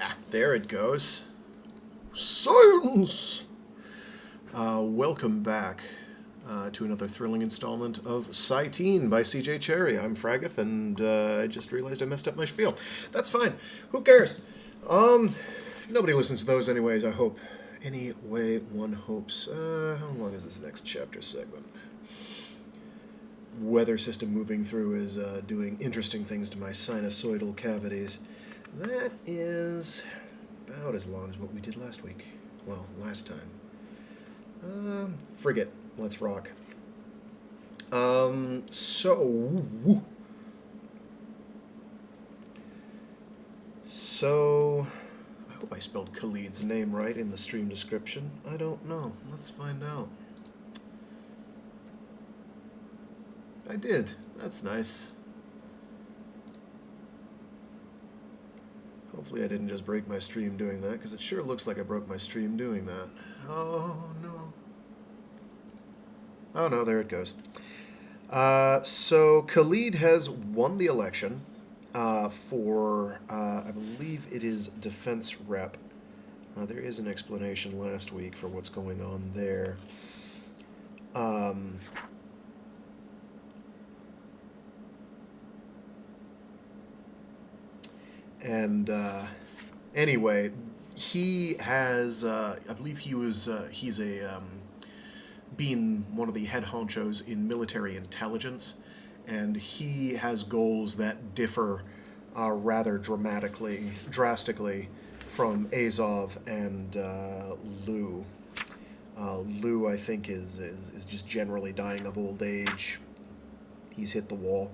Ah, there it goes. Science! Welcome back to another thrilling installment of Cyteen by CJ Cherryh. I'm Fraggoth, and I just realized I messed up my spiel. That's fine. Who cares? Nobody listens to those anyways, I hope. Anyway, one hopes. How long is this next chapter segment? Weather system moving through is doing interesting things to my sinusoidal cavities. That is about as long as what we did last week. Well, last time. Frigate. Let's rock. So, I hope I spelled Khalid's name right in the stream description. I don't know. Let's find out. I did. That's nice. Hopefully I didn't just break my stream doing that, because it sure looks like I broke my stream doing that. Oh, no. Oh, no, there it goes. So Khalid has won the election for, I believe it is defense rep. There is an explanation last week for what's going on there. Anyway, he has, I believe he's being one of the head honchos in military intelligence, and he has goals that differ rather drastically from Azov and Lou. Lou, I think, is just generally dying of old age. He's hit the wall.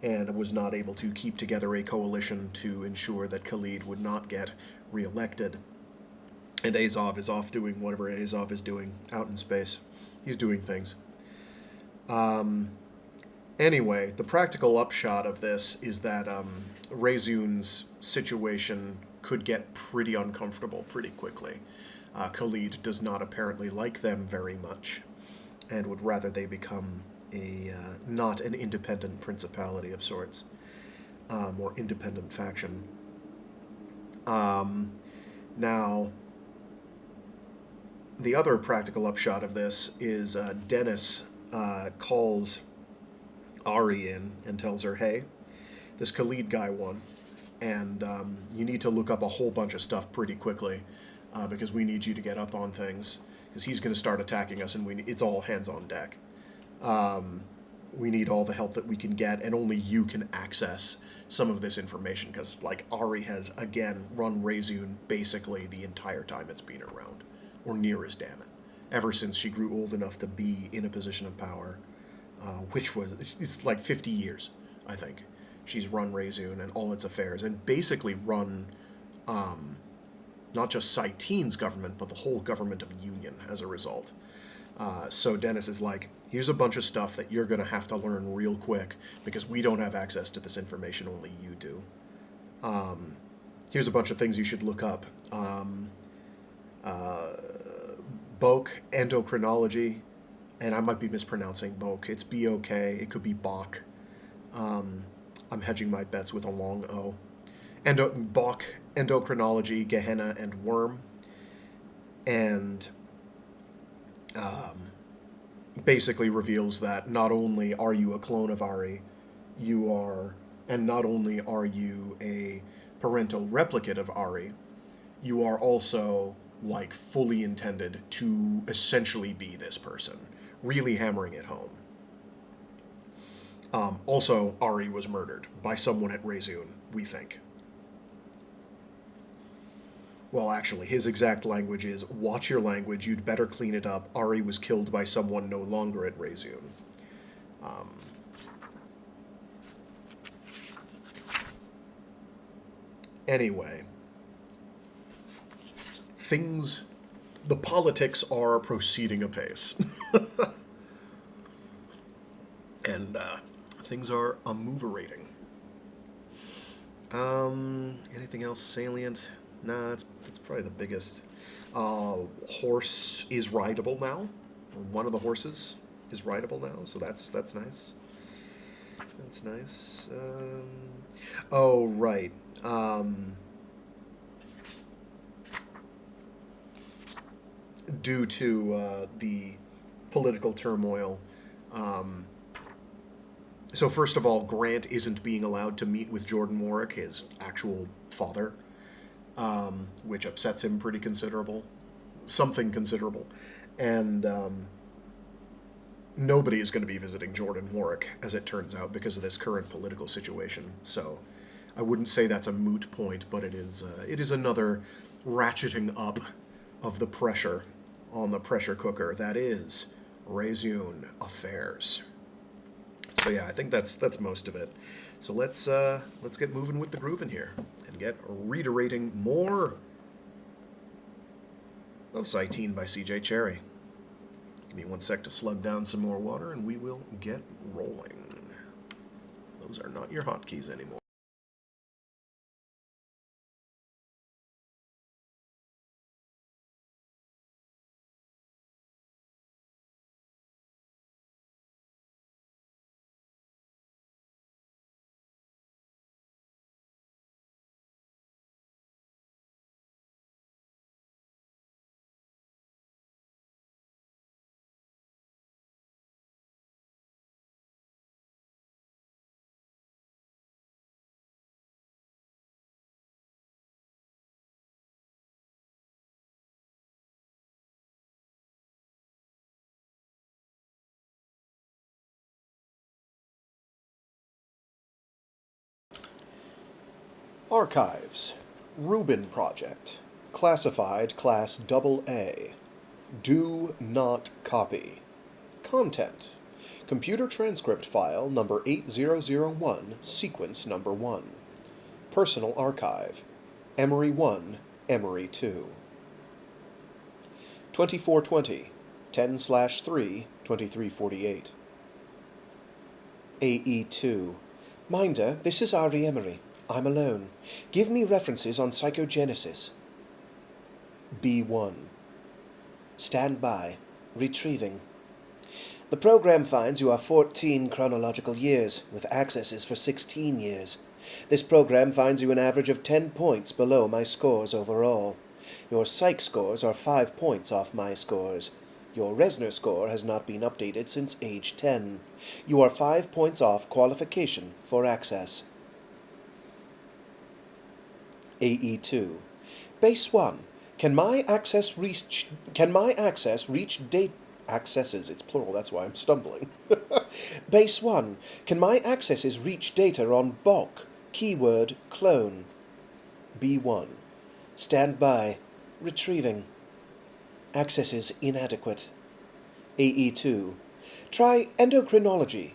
And was not able to keep together a coalition to ensure that Khalid would not get reelected. And Azov is off doing whatever Azov is doing out in space. He's doing things. Anyway, the practical upshot of this is that Reseune's situation could get pretty uncomfortable pretty quickly. Khalid does not apparently like them very much, and would rather they become not an independent principality of sorts, or independent faction. Now, the other practical upshot of this is Dennis calls Ari in and tells her, hey, this Khalid guy won, and you need to look up a whole bunch of stuff pretty quickly, because we need you to get up on things, because he's going to start attacking us, and it's all hands on deck. We need all the help that we can get, and only you can access some of this information, because, Ari has, again, run Reseune basically the entire time it's been around, or near as damn it, ever since she grew old enough to be in a position of power, which was, it's like 50 years, I think. She's run Reseune and all its affairs, and basically run, not just Cyteen's government, but the whole government of Union as a result. So Dennis is like, here's a bunch of stuff that you're going to have to learn real quick, because we don't have access to this information, only you do. Here's a bunch of things you should look up. Bok, endocrinology, and I might be mispronouncing Bok. It's B-O-K, it could be Bok. I'm hedging my bets with a long O. Bok, endocrinology, Gehenna, and Worm. And basically reveals that not only are you a clone of Ari, and not only are you a parental replicate of Ari, you are also, fully intended to essentially be this person, really hammering it home. Also, Ari was murdered by someone at Reseune, we think. Well, actually, his exact language is, watch your language, you'd better clean it up. Ari was killed by someone no longer at Reseune. Anyway. The politics are proceeding apace. And, things are amoverating. Anything else salient? Nah, that's probably the biggest. Horse is rideable now. One of the horses is rideable now, so that's nice. That's nice. Oh, right. due to the political turmoil. So first of all, Grant isn't being allowed to meet with Jordan Warrick, his actual father, which upsets him pretty something considerable. And nobody is going to be visiting Jordan Warrick, as it turns out, because of this current political situation. So I wouldn't say that's a moot point, but it is another ratcheting up of the pressure on the pressure cooker that is Reseune affairs. So yeah, I think that's most of it. So let's get moving with the grooving here and get reiterating more of Cyteen by CJ Cherryh. Give me one sec to slug down some more water and we will get rolling. Those are not your hotkeys anymore. Archives. Rubin Project. Classified Class AA. Do not copy. Content. Computer transcript file number 8001, sequence number 1. Personal archive. Emory 1, Emory 2. 2420, 10/3, 2348. AE2. Minder, this is Ari Emory. I'm alone. Give me references on psychogenesis. B1. Stand by. Retrieving. The program finds you are 14 chronological years, with accesses for 16 years. This program finds you an average of 10 points below my scores overall. Your psych scores are 5 points off my scores. Your Reseune score has not been updated since age 10. You are 5 points off qualification for access. AE2. Base 1. Can my access reach date accesses, it's plural, that's why I'm stumbling. Base 1. Can my accesses reach data on bulk? Keyword clone. B1. Stand by. Retrieving. Accesses inadequate. AE2. Try endocrinology.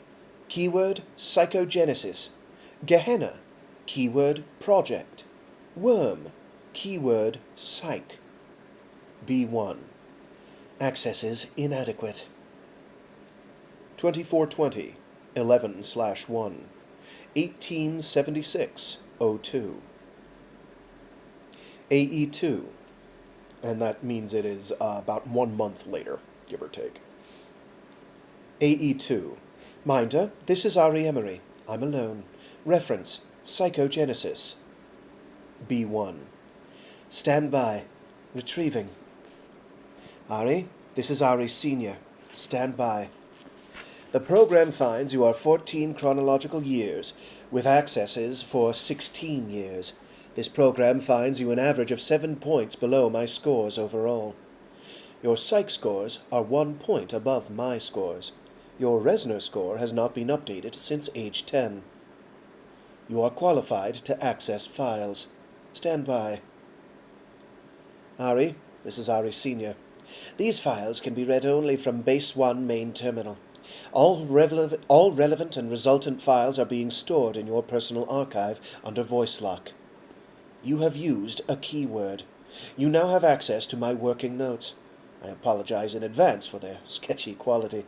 Keyword psychogenesis. Gehenna. Keyword project. Worm. Keyword psych. B1. Accesses inadequate. 2420, 11/1, 1876-02. AE2, and that means it is about 1 month later, give or take. AE2. Minder, this is Ari Emory. I'm alone. Reference, psychogenesis. B1. Stand by. Retrieving. Ari, this is Ari Sr. Stand by. The program finds you are 14 chronological years, with accesses for 16 years. This program finds you an average of 7 points below my scores overall. Your psych scores are 1 point above my scores. Your Reseune score has not been updated since age 10. You are qualified to access files. Stand by. Ari, this is Ari Sr. These files can be read only from Base 1 main terminal. All relevant and resultant files are being stored in your personal archive under voice lock. You have used a keyword. You now have access to my working notes. I apologize in advance for their sketchy quality.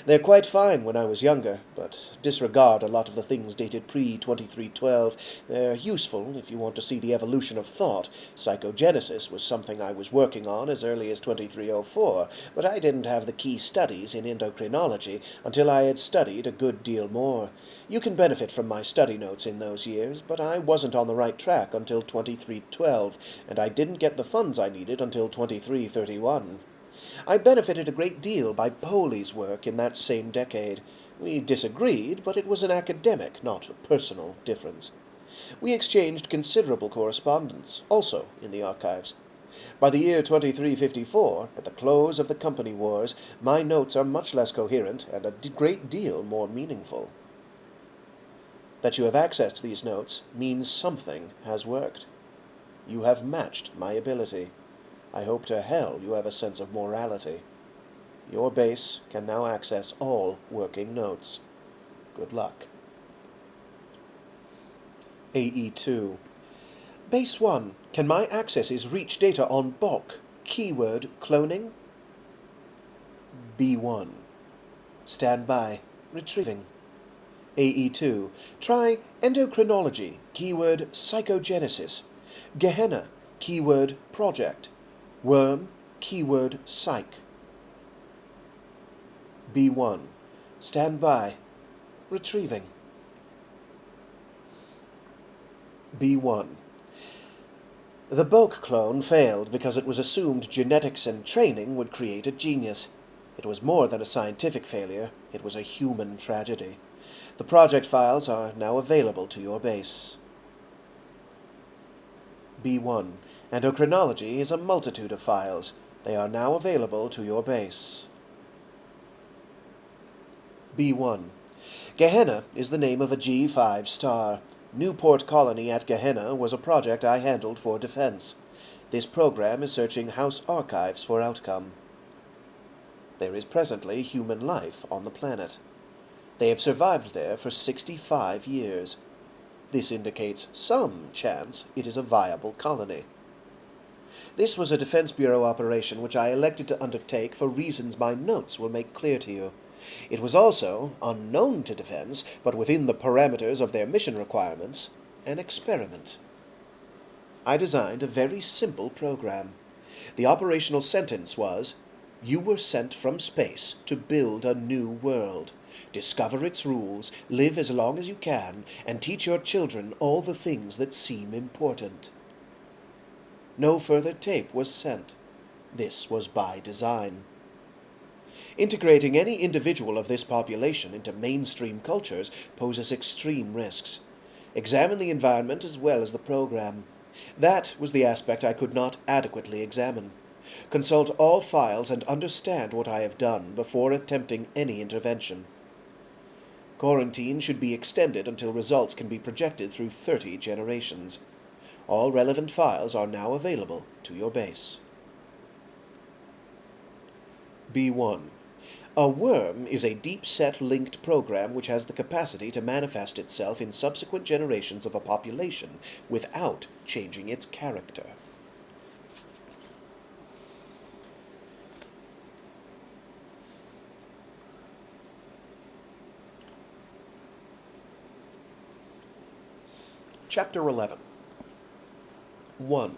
They're quite fine when I was younger, but disregard a lot of the things dated pre-2312. They're useful if you want to see the evolution of thought. Psychogenesis was something I was working on as early as 2304, but I didn't have the key studies in endocrinology until I had studied a good deal more. You can benefit from my study notes in those years, but I wasn't on the right track until 2312, and I didn't get the funds I needed until 2331. I benefited a great deal by Poley's work in that same decade. We disagreed, but it was an academic, not a personal, difference. We exchanged considerable correspondence, also in the archives. By the year 2354, at the close of the Company Wars, my notes are much less coherent and a great deal more meaningful. That you have access to these notes means something has worked. You have matched my ability. I hope to hell you have a sense of morality. Your base can now access all working notes. Good luck. AE2. Base 1. Can my accesses reach data on Bok? Keyword cloning? B1. Stand by. Retrieving. AE2. Try endocrinology. Keyword psychogenesis. Gehenna. Keyword project. Worm. Keyword psych. B1. Stand by. Retrieving. B1. The Bok clone failed because it was assumed genetics and training would create a genius. It was more than a scientific failure, it was a human tragedy. The project files are now available to your base. B1. Endocrinology is a multitude of files. They are now available to your base. B1. Gehenna is the name of a G5 star. Newport Colony at Gehenna was a project I handled for defense. This program is searching House archives for outcome. There is presently human life on the planet. They have survived there for 65 years. This indicates some chance it is a viable colony. This was a Defense Bureau operation which I elected to undertake for reasons my notes will make clear to you. It was also, unknown to Defense, but within the parameters of their mission requirements, an experiment. I designed a very simple program. The operational sentence was, "You were sent from space to build a new world. Discover its rules, live as long as you can, and teach your children all the things that seem important." No further tape was sent. This was by design. Integrating any individual of this population into mainstream cultures poses extreme risks. Examine the environment as well as the program. That was the aspect I could not adequately examine. Consult all files and understand what I have done before attempting any intervention. Quarantine should be extended until results can be projected through 30 generations. All relevant files are now available to your base. B1. A worm is a deep-set linked program which has the capacity to manifest itself in subsequent generations of a population without changing its character. Chapter 11. 1.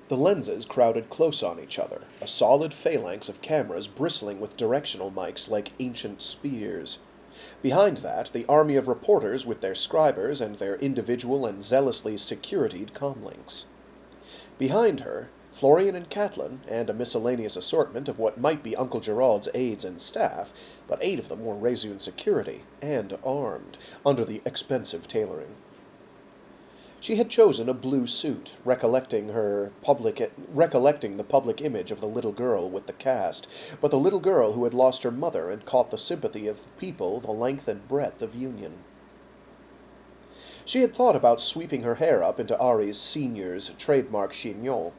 The lenses crowded close on each other, a solid phalanx of cameras bristling with directional mics like ancient spears. Behind that, the army of reporters with their scribers and their individual and zealously securitied comlinks. Behind her, Florian and Catelyn, and a miscellaneous assortment of what might be Uncle Gerald's aides and staff, but 8 of them were Reseune security, and armed, under the expensive tailoring. She had chosen a blue suit, recollecting the public image of the little girl with the cast, but the little girl who had lost her mother and caught the sympathy of people the length and breadth of Union. She had thought about sweeping her hair up into Ari's senior's trademark chignon,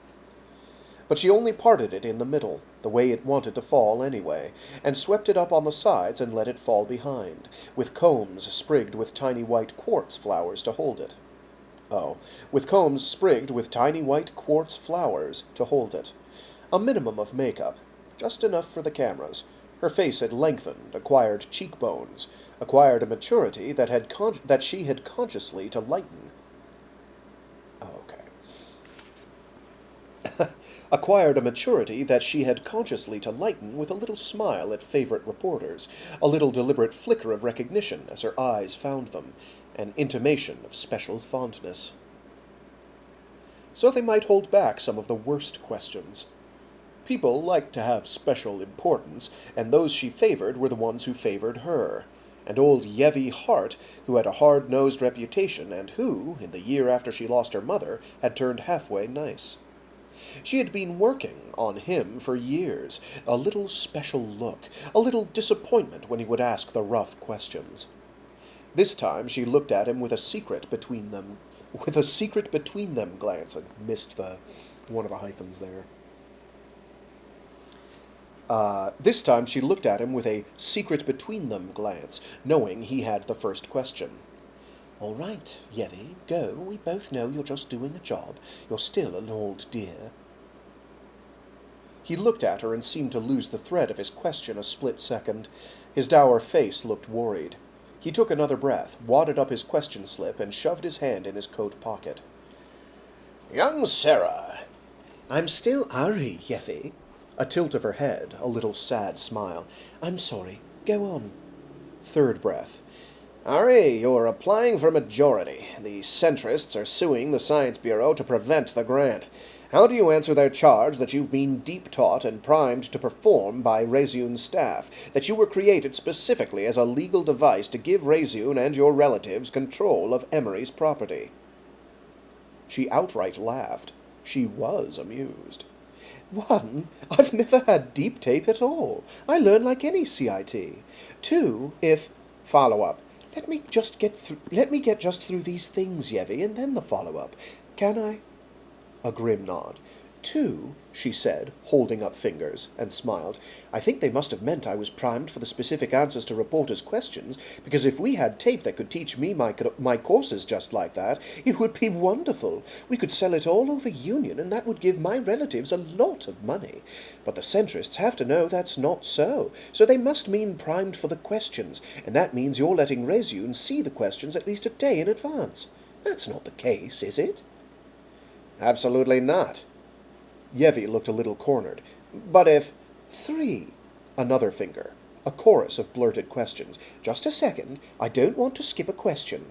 but she only parted it in the middle, the way it wanted to fall anyway, and swept it up on the sides and let it fall behind, with combs sprigged with tiny white quartz flowers to hold it. With combs sprigged with tiny white quartz flowers to hold it. A minimum of makeup, just enough for the cameras. Her face had lengthened, acquired cheekbones, acquired a maturity that she had consciously to lighten. Acquired a maturity that she had consciously to lighten with a little smile at favorite reporters, a little deliberate flicker of recognition as her eyes found them, an intimation of special fondness. So they might hold back some of the worst questions. People liked to have special importance, and those she favored were the ones who favored her. And old Yevi Hart, who had a hard-nosed reputation, and who, in the year after she lost her mother, had turned halfway nice. She had been working on him for years, a little special look, a little disappointment when he would ask the rough questions. This time she looked at him with a secret between them glance. I missed one of the hyphens there. This time she looked at him with a secret between them glance, knowing he had the first question. "All right, Yevi, go. We both know you're just doing a job. You're still an old dear." He looked at her and seemed to lose the thread of his question a split second. His dour face looked worried. He took another breath, wadded up his question slip, and shoved his hand in his coat pocket. "Young Sarah." "I'm still Ari, Yevi." A tilt of her head, a little sad smile. "I'm sorry. Go on." Third breath. "Ari, you're applying for majority. The centrists are suing the Science Bureau to prevent the grant. How do you answer their charge that you've been deep-taught and primed to perform by Reseune's staff, that you were created specifically as a legal device to give Reseune and your relatives control of Emery's property?" She outright laughed. She was amused. "One, I've never had deep tape at all. I learn like any CIT. Two, if... Follow-up. Let me get just through these things, Yevi, and then the follow-up. Can I?" A grim nod. "Two," she said, holding up fingers, and smiled. "I think they must have meant I was primed for the specific answers to reporters' questions, because if we had tape that could teach me my courses just like that, it would be wonderful. We could sell it all over Union, and that would give my relatives a lot of money. But the centrists have to know that's not so they must mean primed for the questions, and that means you're letting Reseune see the questions at least a day in advance. That's not the case, is it?" "Absolutely not." Yevi looked a little cornered. "But if—" "Three." Another finger. A chorus of blurted questions. "Just a second. I don't want to skip a question.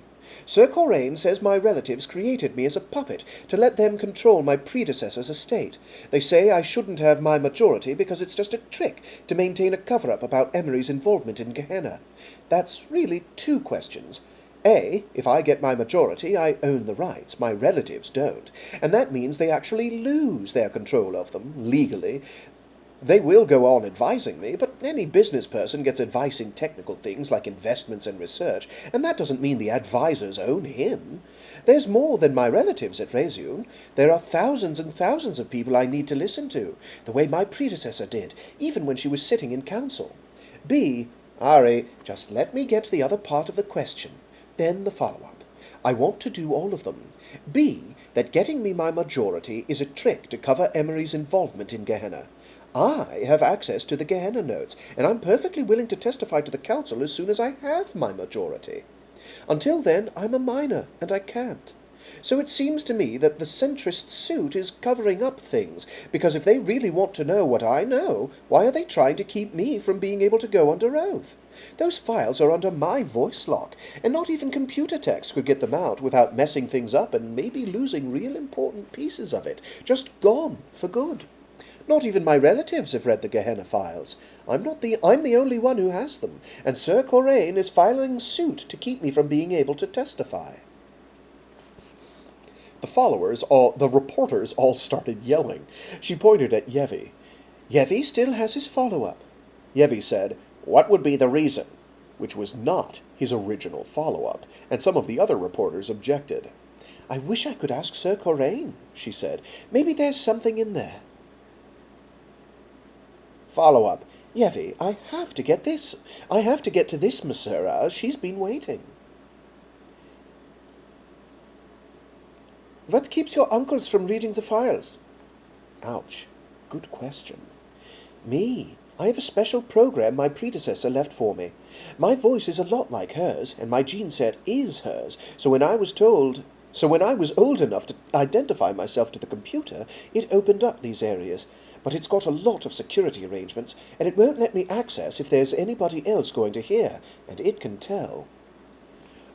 Sir Corain says my relatives created me as a puppet to let them control my predecessor's estate. They say I shouldn't have my majority because it's just a trick to maintain a cover-up about Emery's involvement in Gehenna. That's really two questions. A, if I get my majority, I own the rights. My relatives don't. And that means they actually lose their control of them, legally. They will go on advising me, but any business person gets advice in technical things like investments and research, and that doesn't mean the advisors own him. There's more than my relatives at Reseune. There are thousands and thousands of people I need to listen to, the way my predecessor did, even when she was sitting in council. B, Ari, just let me get the other part of the question. Then the follow-up. I want to do all of them. B, that getting me my majority is a trick to cover Emery's involvement in Gehenna. I have access to the Gehenna notes, and I'm perfectly willing to testify to the council as soon as I have my majority. Until then, I'm a minor, and I can't. So it seems to me that the centrist suit is covering up things, because if they really want to know what I know, why are they trying to keep me from being able to go under oath? Those files are under my voice lock, and not even computer techs could get them out without messing things up and maybe losing real important pieces of it, just gone for good. Not even my relatives have read the Gehenna files. I'm the only one who has them, and Sir Corain is filing suit to keep me from being able to testify." The reporters all started yelling. She pointed at Yevi. "Yevi still has his follow-up." Yevi said, "What would be the reason?" which was not his original follow-up, and some of the other reporters objected. "I wish I could ask Sir Corain," she said. "Maybe there's something in there." Follow-up. "Yevi, I have to get to this, Miss Sarah. She's been waiting." "What keeps your uncles from reading the files?" Ouch. Good question. "Me. I have a special program my predecessor left for me. My voice is a lot like hers, and my gene set is hers, so when I was old enough to identify myself to the computer, it opened up these areas. But it's got a lot of security arrangements, and it won't let me access if there's anybody else going to hear, and it can tell."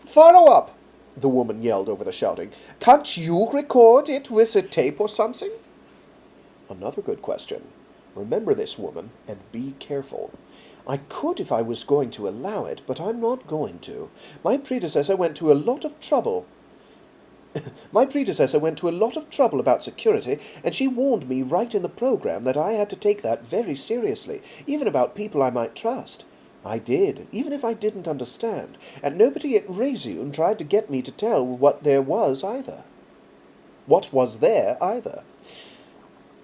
"Follow-up!" the woman yelled over the shouting. "Can't you record it with a tape or something?" Another good question. Remember this, woman, and be careful. I could if I was going to allow it, but I'm not going to. My predecessor went to a lot of trouble. My predecessor went to a lot of trouble about security, and she warned me right in the program that I had to take that very seriously, even about people I might trust. I did, even if I didn't understand, and nobody at Reseune tried to get me to tell what there was either. What was there either.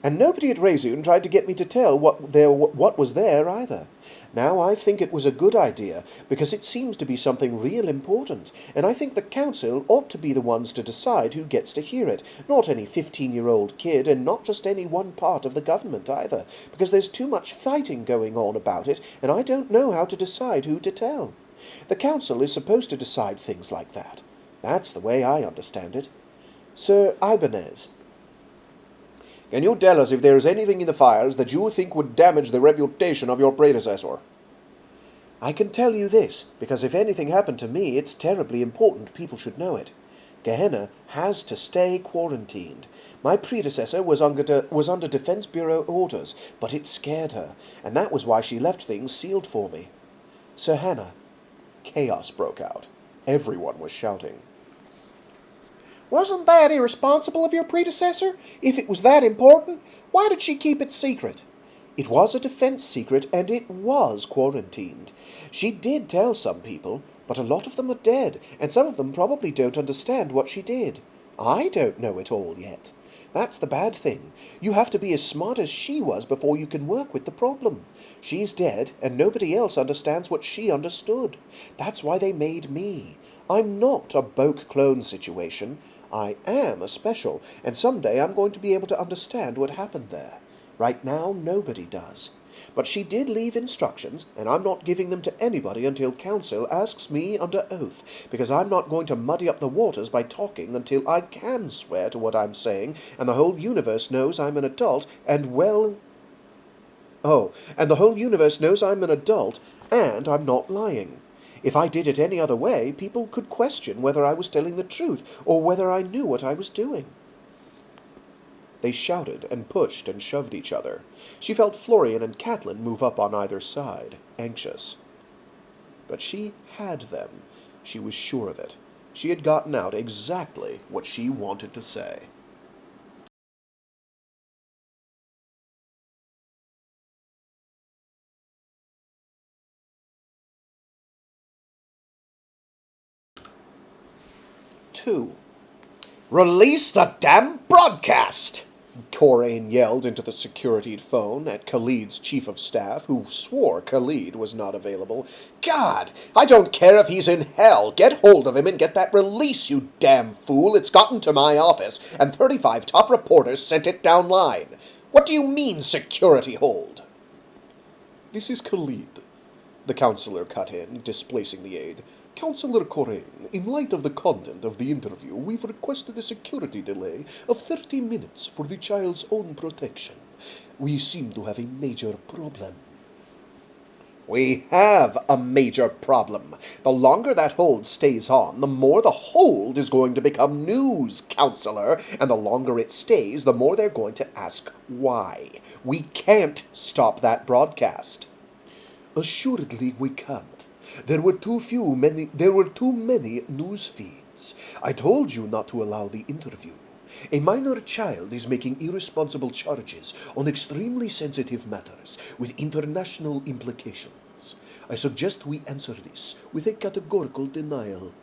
And nobody at Reseune tried to get me to tell what was there either. Now I think it was a good idea, because it seems to be something real important, and I think the council ought to be the ones to decide who gets to hear it, not any 15-year-old kid, and not just any one part of the government either, because there's too much fighting going on about it, and I don't know how to decide who to tell. The council is supposed to decide things like that. That's the way I understand it. Sir Ibanez, can you tell us if there is anything in the files that you think would damage the reputation of your predecessor? I can tell you this, because if anything happened to me, it's terribly important people should know it. Gehenna has to stay quarantined. My predecessor was under Defense Bureau orders, but it scared her, and that was why she left things sealed for me. Sir Hannah, chaos broke out. Everyone was shouting. Wasn't that irresponsible of your predecessor? If it was that important, why did she keep it secret? It was a defense secret, and it was quarantined. She did tell some people, but a lot of them are dead, and some of them probably don't understand what she did. I don't know it all yet. That's the bad thing. You have to be as smart as she was before you can work with the problem. She's dead, and nobody else understands what she understood. That's why they made me. I'm not a Boke clone situation. I am a special, and someday I'm going to be able to understand what happened there. Right now, nobody does. But she did leave instructions, and I'm not giving them to anybody until Council asks me under oath, because I'm not going to muddy up the waters by talking until I can swear to what I'm saying, and the whole universe knows I'm an adult, and the whole universe knows I'm an adult, and I'm not lying. If I did it any other way, people could question whether I was telling the truth, or whether I knew what I was doing. They shouted and pushed and shoved each other. She felt Florian and Catelyn move up on either side, anxious. But she had them. She was sure of it. She had gotten out exactly what she wanted to say. Two. Release the damn broadcast! Corraine yelled into the securityed phone at Khalid's chief of staff, who swore Khalid was not available. God, I don't care if he's in hell. Get hold of him and get that release, you damn fool. It's gotten to my office, and 35 top reporters sent it down line. What do you mean, security hold? This is Khalid, the counselor cut in, displacing the aide. Counselor Corraine, in light of the content of the interview, we've requested a security delay of 30 minutes for the child's own protection. We seem to have a major problem. We have a major problem. The longer that hold stays on, the more the hold is going to become news, Counselor, and the longer it stays, the more they're going to ask why. We can't stop that broadcast. Assuredly we can't. There were too many news feeds. I told you not to allow the interview. A minor child is making irresponsible charges on extremely sensitive matters with international implications. I suggest we answer this with a categorical denial.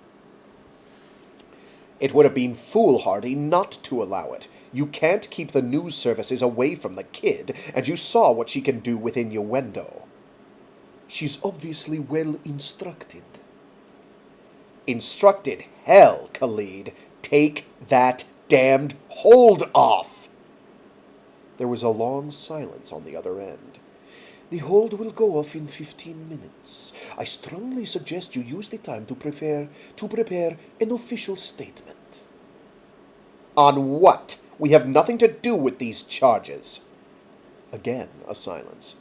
It would have been foolhardy not to allow it. You can't keep the news services away from the kid, and you saw what she can do with innuendo. She's obviously well instructed. Instructed? Hell, Khalid. Take that damned hold off! There was a long silence on the other end. The hold will go off in 15 minutes. I strongly suggest you use the time to prepare an official statement. On what? We have nothing to do with these charges. Again, a silence.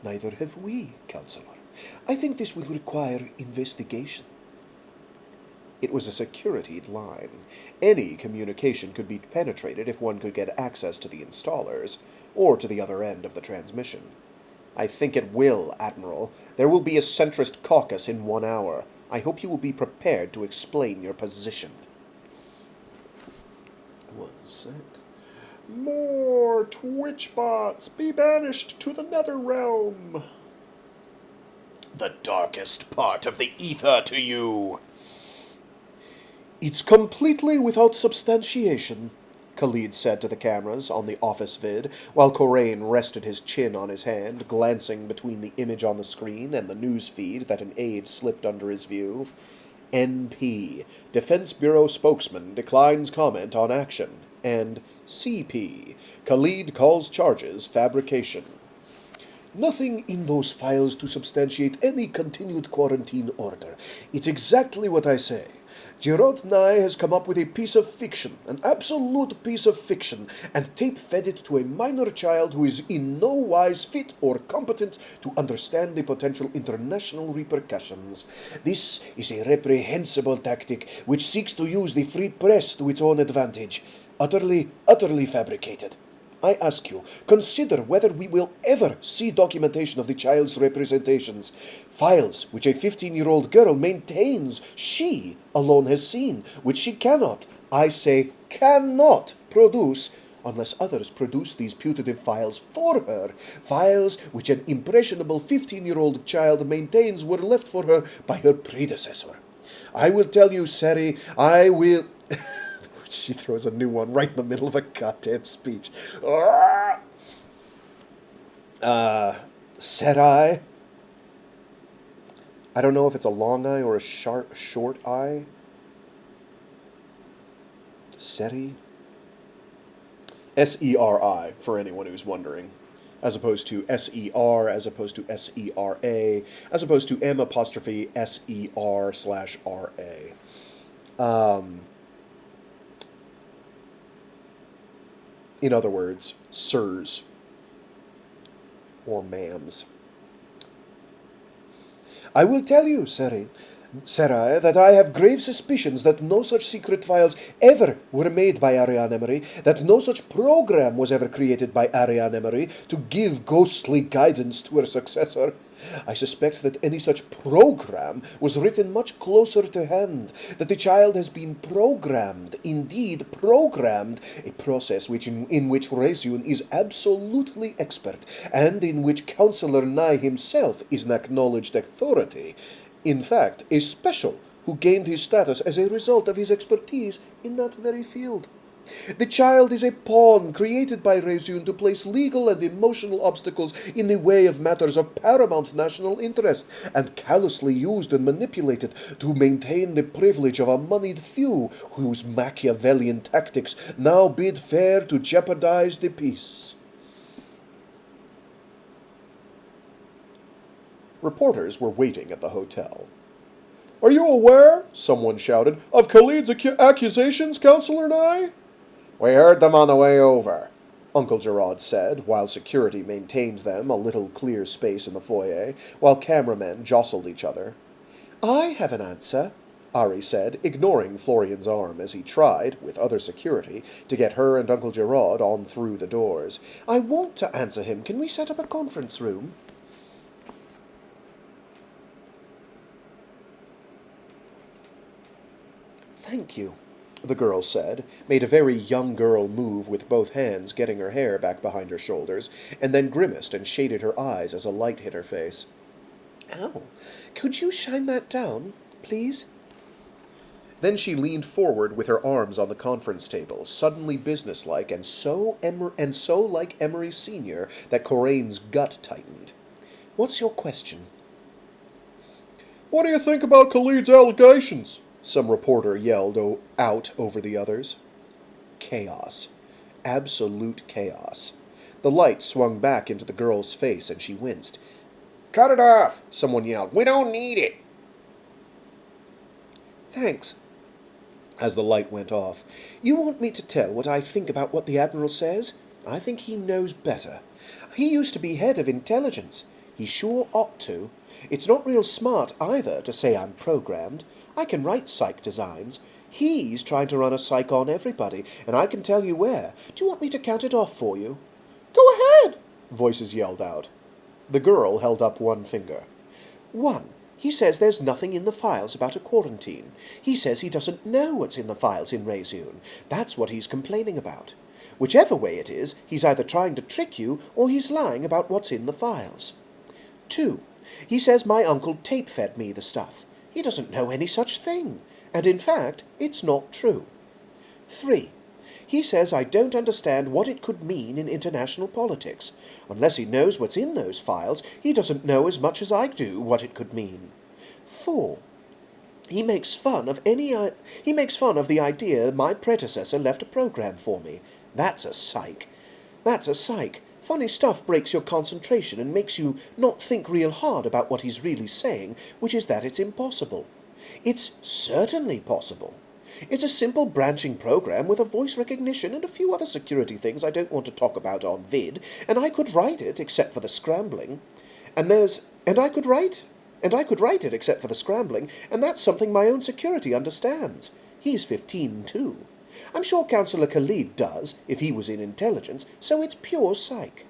Neither have we, Counselor. I think this will require investigation. It was a securityed line. Any communication could be penetrated if one could get access to the installers. or to the other end of the transmission. I think it will, Admiral. There will be a centrist caucus in 1 hour. I hope you will be prepared to explain your position. 1 sec. More Twitch bots be banished to the nether realm. The darkest part of the ether to you. It's completely without substantiation, Khalid said to the cameras on the office vid, while Corain rested his chin on his hand, glancing between the image on the screen and the news feed that an aide slipped under his view. NP, Defense Bureau spokesman, declines comment on action, and CP, Khalid calls charges fabrication. Nothing in those files to substantiate any continued quarantine order. It's exactly what I say. Gerard Nye has come up with a piece of fiction, an absolute piece of fiction, and tape-fed it to a minor child who is in no wise fit or competent to understand the potential international repercussions. This is a reprehensible tactic which seeks to use the free press to its own advantage. Utterly, utterly fabricated. I ask you, consider whether we will ever see documentation of the child's representations. Files which a 15-year-old girl maintains she alone has seen, which she cannot, I say cannot, produce unless others produce these putative files for her. Files which an impressionable 15-year-old child maintains were left for her by her predecessor. I will tell you, Sari, I will... She throws a new one right in the middle of a goddamn speech. Sarai? I don't know if it's a long eye or a short eye. Seri? S-E-R-I, for anyone who's wondering. As opposed to S-E-R, as opposed to S-E-R-A, as opposed to M apostrophe S-E-R/R-A. In other words, sirs or ma'ams. I will tell you, Sarai, that I have grave suspicions that no such secret files ever were made by Ariane Emery, that no such program was ever created by Ariane Emery to give ghostly guidance to her successor. I suspect that any such program was written much closer to hand, that the child has been programmed, indeed programmed, a process in which Reseune is absolutely expert, and in which Councillor Nye himself is an acknowledged authority. In fact, a special who gained his status as a result of his expertise in that very field. The child is a pawn created by Reseune to place legal and emotional obstacles in the way of matters of paramount national interest, and callously used and manipulated to maintain the privilege of a moneyed few whose Machiavellian tactics now bid fair to jeopardize the peace. Reporters were waiting at the hotel. "Are you aware," someone shouted, "of Khalid's accusations, Councillor Nye?" "We heard them on the way over," Uncle Gerard said, while security maintained them a little clear space in the foyer, while cameramen jostled each other. "I have an answer," Ari said, ignoring Florian's arm as he tried, with other security, to get her and Uncle Gerard on through the doors. "I want to answer him. Can we set up a conference room?" "Thank you," the girl said, made a very young girl move with both hands, getting her hair back behind her shoulders, and then grimaced and shaded her eyes as a light hit her face. "Ow. Could you shine that down, please?" Then she leaned forward with her arms on the conference table, suddenly businesslike and so like Emery Sr. that Corain's gut tightened. "What's your question?" "What do you think about Khalid's allegations?" some reporter yelled out over the others. Chaos. Absolute chaos. The light swung back into the girl's face and she winced. "Cut it off!" someone yelled. "We don't need it!" "Thanks." As the light went off. "You want me to tell what I think about what the Admiral says? I think he knows better. He used to be head of intelligence. He sure ought to. It's not real smart either to say I'm programmed. I can write psych designs. He's trying to run a psych on everybody, and I can tell you where. Do you want me to count it off for you?" Go ahead, voices yelled out. The girl held up one finger. 1. He says there's nothing in the files about a quarantine. He says he doesn't know what's in the files in Reseune. That's what he's complaining about. Whichever way it is, he's either trying to trick you or he's lying about what's in the files. 2. He says my uncle tape-fed me the stuff. He doesn't know any such thing, and in fact, it's not true. 3. He says I don't understand what it could mean in international politics. Unless he knows what's in those files, he doesn't know as much as I do what it could mean. 4. He makes fun of the idea my predecessor left a program for me. That's a psych. That's a psych. Funny stuff breaks your concentration and makes you not think real hard about what he's really saying, which is that it's impossible. It's certainly possible. It's a simple branching program with a voice recognition and a few other security things I don't want to talk about on vid, and I could write it except for the scrambling. And I could write it except for the scrambling, and that's something my own security understands. He's 15 too. I'm sure Councillor Khalid does, if he was in intelligence, so it's pure psych.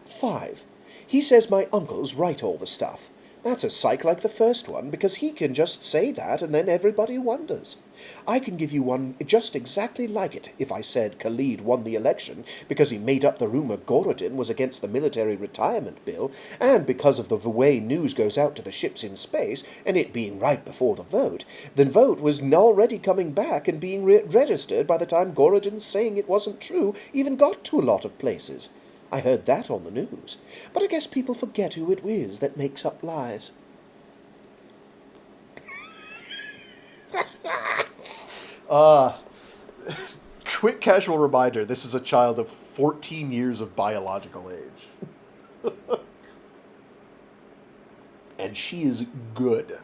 5. He says my uncles write all the stuff. That's a psych like the first one, because he can just say that and then everybody wonders. I can give you one just exactly like it if I said Khalid won the election because he made up the rumor Gorodin was against the military retirement bill, and because of the way news goes out to the ships in space, and it being right before the vote, the vote was already coming back and being registered by the time Gorodin saying it wasn't true even got to a lot of places. I heard that on the news, but I guess people forget who it is that makes up lies. Quick casual reminder, this is a child of 14 years of biological age. And she is good.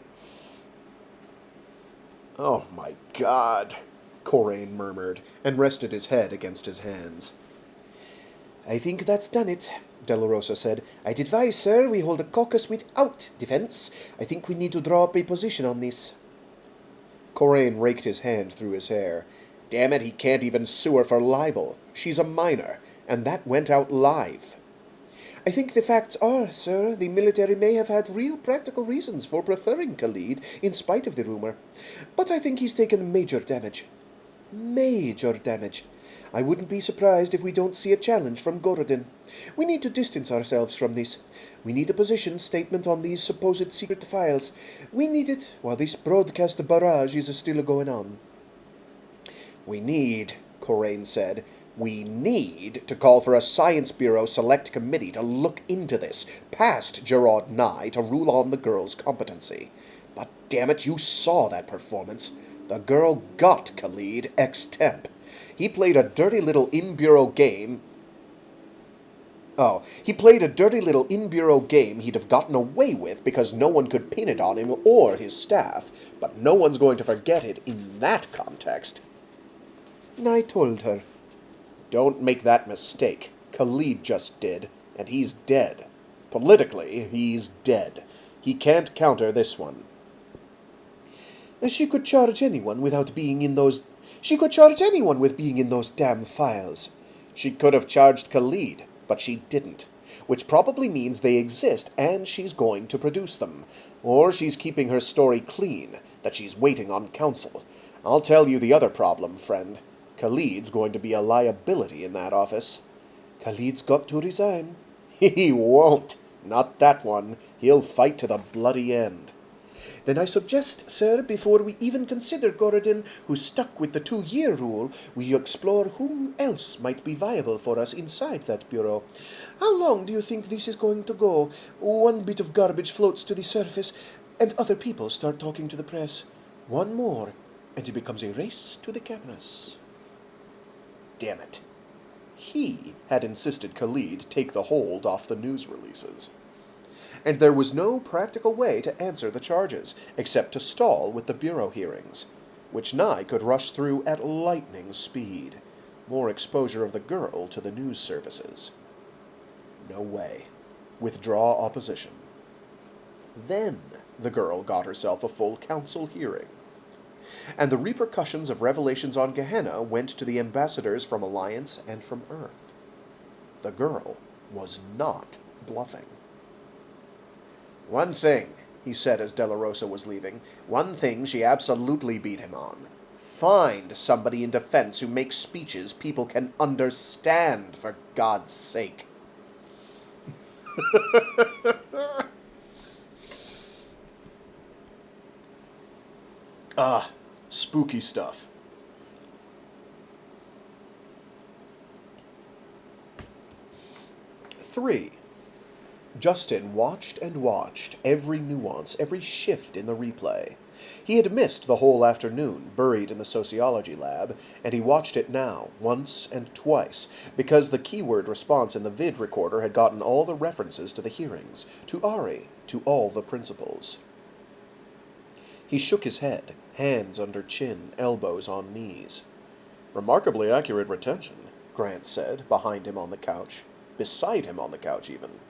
Oh my God, Corain murmured, and rested his head against his hands. I think that's done it, Della Rosa said. I'd advise, sir, we hold a caucus without defense. I think we need to draw up a position on this. Corain raked his hand through his hair. Damn it, he can't even sue her for libel. She's a minor, and that went out live. I think the facts are, sir, the military may have had real practical reasons for preferring Khalid in spite of the rumor. But I think he's taken major damage. Major damage. I wouldn't be surprised if we don't see a challenge from Gorodin. We need to distance ourselves from this. We need a position statement on these supposed secret files. We need it while this broadcast barrage is still going on. We need, Corain said, we need to call for a Science Bureau Select Committee to look into this, past Gerard Nye to rule on the girl's competency. But damn it, you saw that performance. The girl got Khalid ex-temp. He played a dirty little in-bureau game. He played a dirty little in-bureau game he'd have gotten away with because no one could pin it on him or his staff, but no one's going to forget it in that context. And I told her. Don't make that mistake. Khalid just did, and he's dead. Politically, he's dead. He can't counter this one. She could charge anyone without being in those... She could charge anyone with being in those damn files. She could have charged Khalid, but she didn't, which probably means they exist and she's going to produce them. Or she's keeping her story clean, that she's waiting on counsel. I'll tell you the other problem, friend. Khalid's going to be a liability in that office. Khalid's got to resign. He won't. Not that one. He'll fight to the bloody end. Then I suggest, sir, before we even consider Gorodin, who's stuck with the 2-year rule, we explore whom else might be viable for us inside that bureau. How long do you think this is going to go? One bit of garbage floats to the surface, and other people start talking to the press. One more, and it becomes a race to the cameras. Damn it. He had insisted Khalid take the hold off the news releases. And there was no practical way to answer the charges, except to stall with the bureau hearings, which Nye could rush through at lightning speed. More exposure of the girl to the news services. No way. Withdraw opposition. Then the girl got herself a full council hearing. And the repercussions of revelations on Gehenna went to the ambassadors from Alliance and from Earth. The girl was not bluffing. "One thing," he said as De La Rosa was leaving, "one thing she absolutely beat him on. Find somebody in defense who makes speeches people can understand, for God's sake." Ah, spooky stuff. Three. Justin watched and watched every nuance, every shift in the replay. He had missed the whole afternoon, buried in the sociology lab, and he watched it now, once and twice, because the keyword response in the vid recorder had gotten all the references to the hearings, to Ari, to all the principals. He shook his head, hands under chin, elbows on knees. "Remarkably accurate retention," Grant said, behind him on the couch. Beside him on the couch, even.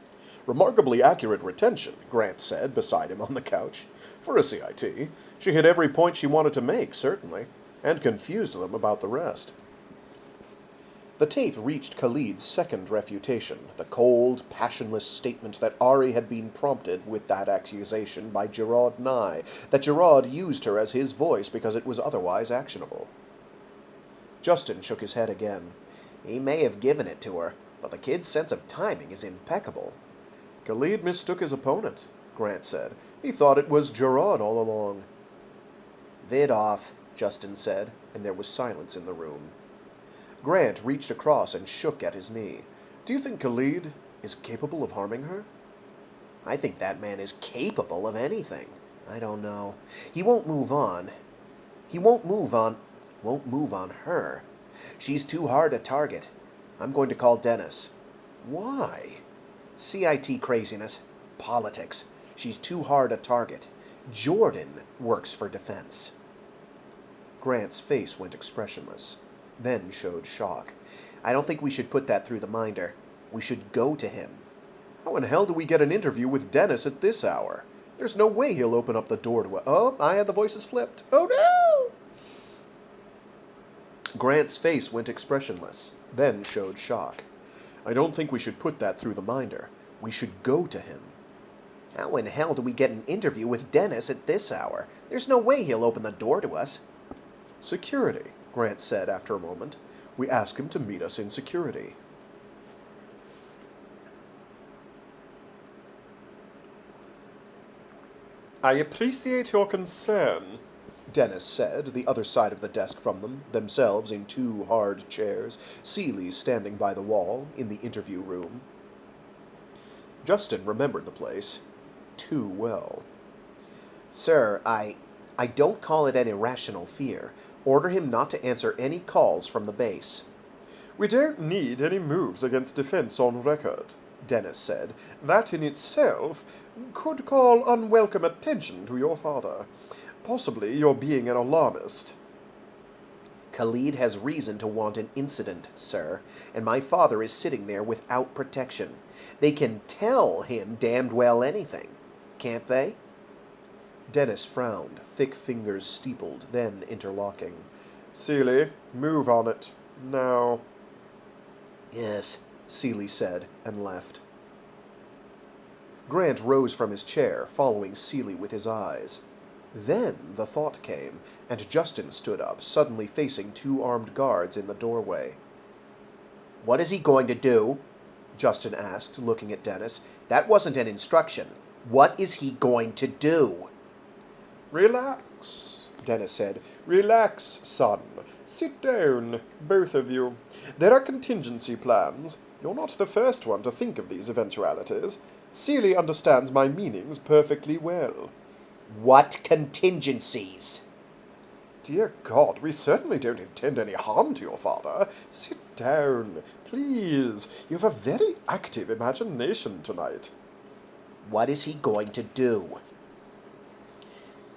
"Remarkably accurate retention," Grant said, beside him on the couch. "For a CIT. She hit every point she wanted to make, certainly, and confused them about the rest." The tape reached Khalid's second refutation, the cold, passionless statement that Ari had been prompted with that accusation by Gerard Nye, that Gerard used her as his voice because it was otherwise actionable. Justin shook his head again. "He may have given it to her, but the kid's sense of timing is impeccable." "Khalid mistook his opponent," Grant said. "He thought it was Gerard all along." "Vid off," Justin said, and there was silence in the room. Grant reached across and shook at his knee. "Do you think Khalid is capable of harming her?" "I think that man is capable of anything. I don't know. He won't move on. He won't move on her. She's too hard a target. I'm going to call Dennis." "Why?" "CIT craziness. Politics. She's too hard a target. Jordan works for defense." Grant's face went expressionless, then showed shock. "I don't think we should put that through the minder. We should go to him." "How in hell do we get an interview with Dennis at this hour? There's no way he'll open up the door to us." Oh, I had the voices flipped. Oh no! Grant's face went expressionless, then showed shock. "I don't think we should put that through the minder. We should go to him." "How in hell do we get an interview with Dennis at this hour? There's no way he'll open the door to us." "Security," Grant said after a moment. "We ask him to meet us in security." "I appreciate your concern," Dennis said, the other side of the desk from them, themselves in two hard chairs, Seeley standing by the wall, in the interview room. Justin remembered the place too well. "Sir, I don't call it an irrational fear. Order him not to answer any calls from the base." "We don't need any moves against defense on record," Dennis said. "That in itself could call unwelcome attention to your father. Possibly you're being an alarmist." "Khalid has reason to want an incident, sir, and my father is sitting there without protection. They can tell him damned well anything, can't they?" Dennis frowned, thick fingers steepled, then interlocking. "Seeley, move on it. Now." "Yes," Seeley said, and left. Grant rose from his chair, following Seeley with his eyes. Then the thought came, and Justin stood up, suddenly facing two armed guards in the doorway. "What is he going to do?" Justin asked, looking at Dennis. "That wasn't an instruction. What is he going to do?" "Relax," Dennis said. "Relax, son. Sit down, both of you. There are contingency plans. You're not the first one to think of these eventualities. Seeley understands my meanings perfectly well." "What contingencies?" "Dear God, we certainly don't intend any harm to your father. Sit down, please. You have a very active imagination tonight." "What is he going to do?"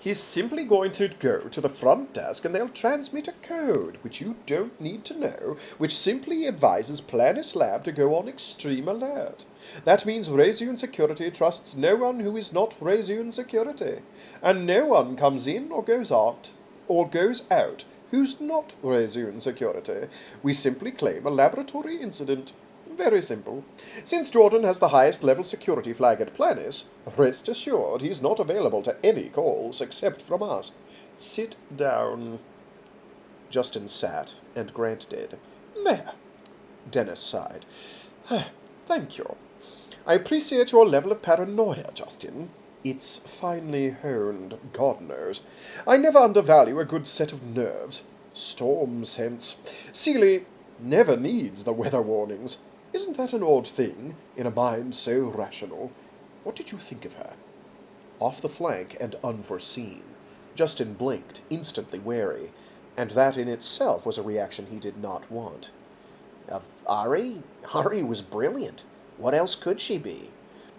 "He's simply going to go to the front desk and they'll transmit a code, which you don't need to know, which simply advises Planis Lab to go on extreme alert. That means Reseune Security trusts no one who is not Reseune Security, and no one comes in or goes out who's not Reseune Security. We simply claim a laboratory incident. Very simple. Since Jordan has the highest level security flag at Planis, rest assured he's not available to any calls except from us. Sit down. Justin sat, and Grant did. There. Dennis sighed. Thank you. I appreciate your level of paranoia, Justin. It's finely honed, God knows. I never undervalue a good set of nerves. Storm sense. Seeley never needs the weather warnings. Isn't that an odd thing, in a mind so rational? What did you think of her? Off the flank and unforeseen. Justin blinked, instantly wary, and that in itself was a reaction he did not want. Of Ari? Ari was brilliant. What else could she be?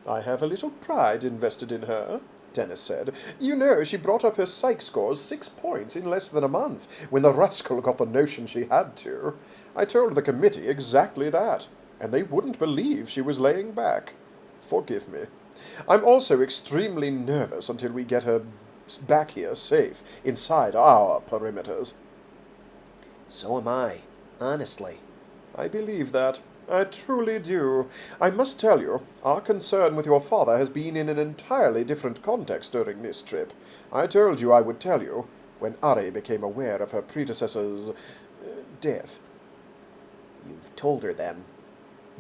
I have a little pride invested in her, Dennis said. You know, she brought up her psych scores 6 points in less than a month, when the rascal got the notion she had to. I told the committee exactly that, and they wouldn't believe she was laying back. Forgive me. I'm also extremely nervous until we get her back here safe, inside our perimeters. So am I, honestly. I believe that. I truly do. I must tell you, our concern with your father has been in an entirely different context during this trip. I told you I would tell you, when Ari became aware of her predecessor's death. You've told her, then?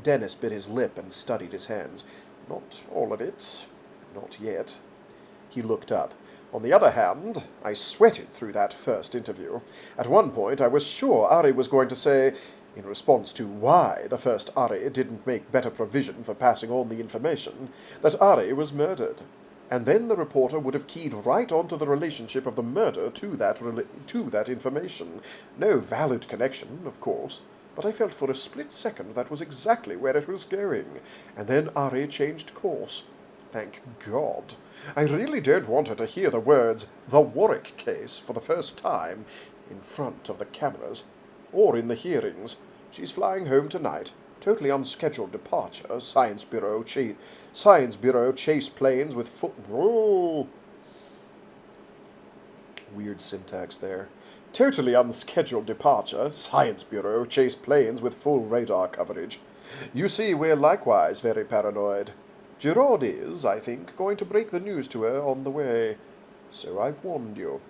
Dennis bit his lip and studied his hands. Not all of it. Not yet. He looked up. On the other hand, I sweated through that first interview. At one point, I was sure Ari was going to say, in response to why the first Ari didn't make better provision for passing on the information, that Ari was murdered. And then the reporter would have keyed right onto the relationship of the murder to that information. No valid connection, of course, but I felt for a split second that was exactly where it was going, and then Ari changed course. Thank God. I really don't want her to hear the words, the Warrick case, for the first time, in front of the cameras, or in the hearings. She's flying home tonight. Totally unscheduled departure. Science Bureau chase planes with full... Oh. Weird syntax there. Totally unscheduled departure. Science Bureau chase planes with full radar coverage. You see, we're likewise very paranoid. Gerard is, I think, going to break the news to her on the way. So I've warned you.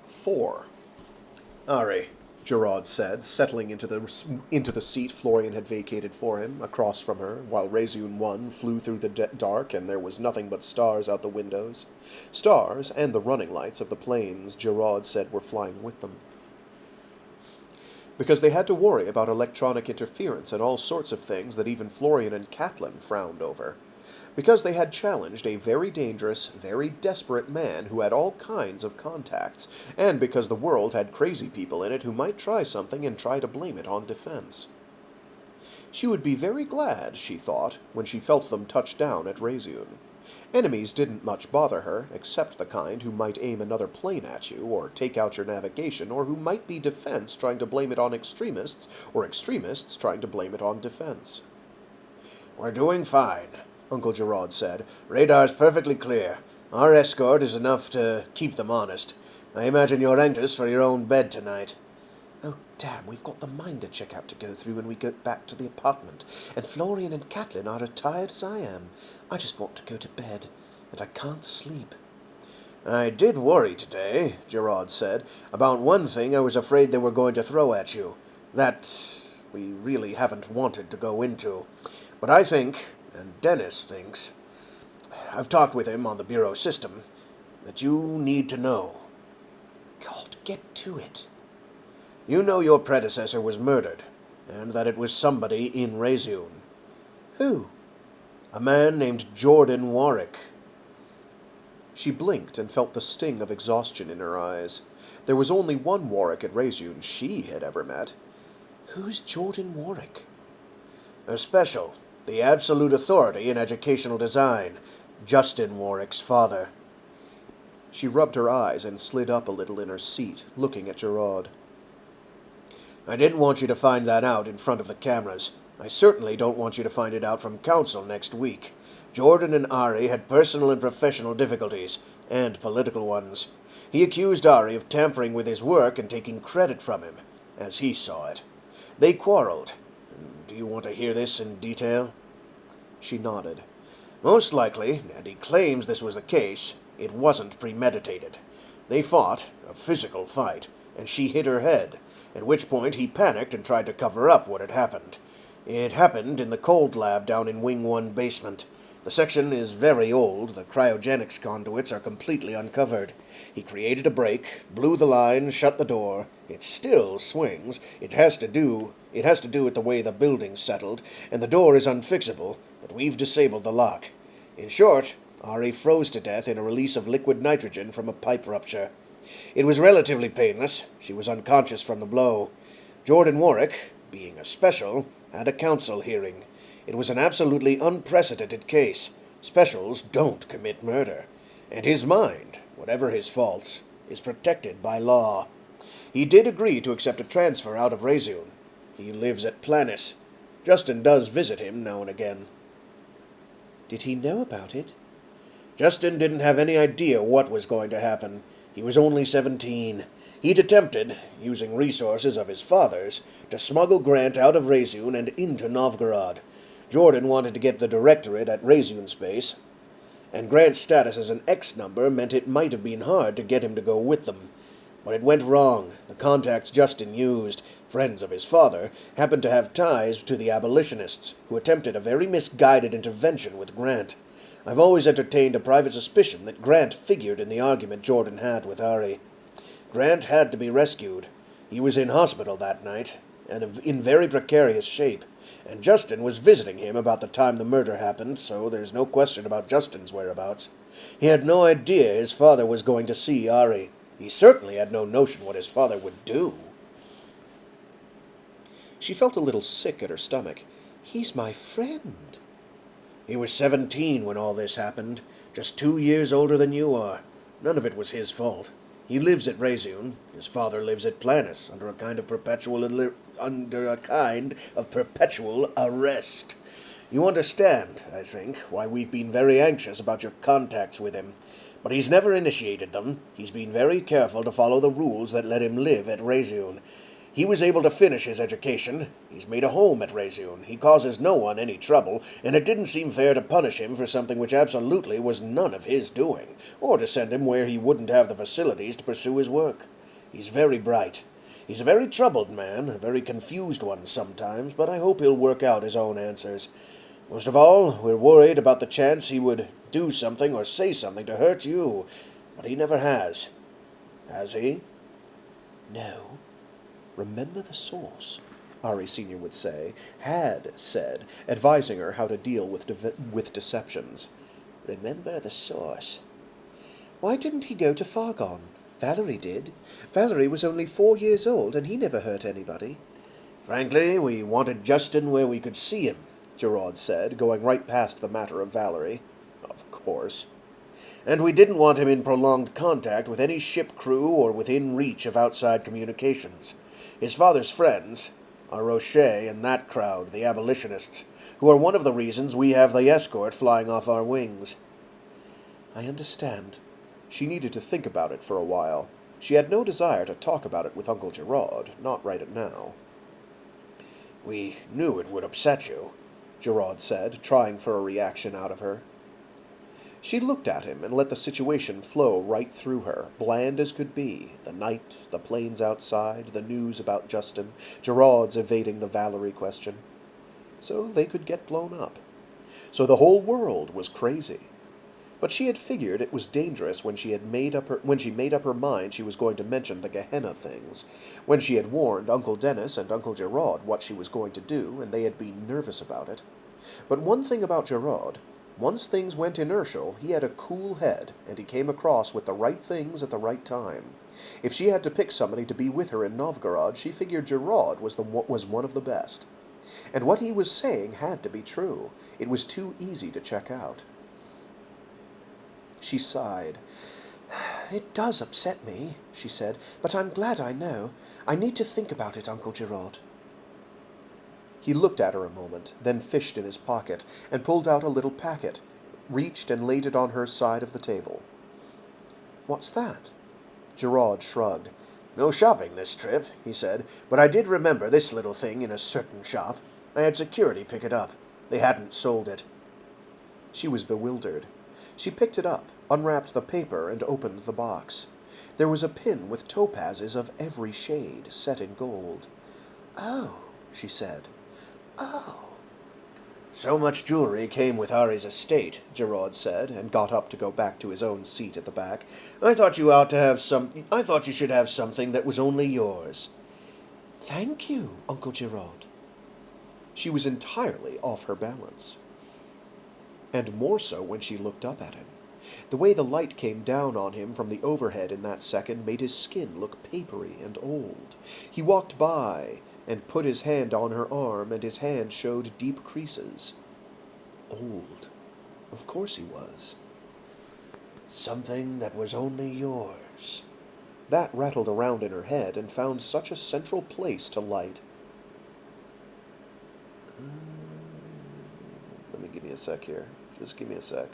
Four. Ari, Gerard said, settling into the seat Florian had vacated for him, across from her, while Reseune 1 flew through the dark and there was nothing but stars out the windows. Stars, and the running lights of the planes Gerard said were flying with them. Because they had to worry about electronic interference and all sorts of things that even Florian and Catelyn frowned over. Because they had challenged a very dangerous, very desperate man who had all kinds of contacts, and because the world had crazy people in it who might try something and try to blame it on defense. She would be very glad, she thought, when she felt them touch down at Reseune. Enemies didn't much bother her, except the kind who might aim another plane at you, or take out your navigation, or who might be defense trying to blame it on extremists, or extremists trying to blame it on defense. "We're doing fine," Uncle Gerard said. "Radar's perfectly clear. Our escort is enough to keep them honest. I imagine you're anxious for your own bed tonight." "Oh, damn, we've got the minder checkout to go through when we get back to the apartment, and Florian and Catelyn are as tired as I am. I just want to go to bed, and I can't sleep." "I did worry today," Gerard said, "about one thing I was afraid they were going to throw at you. That we really haven't wanted to go into. But I think, and Dennis thinks, I've talked with him on the Bureau system, that you need to know." God, get to it. "You know your predecessor was murdered, and that it was somebody in Reseune. Who? A man named Jordan Warrick." She blinked and felt the sting of exhaustion in her eyes. There was only one Warrick at Reseune she had ever met. Who's Jordan Warrick? "A special, the absolute authority in educational design, Justin Warrick's father." She rubbed her eyes and slid up a little in her seat, looking at Gerard. "I didn't want you to find that out in front of the cameras. I certainly don't want you to find it out from council next week. Jordan and Ari had personal and professional difficulties, and political ones. He accused Ari of tampering with his work and taking credit from him, as he saw it. They quarreled. Do you want to hear this in detail? She nodded. Most likely, and he claims this was the case, it wasn't premeditated. They fought, a physical fight, and she hit her head, at which point he panicked and tried to cover up what had happened. It happened in the cold lab down in Wing 1 basement. The section is very old, the cryogenics conduits are completely uncovered. He created a break, blew the line, shut the door. It still swings. It has to do with the way the building's settled, and the door is unfixable, but we've disabled the lock. In short, Ari froze to death in a release of liquid nitrogen from a pipe rupture. It was relatively painless. She was unconscious from the blow. Jordan Warrick, being a special, had a council hearing. It was an absolutely unprecedented case. Specials don't commit murder. And his mind, whatever his faults, is protected by law. He did agree to accept a transfer out of Reseune. He lives at Planis. Justin does visit him now and again. Did he know about it? Justin didn't have any idea what was going to happen. He was only 17. He'd attempted, using resources of his father's, to smuggle Grant out of Reseune and into Novgorod. Jordan wanted to get the directorate at Reseune Space, and Grant's status as an X number meant it might have been hard to get him to go with them. But it went wrong. The contacts Justin used, friends of his father, happened to have ties to the abolitionists, who attempted a very misguided intervention with Grant. I've always entertained a private suspicion that Grant figured in the argument Jordan had with Ari. Grant had to be rescued. He was in hospital that night, and in very precarious shape, and Justin was visiting him about the time the murder happened, so there's no question about Justin's whereabouts. He had no idea his father was going to see Ari. He certainly had no notion what his father would do. She felt a little sick at her stomach. He's my friend. He was 17 when all this happened, just 2 years older than you are. None of it was his fault. He lives at Reseune. His father lives at Planis, under a kind of perpetual arrest. You understand, I think, why we've been very anxious about your contacts with him. But he's never initiated them. He's been very careful to follow the rules that let him live at Reseune. He was able to finish his education. He's made a home at Reseune. He causes no one any trouble, and it didn't seem fair to punish him for something which absolutely was none of his doing, or to send him where he wouldn't have the facilities to pursue his work. He's very bright. He's a very troubled man, a very confused one sometimes, but I hope he'll work out his own answers. Most of all, we're worried about the chance he would do something or say something to hurt you, but he never has. Has he? No. Remember the source, Ari Sr. would say, had said, advising her how to deal with deceptions. Remember the source. Why didn't he go to Fargon? Valerie did. Valerie was only 4 years old, and he never hurt anybody. Frankly, we wanted Justin where we could see him, Gerard said, going right past the matter of Valerie. Of course. And we didn't want him in prolonged contact with any ship crew or within reach of outside communications. His father's friends are Rocher and that crowd, the abolitionists, who are one of the reasons we have the escort flying off our wings. I understand. She needed to think about it for a while. She had no desire to talk about it with Uncle Gerard, not right now. We knew it would upset you, Gerard said, trying for a reaction out of her. She looked at him and let the situation flow right through her, bland as could be. The night, the planes outside, the news about Justin, Gerard's evading the Valerie question. So they could get blown up. So the whole world was crazy. But she had figured it was dangerous when she made up her mind she was going to mention the Gehenna things, when she had warned Uncle Dennis and Uncle Gerard what she was going to do, and they had been nervous about it. But one thing about Gerard, once things went inertial, he had a cool head, and he came across with the right things at the right time. If she had to pick somebody to be with her in Novgorod, she figured Gerard was one of the best. And what he was saying had to be true. It was too easy to check out. She sighed. It does upset me, she said, but I'm glad I know. I need to think about it, Uncle Gerard. He looked at her a moment, then fished in his pocket, and pulled out a little packet, reached and laid it on her side of the table. "What's that?" Gerard shrugged. "No shopping this trip," he said, "but I did remember this little thing in a certain shop. I had security pick it up. They hadn't sold it." She was bewildered. She picked it up, unwrapped the paper, and opened the box. There was a pin with topazes of every shade, set in gold. "Oh," she said. "Oh." "So much jewelry came with Ari's estate," Gerard said, and got up to go back to his own seat at the back. I thought you should have something that was only yours." "Thank you, Uncle Gerard." She was entirely off her balance. And more so when she looked up at him. The way the light came down on him from the overhead in that second made his skin look papery and old. He walked by and put his hand on her arm, and his hand showed deep creases. Old. Of course he was. "Something that was only yours." That rattled around in her head and found such a central place to light. Give me a sec here. Just give me a sec.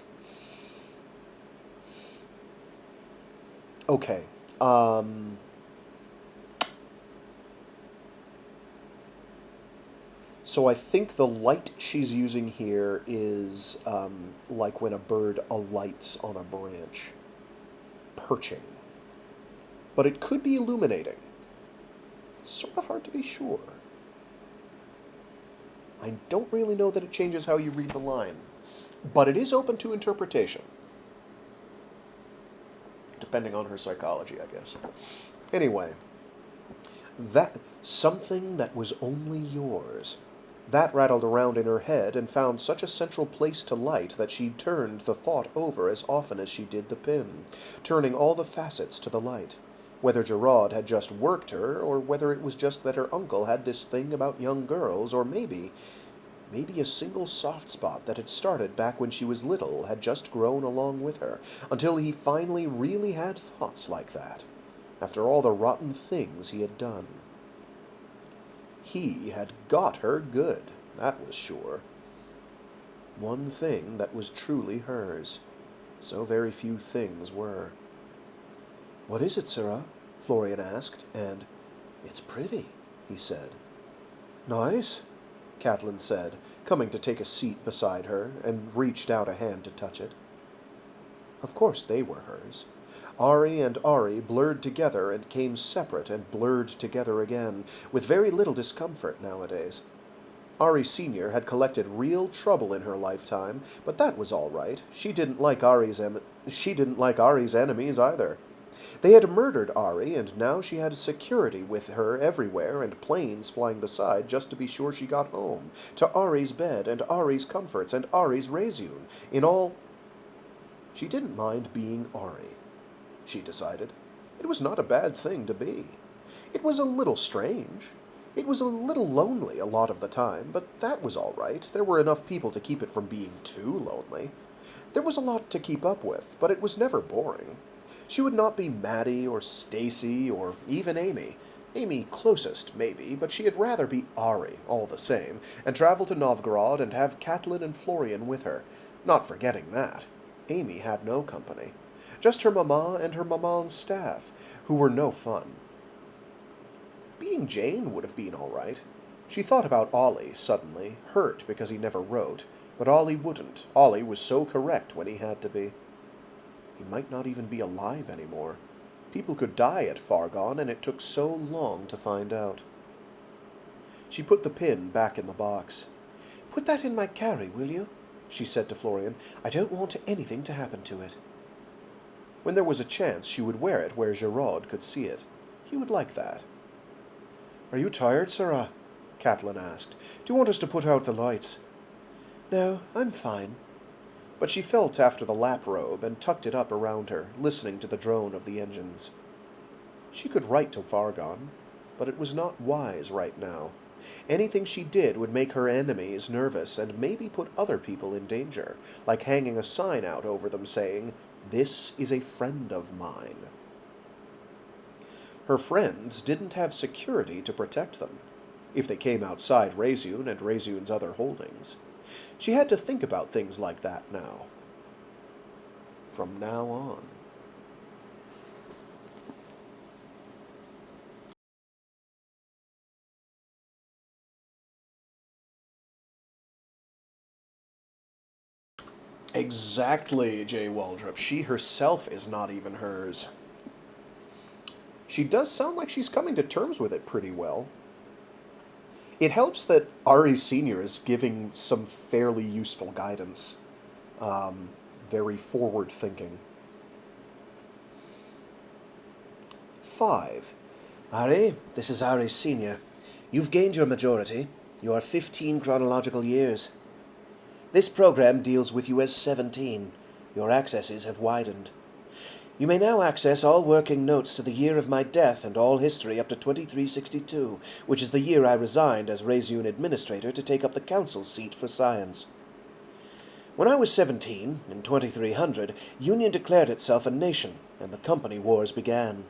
Okay. So I think the light she's using here is like when a bird alights on a branch. Perching. But it could be illuminating. It's sort of hard to be sure. I don't really know that it changes how you read the line, but it is open to interpretation. Depending on her psychology, I guess. Anyway, that something that was only yours. That rattled around in her head and found such a central place to light that she turned the thought over as often as she did the pin, turning all the facets to the light. Whether Gerard had just worked her, or whether it was just that her uncle had this thing about young girls, or maybe a single soft spot that had started back when she was little had just grown along with her, until he finally really had thoughts like that, after all the rotten things he had done. He had got her good, that was sure. One thing that was truly hers. So very few things were. "What is it, Sirrah?" Florian asked, and "It's pretty," he said. "Nice," Catelyn said, coming to take a seat beside her, and reached out a hand to touch it. Of course they were hers. Ari and Ari blurred together and came separate and blurred together again, with very little discomfort nowadays. Ari Sr. had collected real trouble in her lifetime, but that was all right. She didn't like Ari's enemies either. They had murdered Ari, and now she had security with her everywhere and planes flying beside just to be sure she got home, to Ari's bed and Ari's comforts and Ari's Reseune. In all, she didn't mind being Ari, she decided. It was not a bad thing to be. It was a little strange. It was a little lonely a lot of the time, but that was all right. There were enough people to keep it from being too lonely. There was a lot to keep up with, but it was never boring. She would not be Maddie or Stacy or even Amy. Amy closest, maybe, but she'd rather be Ari, all the same, and travel to Novgorod and have Catelyn and Florian with her. Not forgetting that. Amy had no company. Just her mama and her mama's staff, who were no fun. Being Jane would have been all right. She thought about Ollie, suddenly, hurt because he never wrote, but Ollie wouldn't. Ollie was so correct when he had to be. He might not even be alive anymore. People could die at Fargon, and it took so long to find out. She put the pin back in the box. "Put that in my carry, will you?" she said to Florian. "I don't want anything to happen to it." When there was a chance, she would wear it where Gerard could see it. He would like that. "Are you tired, Sirrah?" Catelyn asked. "Do you want us to put out the lights?" "No, I'm fine." But she felt after the lap robe and tucked it up around her, listening to the drone of the engines. She could write to Fargon, but it was not wise right now. Anything she did would make her enemies nervous and maybe put other people in danger, like hanging a sign out over them saying, "This is a friend of mine." Her friends didn't have security to protect them, if they came outside Reseune and Reseune's other holdings. She had to think about things like that now. from now on. Exactly, J. Waldrop. She herself is not even hers. She does sound like she's coming to terms with it pretty well. It helps that Ari Sr. is giving some fairly useful guidance. Very forward-thinking. 5. Ari, this is Ari Sr. You've gained your majority. You are 15 chronological years. This program deals with you as 17. Your accesses have widened. You may now access all working notes to the year of my death and all history up to 2362, which is the year I resigned as Reseune administrator to take up the council seat for science. When I was 17, in 2300, Union declared itself a nation, and the company wars began.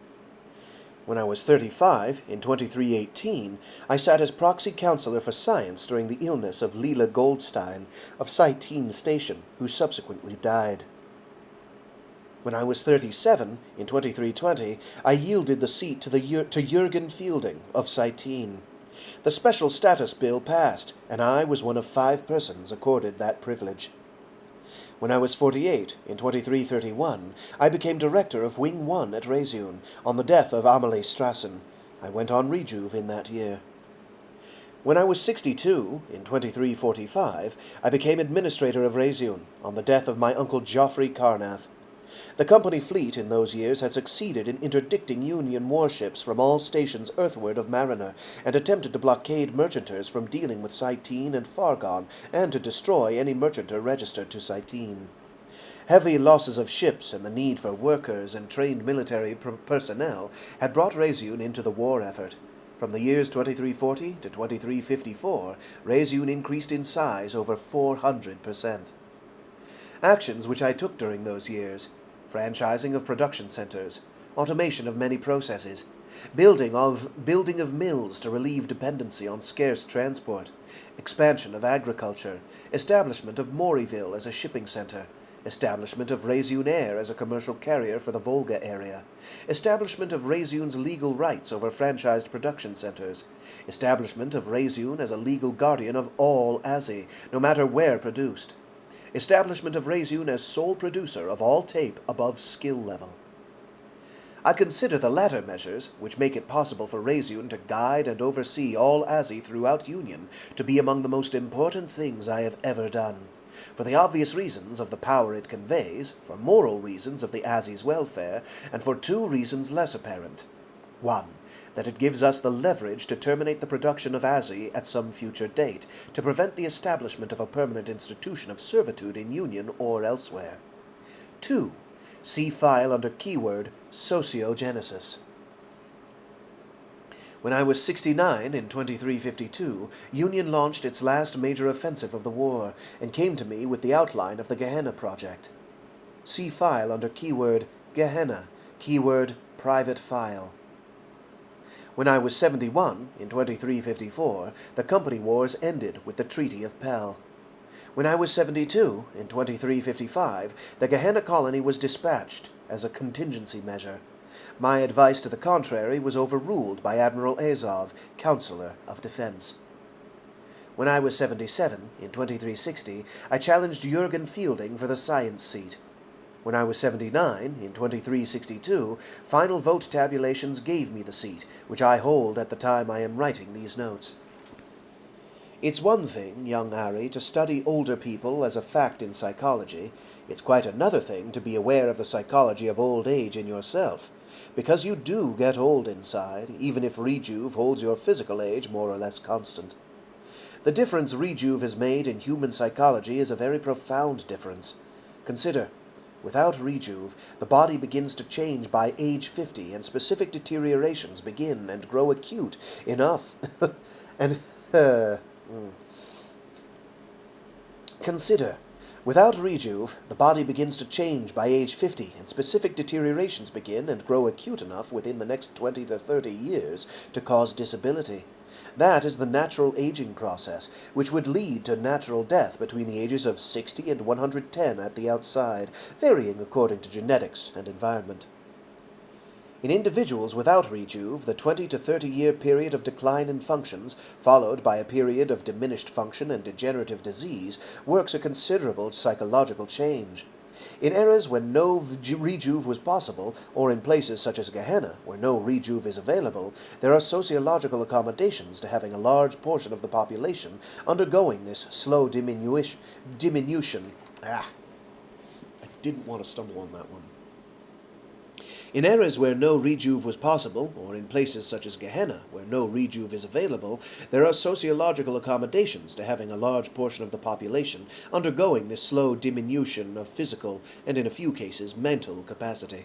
When I was 35, in 2318, I sat as proxy counselor for science during the illness of Leela Goldstein of Cyteen Station, who subsequently died. When I was 37, in 2320, I yielded the seat to Jürgen Fielding of Cyteen. The special status bill passed, and I was one of 5 persons accorded that privilege. When I was 48, in 2331, I became director of Wing 1 at Reseune, on the death of Amelie Strassen. I went on rejuve in that year. When I was 62, in 2345, I became administrator of Reseune, on the death of my uncle Geoffrey Carnath. The company fleet in those years had succeeded in interdicting Union warships from all stations earthward of Mariner, and attempted to blockade merchanters from dealing with Cyteen and Fargon, and to destroy any merchanter registered to Cyteen. Heavy losses of ships and the need for workers and trained military personnel had brought Reseune into the war effort. From the years 2340 to 2354, Reseune increased in size over 400%. Actions which I took during those years: franchising of production centers, automation of many processes, building of mills to relieve dependency on scarce transport, expansion of agriculture, establishment of Mauryville as a shipping center, establishment of Reseune Air as a commercial carrier for the Volga area, establishment of Reseune's legal rights over franchised production centers, establishment of Reseune as a legal guardian of all ASI, no matter where produced, establishment of Reseune as sole producer of all tape above skill level. I consider the latter measures, which make it possible for Reseune to guide and oversee all ASI throughout Union, to be among the most important things I have ever done, for the obvious reasons of the power it conveys, for moral reasons of the ASI's welfare, and for 2 reasons less apparent. 1. That it gives us the leverage to terminate the production of ASI at some future date, to prevent the establishment of a permanent institution of servitude in Union or elsewhere. 2. See file under keyword Sociogenesis. When I was 69 in 2352, Union launched its last major offensive of the war, and came to me with the outline of the Gehenna Project. See file under keyword Gehenna, keyword Private File. When I was 71, in 2354, the company wars ended with the Treaty of Pell. When I was 72, in 2355, the Gehenna colony was dispatched as a contingency measure. My advice to the contrary was overruled by Admiral Azov, Counselor of Defense. When I was 77, in 2360, I challenged Jürgen Fielding for the science seat. When I was 79, in 2362, final vote tabulations gave me the seat, which I hold at the time I am writing these notes. It's one thing, young Ari, to study older people as a fact in psychology. It's quite another thing to be aware of the psychology of old age in yourself, because you do get old inside, even if rejuve holds your physical age more or less constant. The difference rejuve has made in human psychology is a very profound difference. Consider, without rejuve, the body begins to change by age 50, and specific deteriorations begin and grow acute enough. Consider, Without rejuve, the body begins to change by age 50, and specific deteriorations begin and grow acute enough within the next 20 to 30 years to cause disability. That is the natural aging process, which would lead to natural death between the ages of 60 and 110 at the outside, varying according to genetics and environment. In individuals without rejuve, the 20 to 30 year period of decline in functions, followed by a period of diminished function and degenerative disease, works a considerable psychological change. In eras when no rejuve was possible, or in places such as Gehenna, where no rejuve is available, there are sociological accommodations to having a large portion of the population undergoing this slow diminution. I didn't want to stumble on that one. In eras where no rejuve was possible, or in places such as Gehenna, where no rejuve is available, there are sociological accommodations to having a large portion of the population undergoing this slow diminution of physical, and in a few cases, mental capacity.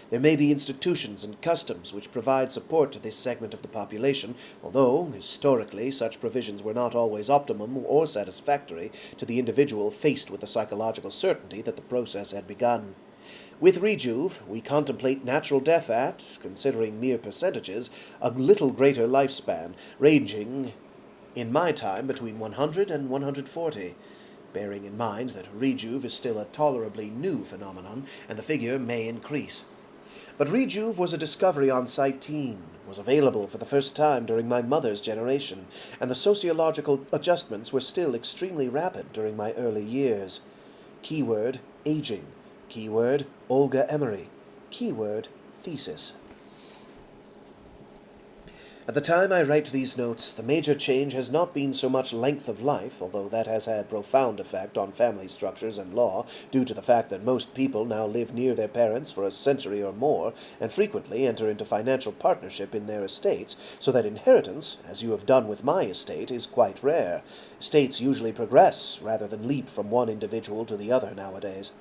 There may be institutions and customs which provide support to this segment of the population, although, historically, such provisions were not always optimum or satisfactory to the individual faced with the psychological certainty that the process had begun. With rejuve, we contemplate natural death at, considering mere percentages, a little greater lifespan, ranging, in my time, between 100 and 140, bearing in mind that rejuve is still a tolerably new phenomenon, and the figure may increase. But rejuve was a discovery on Cyteen, was available for the first time during my mother's generation, and the sociological adjustments were still extremely rapid during my early years. Keyword, aging. Keyword, Olga Emery. Keyword, thesis. At the time I write these notes, the major change has not been so much length of life, although that has had profound effect on family structures and law, due to the fact that most people now live near their parents for a century or more, and frequently enter into financial partnership in their estates, so that inheritance, as you have done with my estate, is quite rare. Estates usually progress, rather than leap from one individual to the other nowadays.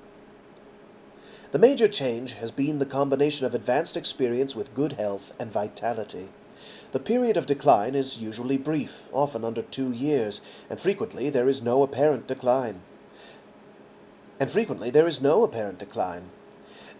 The major change has been the combination of advanced experience with good health and vitality. The period of decline is usually brief, often under 2 years, and frequently there is no apparent decline.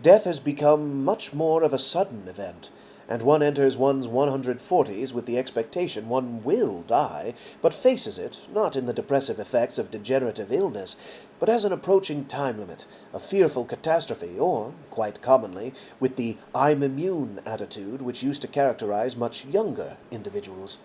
Death has become much more of a sudden event, and one enters one's 140s with the expectation one will die, but faces it, not in the depressive effects of degenerative illness, but as an approaching time limit, a fearful catastrophe, or, quite commonly, with the "I'm immune" attitude which used to characterize much younger individuals.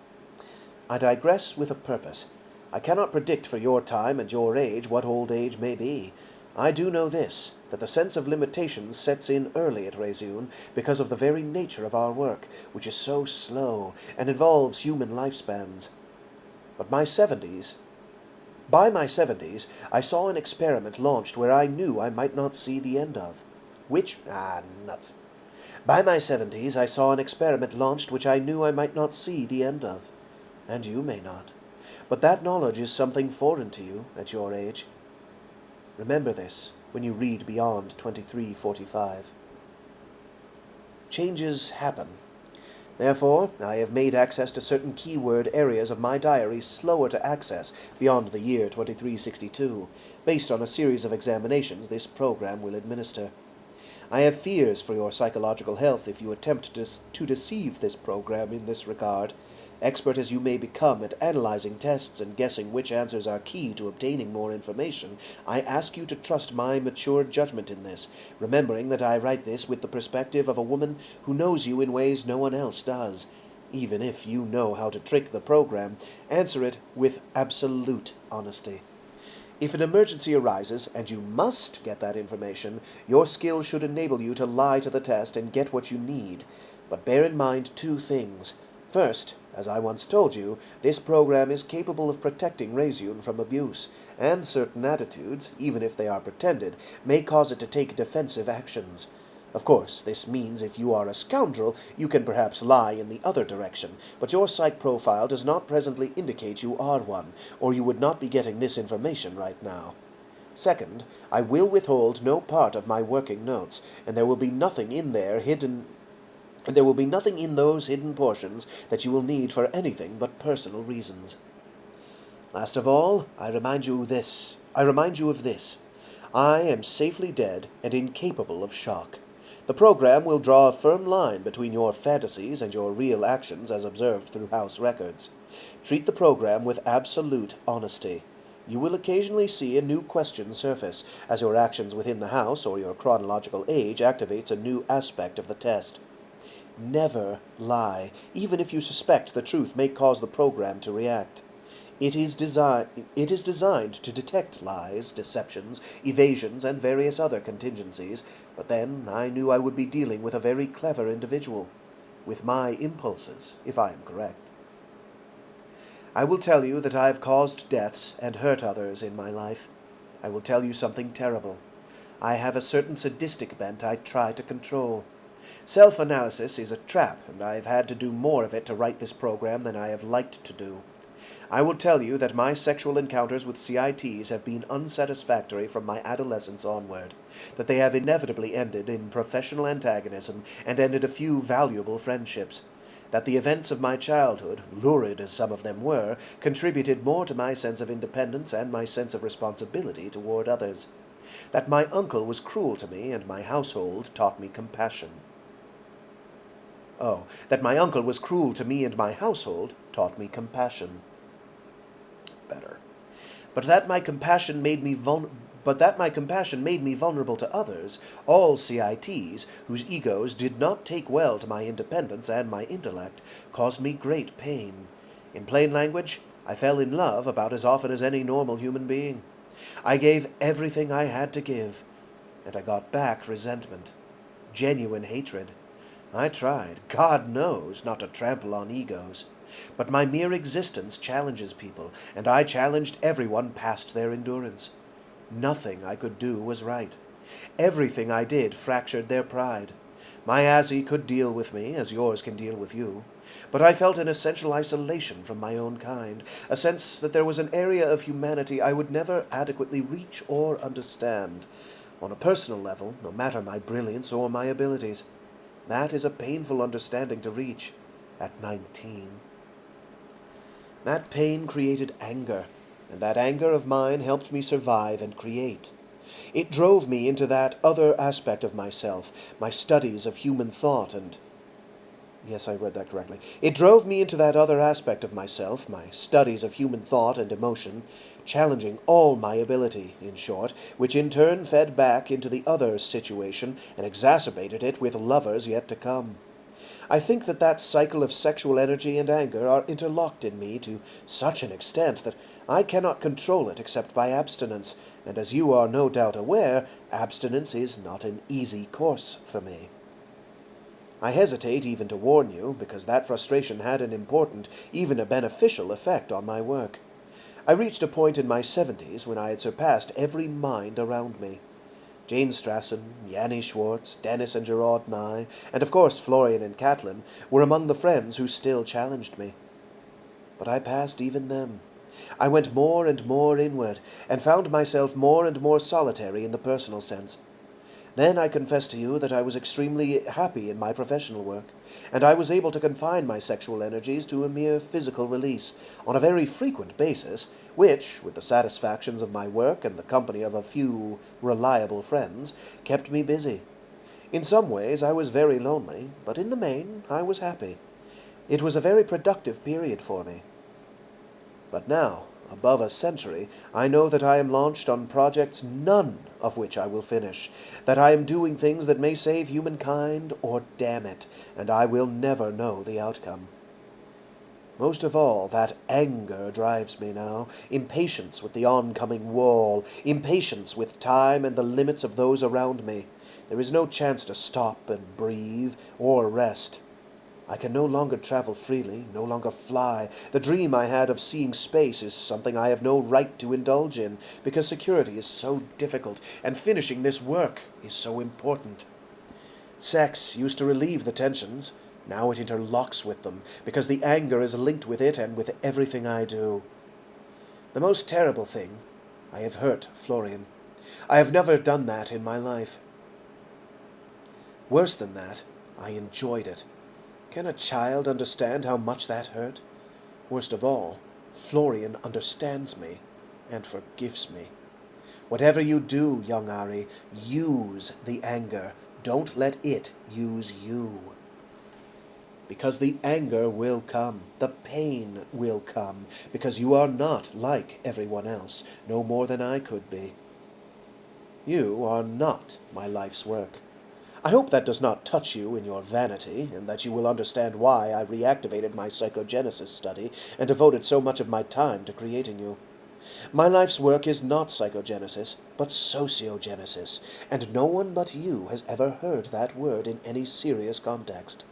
I digress with a purpose. I cannot predict for your time and your age what old age may be. I do know this, that the sense of limitations sets in early at Reseune because of the very nature of our work, which is so slow and involves human lifespans. By my 70s, I saw an experiment launched where I knew I might not see the end of. Nuts. By my 70s, I saw an experiment launched which I knew I might not see the end of. And you may not. But that knowledge is something foreign to you at your age. Remember this when you read beyond 2345. Changes happen. Therefore, I have made access to certain keyword areas of my diary slower to access beyond the year 2362, based on a series of examinations this program will administer. I have fears for your psychological health if you attempt to deceive this program in this regard. Expert as you may become at analyzing tests and guessing which answers are key to obtaining more information, I ask you to trust my mature judgment in this, remembering that I write this with the perspective of a woman who knows you in ways no one else does. Even if you know how to trick the program, answer it with absolute honesty. If an emergency arises, and you must get that information, your skill should enable you to lie to the test and get what you need. But bear in mind 2 things. First, as I once told you, this program is capable of protecting Reseune from abuse, and certain attitudes, even if they are pretended, may cause it to take defensive actions. Of course, this means if you are a scoundrel, you can perhaps lie in the other direction, but your psych profile does not presently indicate you are one, or you would not be getting this information right now. Second, I will withhold no part of my working notes, and there will be nothing in those hidden portions that you will need for anything but personal reasons. Last of all, I remind you of this. I am safely dead and incapable of shock. The program will draw a firm line between your fantasies and your real actions as observed through house records. Treat the program with absolute honesty. You will occasionally see a new question surface, as your actions within the house or your chronological age activates a new aspect of the test. Never lie, even if you suspect the truth may cause the program to react. It is designed to detect lies, deceptions, evasions, and various other contingencies, but then I knew I would be dealing with a very clever individual, with my impulses, if I am correct. I will tell you that I have caused deaths and hurt others in my life. I will tell you something terrible. I have a certain sadistic bent I try to control. Self-analysis is a trap, and I have had to do more of it to write this program than I have liked to do. I will tell you that my sexual encounters with CITs have been unsatisfactory from my adolescence onward, that they have inevitably ended in professional antagonism and ended a few valuable friendships, that the events of my childhood, lurid as some of them were, contributed more to my sense of independence and my sense of responsibility toward others, that my uncle was cruel to me and my household taught me compassion. That my uncle was cruel to me and my household taught me compassion. Better. But that my compassion made me vulnerable to others, all CITs, whose egos did not take well to my independence and my intellect, caused me great pain. In plain language, I fell in love about as often as any normal human being. I gave everything I had to give, and I got back resentment, genuine hatred. I tried, God knows, not to trample on egos. But my mere existence challenges people, and I challenged everyone past their endurance. Nothing I could do was right. Everything I did fractured their pride. My Azzy could deal with me, as yours can deal with you, but I felt an essential isolation from my own kind, a sense that there was an area of humanity I would never adequately reach or understand, on a personal level, no matter my brilliance or my abilities. That is a painful understanding to reach at 19. That pain created anger, and that anger of mine helped me survive and create. It drove me into that other aspect of myself, my studies of human thought and... Yes, I read that correctly. It drove me into that other aspect of myself, my studies of human thought and emotion, challenging all my ability, in short, which in turn fed back into the other situation and exacerbated it with lovers yet to come. I think that cycle of sexual energy and anger are interlocked in me to such an extent that I cannot control it except by abstinence, and as you are no doubt aware, abstinence is not an easy course for me. I hesitate even to warn you, because that frustration had an important, even a beneficial effect on my work. I reached a point in my 70s when I had surpassed every mind around me. Jane Strassen, Yanni Schwartz, Dennis and Gerard Nye, and of course Florian and Catelyn were among the friends who still challenged me. But I passed even them. I went more and more inward, and found myself more and more solitary in the personal sense. Then I confess to you that I was extremely happy in my professional work, and I was able to confine my sexual energies to a mere physical release, on a very frequent basis, which, with the satisfactions of my work and the company of a few reliable friends, kept me busy. In some ways I was very lonely, but in the main I was happy. It was a very productive period for me. But now, above a century, I know that I am launched on projects none of which I will finish, that I am doing things that may save humankind or damn it, and I will never know the outcome. Most of all, that anger drives me now, impatience with the oncoming wall, impatience with time and the limits of those around me. There is no chance to stop and breathe or rest. I can no longer travel freely, no longer fly. The dream I had of seeing space is something I have no right to indulge in, because security is so difficult, and finishing this work is so important. Sex used to relieve the tensions. Now it interlocks with them, because the anger is linked with it and with everything I do. The most terrible thing, I have hurt Florian. I have never done that in my life. Worse than that, I enjoyed it. Can a child understand how much that hurt? Worst of all, Florian understands me and forgives me. Whatever you do, young Ari, use the anger. Don't let it use you. Because the anger will come, the pain will come, because you are not like everyone else, no more than I could be. You are not my life's work. I hope that does not touch you in your vanity, and that you will understand why I reactivated my psychogenesis study and devoted so much of my time to creating you. My life's work is not psychogenesis, but sociogenesis, and no one but you has ever heard that word in any serious context.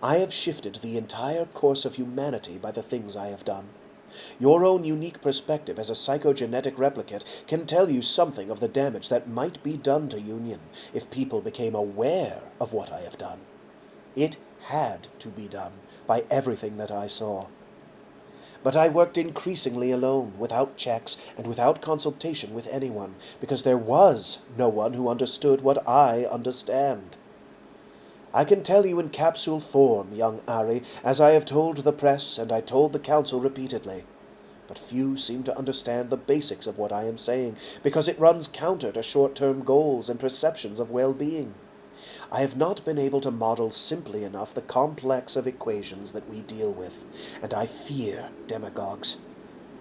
I have shifted the entire course of humanity by the things I have done. Your own unique perspective as a psychogenetic replicate can tell you something of the damage that might be done to Union if people became aware of what I have done. It had to be done by everything that I saw. But I worked increasingly alone, without checks and without consultation with anyone, because there was no one who understood what I understand. I can tell you in capsule form, young Ari, as I have told the press and I told the council repeatedly. But few seem to understand the basics of what I am saying, because it runs counter to short-term goals and perceptions of well-being. I have not been able to model simply enough the complex of equations that we deal with, and I fear demagogues.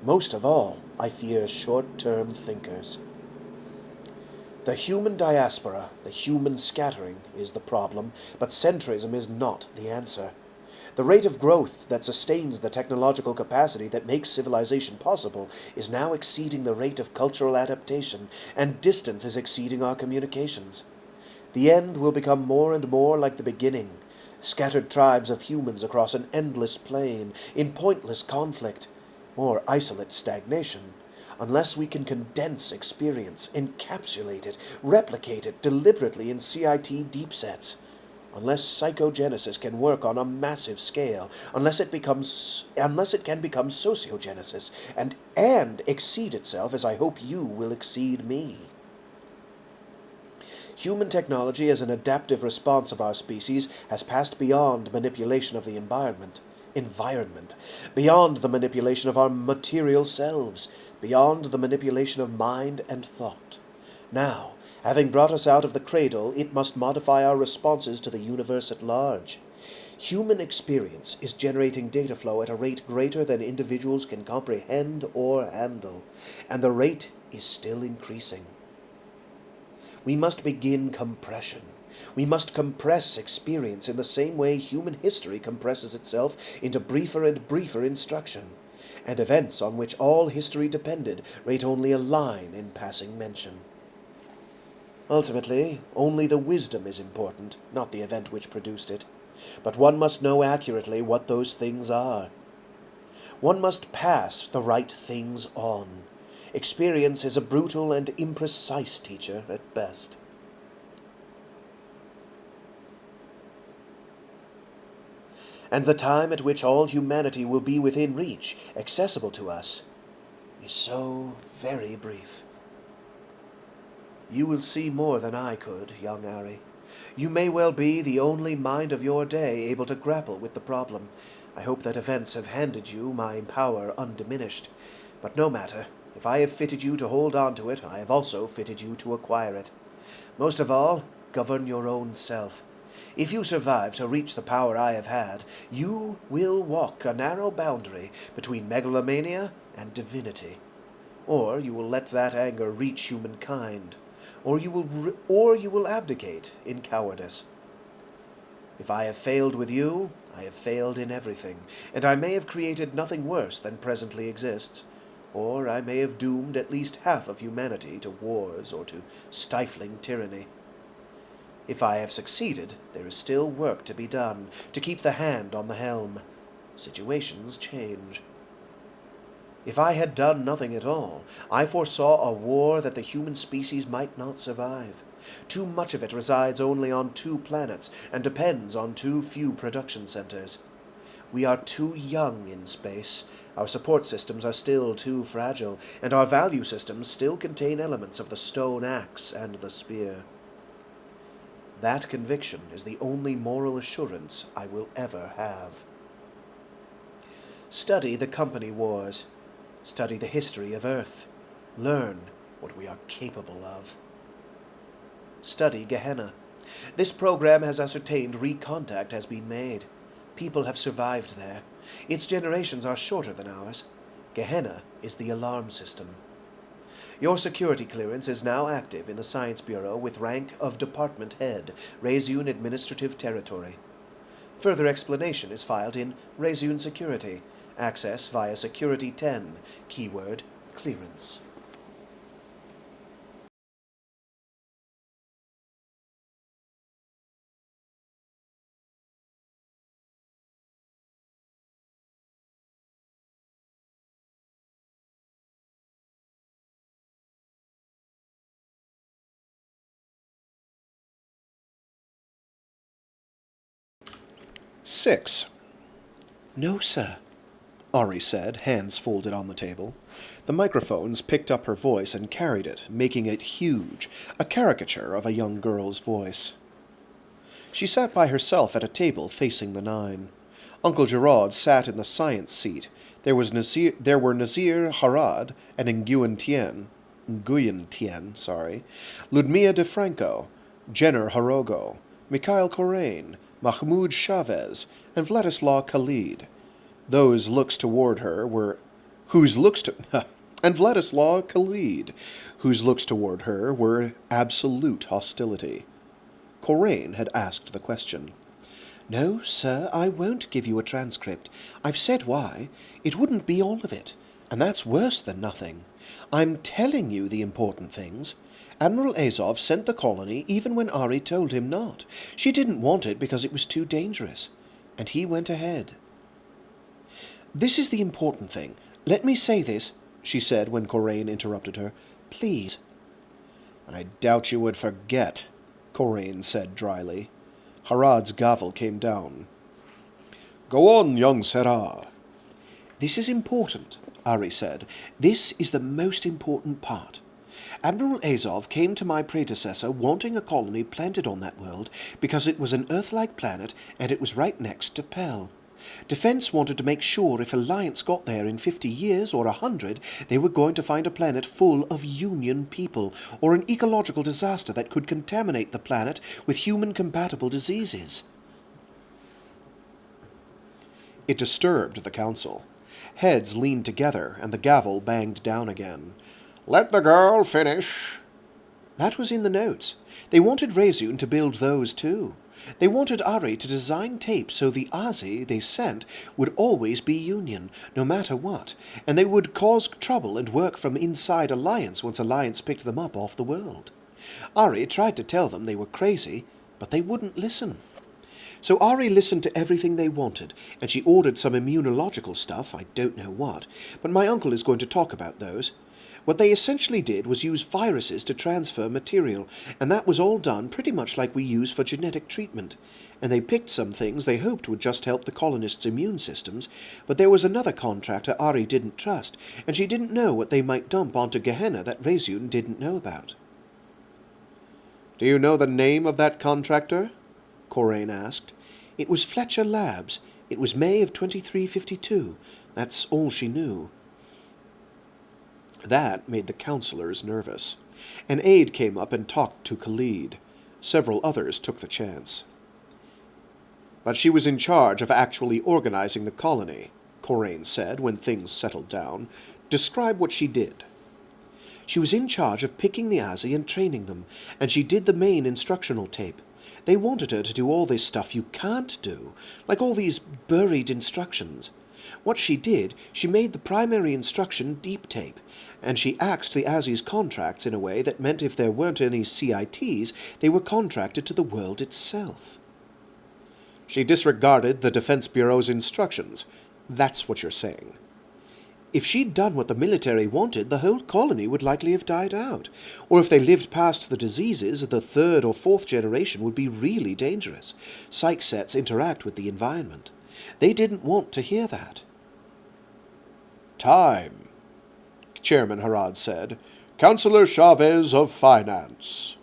Most of all, I fear short-term thinkers. The human diaspora, the human scattering, is the problem, but centrism is not the answer. The rate of growth that sustains the technological capacity that makes civilization possible is now exceeding the rate of cultural adaptation, and distance is exceeding our communications. The end will become more and more like the beginning, scattered tribes of humans across an endless plain, in pointless conflict, or isolate stagnation, unless we can condense experience, encapsulate it, replicate it deliberately in CIT deep sets, unless psychogenesis can work on a massive scale, unless it can become sociogenesis, and exceed itself as I hope you will exceed me. Human technology as an adaptive response of our species has passed beyond manipulation of the environment, beyond the manipulation of our material selves, beyond the manipulation of mind and thought. Now, having brought us out of the cradle, it must modify our responses to the universe at large. Human experience is generating data flow at a rate greater than individuals can comprehend or handle, and the rate is still increasing. We must begin compression. We must compress experience in the same way human history compresses itself into briefer and briefer instruction, and events on which all history depended rate only a line in passing mention. Ultimately, only the wisdom is important, not the event which produced it. But one must know accurately what those things are. One must pass the right things on. Experience is a brutal and imprecise teacher at best. And the time at which all humanity will be within reach, accessible to us, is so very brief. You will see more than I could, young Ari. You may well be the only mind of your day able to grapple with the problem. I hope that events have handed you my power undiminished. But no matter. If I have fitted you to hold on to it, I have also fitted you to acquire it. Most of all, govern your own self. If you survive to reach the power I have had, you will walk a narrow boundary between megalomania and divinity. Or you will let that anger reach humankind, or you will abdicate in cowardice. If I have failed with you, I have failed in everything, and I may have created nothing worse than presently exists, or I may have doomed at least half of humanity to wars or to stifling tyranny. If I have succeeded, there is still work to be done, to keep the hand on the helm. Situations change. If I had done nothing at all, I foresaw a war that the human species might not survive. Too much of it resides only on 2 planets and depends on too few production centers. We are too young in space, our support systems are still too fragile, and our value systems still contain elements of the stone axe and the spear. That conviction is the only moral assurance I will ever have. Study the company wars. Study the history of Earth. Learn, what we are capable of. Study Gehenna. This program has ascertained recontact has been made. People have survived there. Its generations are shorter than ours. Gehenna is the alarm system. Your security clearance is now active in the Science Bureau with rank of Department Head, Reseune Administrative Territory. Further explanation is filed in Reseune Security. Access via Security 10, keyword clearance. Six. No, sir. Ari said, hands folded on the table. The microphones picked up her voice and carried it, making it huge, a caricature of a young girl's voice. She sat by herself at a table facing the 9. Uncle Gerard sat in the science seat. There were Nazir Harad and Nguyen Tien, Ludmilla DeFranco, Jenner Horogo, Mikhail Corain, Mahmoud Chavez, and Vladislav Khalid. Whose looks toward her were absolute hostility. Corain had asked the question. No, sir, I won't give you a transcript. I've said why. It wouldn't be all of it, and that's worse than nothing. I'm telling you the important things. Admiral Azov sent the colony even when Ari told him not. She didn't want it because it was too dangerous, and he went ahead. This is the important thing. Let me say this, she said when Corain interrupted her. Please. I doubt you would forget, Corain said dryly. Harad's gavel came down. Go on, young Serah. This is important, Ari said. This is the most important part. Admiral Azov came to my predecessor wanting a colony planted on that world because it was an Earth-like planet and it was right next to Pell. Defense wanted to make sure if Alliance got there in 50 years or 100, they were going to find a planet full of Union people, or an ecological disaster that could contaminate the planet with human-compatible diseases. It disturbed the council. Heads leaned together, and the gavel banged down again. Let the girl finish. That was in the notes. They wanted Reseune to build those too. They wanted Ari to design tapes so the Asi they sent would always be Union, no matter what, and they would cause trouble and work from inside Alliance once Alliance picked them up off the world. Ari tried to tell them they were crazy, but they wouldn't listen. So Ari listened to everything they wanted, and she ordered some immunological stuff, I don't know what, but my uncle is going to talk about those. What they essentially did was use viruses to transfer material, and that was all done pretty much like we use for genetic treatment. And they picked some things they hoped would just help the colonists' immune systems, but there was another contractor Ari didn't trust, and she didn't know what they might dump onto Gehenna that Reseune didn't know about. Do you know the name of that contractor? Corain asked. It was Fletcher Labs. It was May of 2352. That's all she knew. That made the councillors nervous. An aide came up and talked to Khalid. Several others took the chance. But she was in charge of actually organizing the colony, Corain said when things settled down. Describe what she did. She was in charge of picking the Asi and training them, and she did the main instructional tape. They wanted her to do all this stuff you can't do, like all these buried instructions. What she did, she made the primary instruction deep tape, and she axed the Asi's contracts in a way that meant if there weren't any CITs, they were contracted to the world itself. She disregarded the Defense Bureau's instructions. That's what you're saying. If she'd done what the military wanted, the whole colony would likely have died out. Or if they lived past the diseases, the 3rd or 4th generation would be really dangerous. Psych sets interact with the environment. They didn't want to hear that. Time, Chairman Harad said. Councillor Chavez of Finance.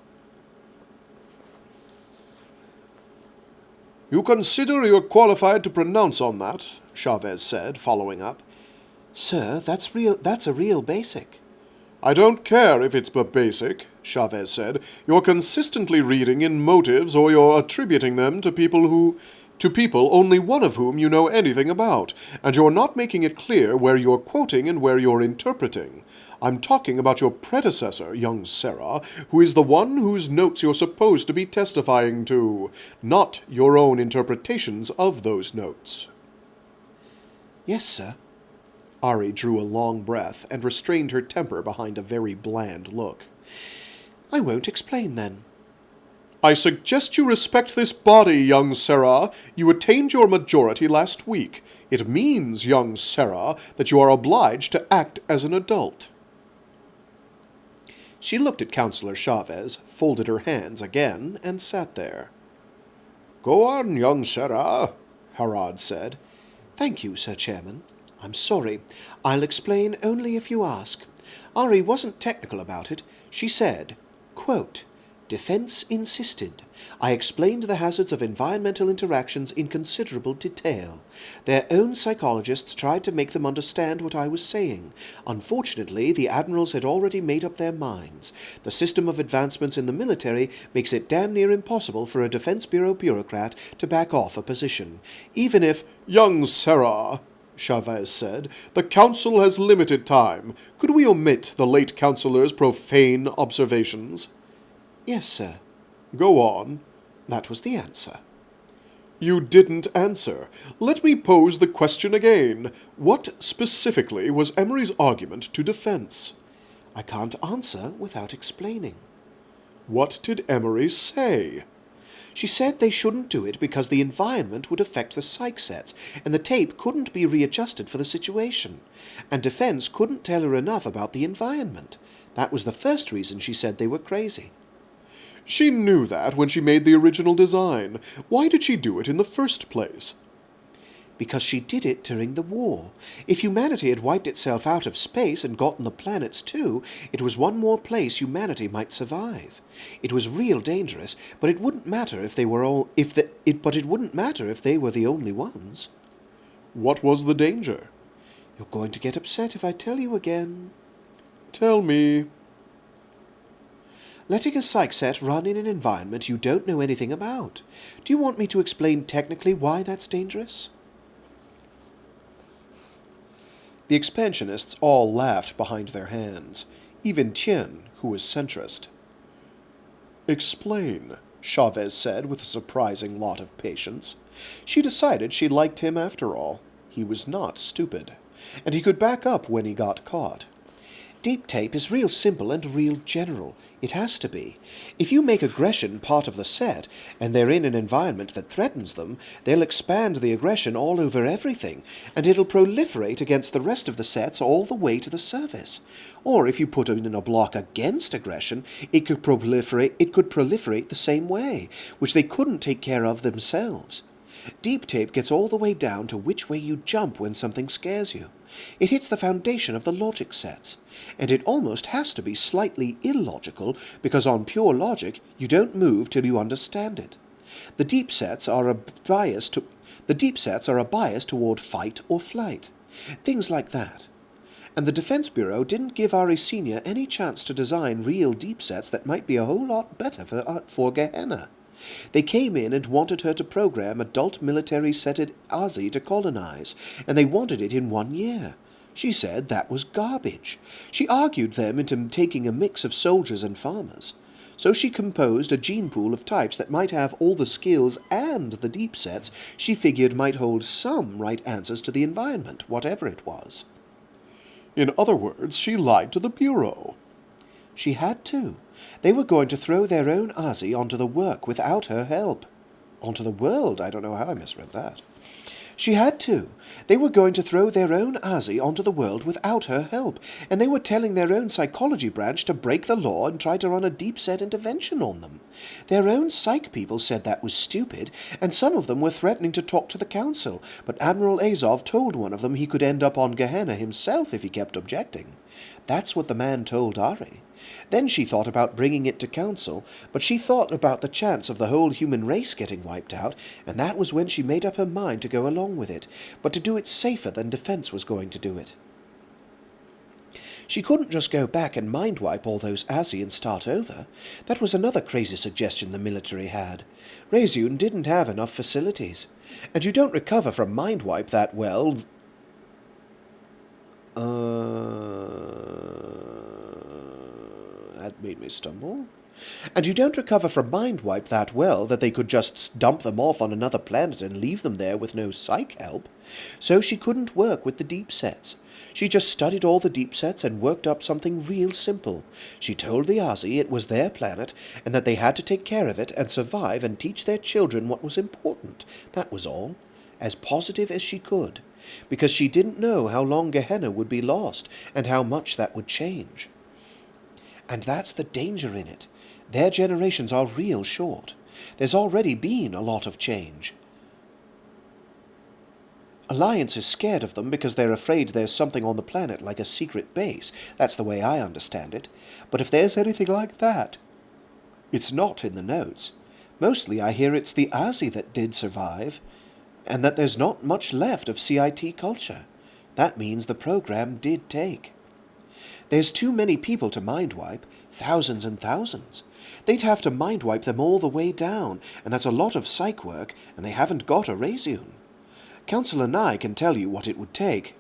You consider you're qualified to pronounce on that, Chavez said, following up. Sir, that's a real basic. I don't care if it's basic, Chavez said. You're consistently reading in motives, or you're attributing them to people only one of whom you know anything about, and you're not making it clear where you're quoting and where you're interpreting. I'm talking about your predecessor, young Sarah, who is the one whose notes you're supposed to be testifying to, not your own interpretations of those notes. Yes, sir. Ari drew a long breath and restrained her temper behind a very bland look. I won't explain, then. I suggest you respect this body, young Sarah. You attained your majority last week. It means, young Sarah, that you are obliged to act as an adult. She looked at Counselor Chavez, folded her hands again, and sat there. Go on, young Sarah, Harad said. Thank you, Sir Chairman. I'm sorry. I'll explain only if you ask. Ari wasn't technical about it. She said, quote, Defense insisted. I explained the hazards of environmental interactions in considerable detail. Their own psychologists tried to make them understand what I was saying. Unfortunately, the admirals had already made up their minds. The system of advancements in the military makes it damn near impossible for a Defense Bureau bureaucrat to back off a position. Even if, Young Sarah, Chavez said, the Council has limited time. Could we omit the late Councillor's profane observations? Yes, sir. Go on. That was the answer. You didn't answer. Let me pose the question again. What specifically was Emery's argument to defense? I can't answer without explaining. What did Emery say? She said they shouldn't do it because the environment would affect the psych sets, and the tape couldn't be readjusted for the situation. And Defense couldn't tell her enough about the environment. That was the first reason she said they were crazy. She knew that when she made the original design. Why did she do it in the first place? Because she did it during the war. If humanity had wiped itself out of space and gotten the planets too, it was one more place humanity might survive. It was real dangerous, but it wouldn't matter if they were it wouldn't matter if they were the only ones. What was the danger? You're going to get upset if I tell you again. Tell me. Letting a psych set run in an environment you don't know anything about. Do you want me to explain technically why that's dangerous? The expansionists all laughed behind their hands, even Tien, who was centrist. Explain, Chavez said with a surprising lot of patience. She decided she liked him after all. He was not stupid, and he could back up when he got caught. Deep tape is real simple and real general. It has to be. If you make aggression part of the set, and they're in an environment that threatens them, they'll expand the aggression all over everything, and it'll proliferate against the rest of the sets all the way to the surface. Or if you put in a block against aggression, it could proliferate the same way, which they couldn't take care of themselves. Deep tape gets all the way down to which way you jump when something scares you. It hits the foundation of the logic sets, and it almost has to be slightly illogical, because on pure logic you don't move till you understand it. The deep sets are a bias toward fight or flight, things like that. And the Defense Bureau didn't give Ari Senior any chance to design real deep sets that might be a whole lot better for Gehenna. They came in and wanted her to program adult military-setted Azi to colonize, and they wanted it in 1 year. She said that was garbage. She argued them into taking a mix of soldiers and farmers. So she composed a gene pool of types that might have all the skills and the deep sets she figured might hold some right answers to the environment, whatever it was. In other words, she lied to the Bureau. She had to. They were going to throw their own Azi onto the work without her help. Onto the world? I don't know how I misread that. She had to. They were going to throw their own Azi onto the world without her help, and they were telling their own psychology branch to break the law and try to run a deep-set intervention on them. Their own psych people said that was stupid, and some of them were threatening to talk to the council, but Admiral Azov told one of them he could end up on Gehenna himself if he kept objecting. That's what the man told Ari. Then she thought about bringing it to council, but she thought about the chance of the whole human race getting wiped out, and that was when she made up her mind to go along with it, but to do it safer than Defense was going to do it. She couldn't just go back and mind-wipe all those Azzy and start over. That was another crazy suggestion the military had. Reseune didn't have enough facilities. And you don't recover from mind-wipe that well. That made me stumble. And you don't recover from mind-wipe that well that they could just dump them off on another planet and leave them there with no psych help. So she couldn't work with the deep sets. She just studied all the deep sets and worked up something real simple. She told the Azzy it was their planet and that they had to take care of it and survive and teach their children what was important. That was all. As positive as she could. Because she didn't know how long Gehenna would be lost and how much that would change. And that's the danger in it. Their generations are real short. There's already been a lot of change. Alliance is scared of them because they're afraid there's something on the planet like a secret base. That's the way I understand it. But if there's anything like that, it's not in the notes. Mostly I hear it's the Azzy that did survive, and that there's not much left of CIT culture. That means the program did take. There's too many people to mind-wipe, thousands and thousands. They'd have to mind-wipe them all the way down, and that's a lot of psych work, and they haven't got a Reseune. Councillor Nye can tell you what it would take.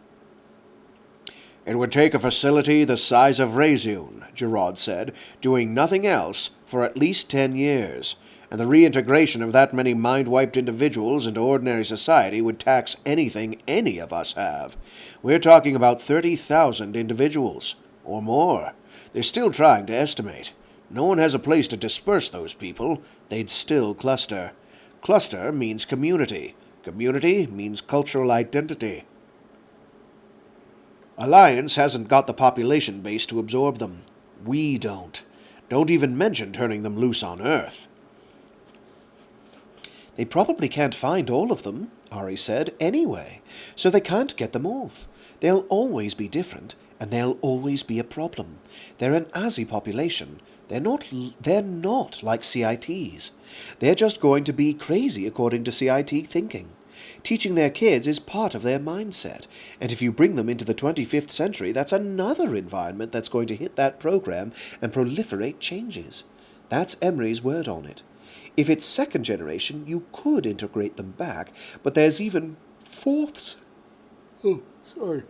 It would take a facility the size of Reseune, Gerard said, doing nothing else for at least 10 years, and the reintegration of that many mind-wiped individuals into ordinary society would tax anything any of us have. We're talking about 30,000 individuals, or more. They're still trying to estimate. No one has a place to disperse those people. They'd still cluster. Cluster means community. Community means cultural identity. Alliance hasn't got the population base to absorb them. We don't. Don't even mention turning them loose on Earth. They probably can't find all of them, Ari said, anyway, so they can't get them off. They'll always be different, and they'll always be a problem. They're an Azzy population. They're not like CITs. They're just going to be crazy according to CIT thinking. Teaching their kids is part of their mindset, and if you bring them into the 25th century, that's another environment that's going to hit that program and proliferate changes. That's Emery's word on it. If it's second generation, you could integrate them back, but there's even fourths. Oh, sorry.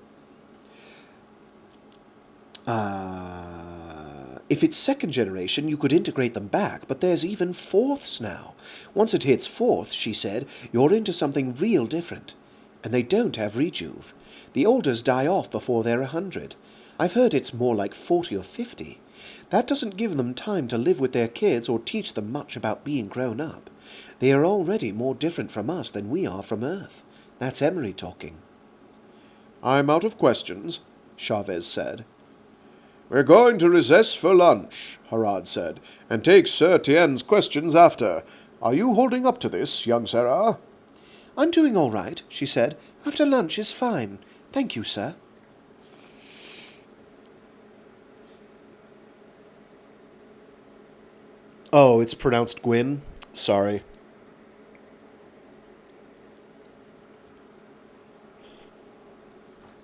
If it's second generation, you could integrate them back, but there's even fourths now. Once it hits fourth, she said, you're into something real different. And they don't have rejuve. The olders die off before they're 100. I've heard it's more like 40 or 50. That doesn't give them time to live with their kids or teach them much about being grown up. They are already more different from us than we are from Earth. That's Emery talking. I'm out of questions, Chavez said. We're going to recess for lunch, Harad said, and take Sir Tien's questions after. Are you holding up to this, young Sarah? I'm doing all right, she said. After lunch is fine. Thank you, sir. Oh, it's pronounced Gwyn? Sorry.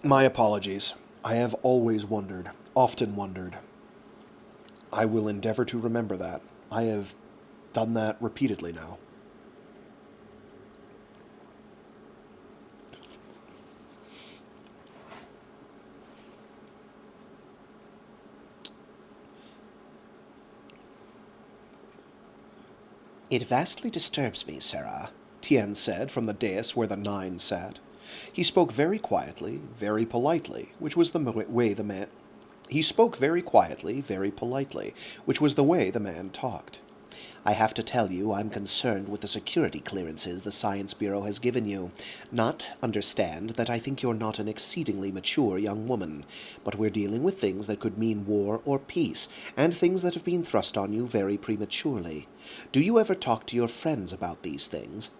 My apologies. I have always wondered, often wondered. I will endeavor to remember that. I have done that repeatedly now. It vastly disturbs me, Sarah, Tien said from the dais where the 9 sat. He spoke very quietly, very politely, which was the way the man... He spoke very quietly, very politely, which was the way the man talked. I have to tell you I'm concerned with the security clearances the Science Bureau has given you. Not, understand, that I think you're not an exceedingly mature young woman, but we're dealing with things that could mean war or peace, and things that have been thrust on you very prematurely. Do you ever talk to your friends about these things?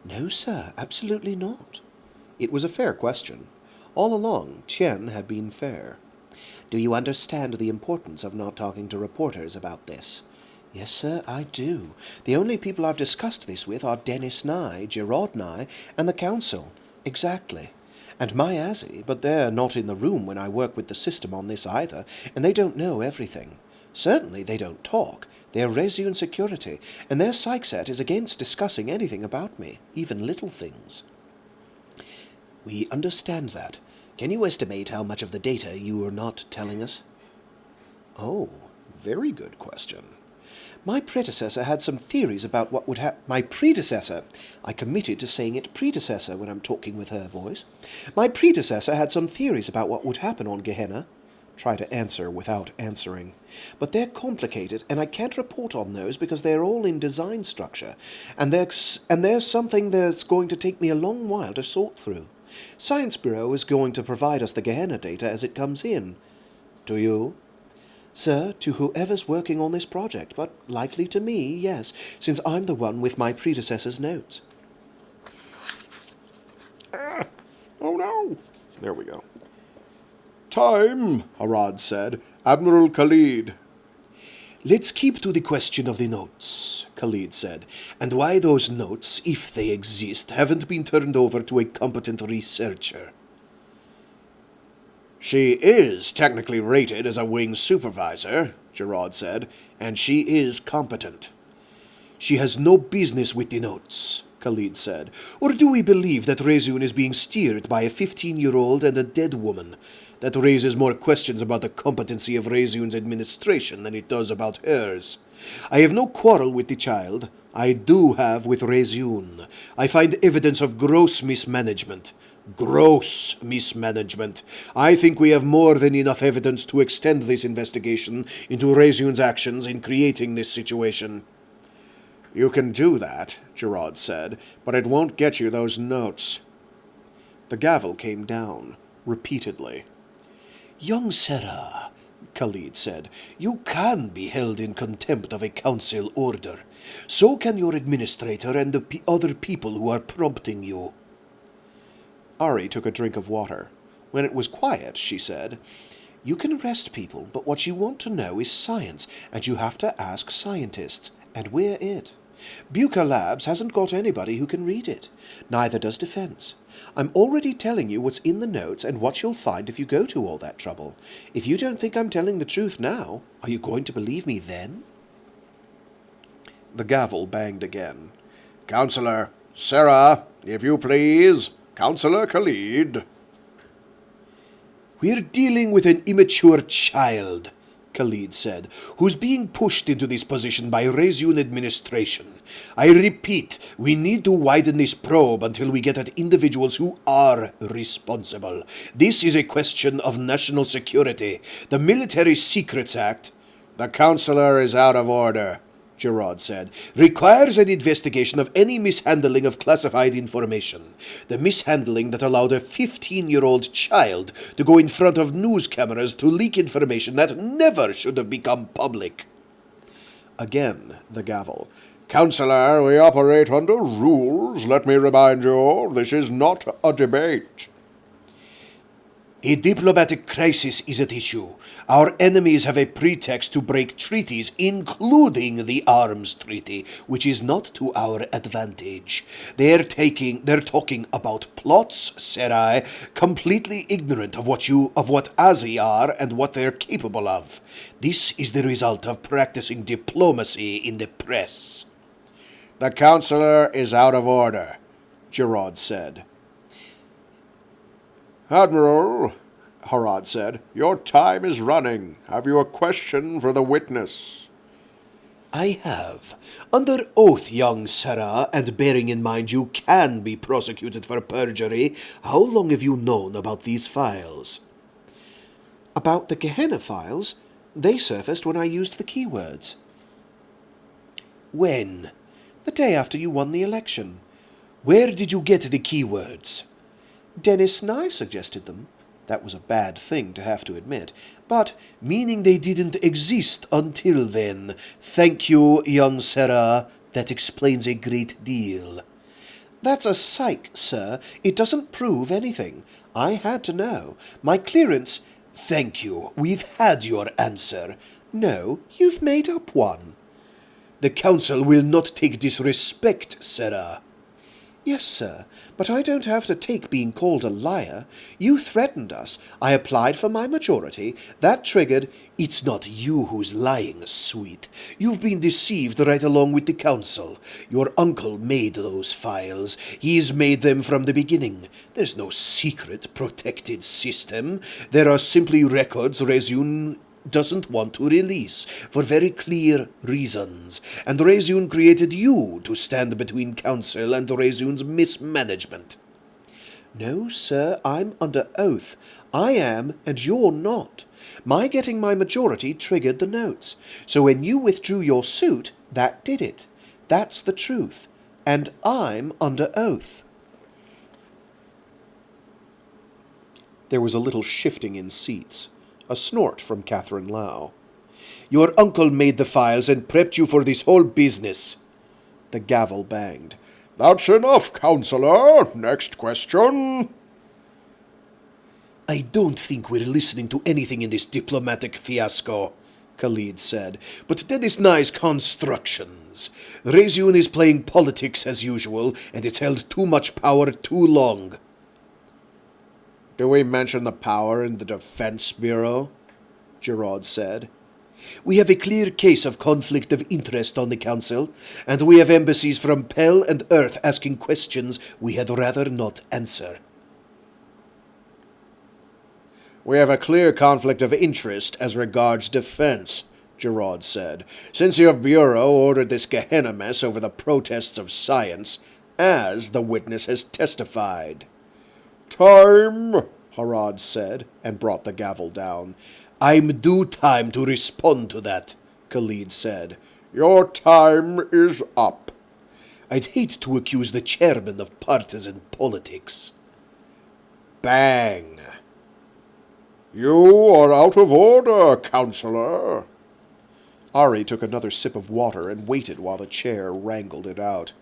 No, sir, absolutely not. It was a fair question. All along, Tien had been fair. Do you understand the importance of not talking to reporters about this? Yes, sir, I do. The only people I've discussed this with are Dennis Nye, Gerard Nye, and the council. Exactly. And my Azzy, but they're not in the room when I work with the system on this either, and they don't know everything. Certainly they don't talk. They're Reseune security, and their psych set is against discussing anything about me, even little things. We understand that. Can you estimate how much of the data you are not telling us? Oh, very good question. My predecessor had some theories about what would happen. My predecessor. I committed to saying it predecessor when I'm talking with her voice. My predecessor had some theories about what would happen on Gehenna. Try to answer without answering. But they're complicated, and I can't report on those because they're all in design structure, and there's something that's going to take me a long while to sort through. Science Bureau is going to provide us the Gehenna data as it comes in. Do you? Sir, to whoever's working on this project, but likely to me, yes, since I'm the one with my predecessor's notes. Oh no! There we go. Time, Harad said. Admiral Khalid. Let's keep to the question of the notes, Khalid said, and why those notes, if they exist, haven't been turned over to a competent researcher. She is technically rated as a wing supervisor, Gerard said, and she is competent. She has no business with the notes, Khalid said. Or do we believe that Reseune is being steered by a 15-year-old and a dead woman? That raises more questions about the competency of Reseune's administration than it does about hers. I have no quarrel with the child. I do have with Reseune. I find evidence of gross mismanagement. Gross mismanagement. I think we have more than enough evidence to extend this investigation into Reseune's actions in creating this situation. You can do that, Gerard said, but it won't get you those notes. The gavel came down, repeatedly. Young Sarah, Khalid said, you can be held in contempt of a council order. So can your administrator and the other people who are prompting you. Ari took a drink of water. When it was quiet, she said, you can arrest people, but what you want to know is science, and you have to ask scientists, and we're it. Buca Labs hasn't got anybody who can read it. Neither does Defense. I'm already telling you what's in the notes and what you'll find if you go to all that trouble. If you don't think I'm telling the truth now, are you going to believe me then? The gavel banged again. Counselor, Sarah, if you please. Counselor Khalid. We're dealing with an immature child, Khalid said, who's being pushed into this position by Reseune administration. I repeat, we need to widen this probe until we get at individuals who are responsible. This is a question of national security. The Military Secrets Act, the counselor is out of order, Gerard said, requires an investigation of any mishandling of classified information. The mishandling that allowed a 15-year-old child to go in front of news cameras to leak information that never should have become public. Again, the gavel. Counselor, we operate under rules. Let me remind you, this is not a debate. A diplomatic crisis is at issue. Our enemies have a pretext to break treaties, including the arms treaty, which is not to our advantage. They're talking about plots, Cherryh, completely ignorant of what Azzy are and what they're capable of. This is the result of practicing diplomacy in the press. The counselor is out of order, Gerard said. Admiral, Harad said, your time is running. Have you a question for the witness? I have. Under oath, young Sarah, and bearing in mind you can be prosecuted for perjury, how long have you known about these files? About the Gehenna files? They surfaced when I used the keywords. When? The day after you won the election. Where did you get the keywords? Dennis Nye suggested them. That was a bad thing to have to admit, but meaning they didn't exist until then. Thank you, young Sarah. That explains a great deal. That's a psych, sir. It doesn't prove anything. I had to know. My clearance... Thank you. We've had your answer. No, you've made up one. The council will not take disrespect, Sarah. Yes, sir, but I don't have to take being called a liar. You threatened us. I applied for my majority. That triggered. It's not you who's lying, sweet. You've been deceived right along with the council. Your uncle made those files. He's made them from the beginning. There's no secret, protected system. There are simply records Reseune doesn't want to release for very clear reasons, and Reseune created you to stand between council and Reseune's mismanagement. No, sir, I'm under oath. I am, and you're not. My getting my majority triggered the notes, so when you withdrew your suit, that did it. That's the truth, and I'm under oath. There was a little shifting in seats. A snort from Catherine Lau. Your uncle made the files and prepped you for this whole business. The gavel banged. That's enough, Counselor. Next question. I don't think we're listening to anything in this diplomatic fiasco, Khalid said, but that is nice constructions. Reseune is playing politics as usual, and it's held too much power too long. Do we mention the power in the Defense Bureau? Gerard said. We have a clear case of conflict of interest on the council, and we have embassies from Pell and Earth asking questions we had rather not answer. We have a clear conflict of interest as regards defense, Gerard said, since your bureau ordered this Gehenna mess over the protests of science, as the witness has testified. Time, Harad said, and brought the gavel down. I'm due time to respond to that, Khalid said. Your time is up. I'd hate to accuse the chairman of partisan politics. Bang! You are out of order, Counselor. Ari took another sip of water and waited while the chair wrangled it out.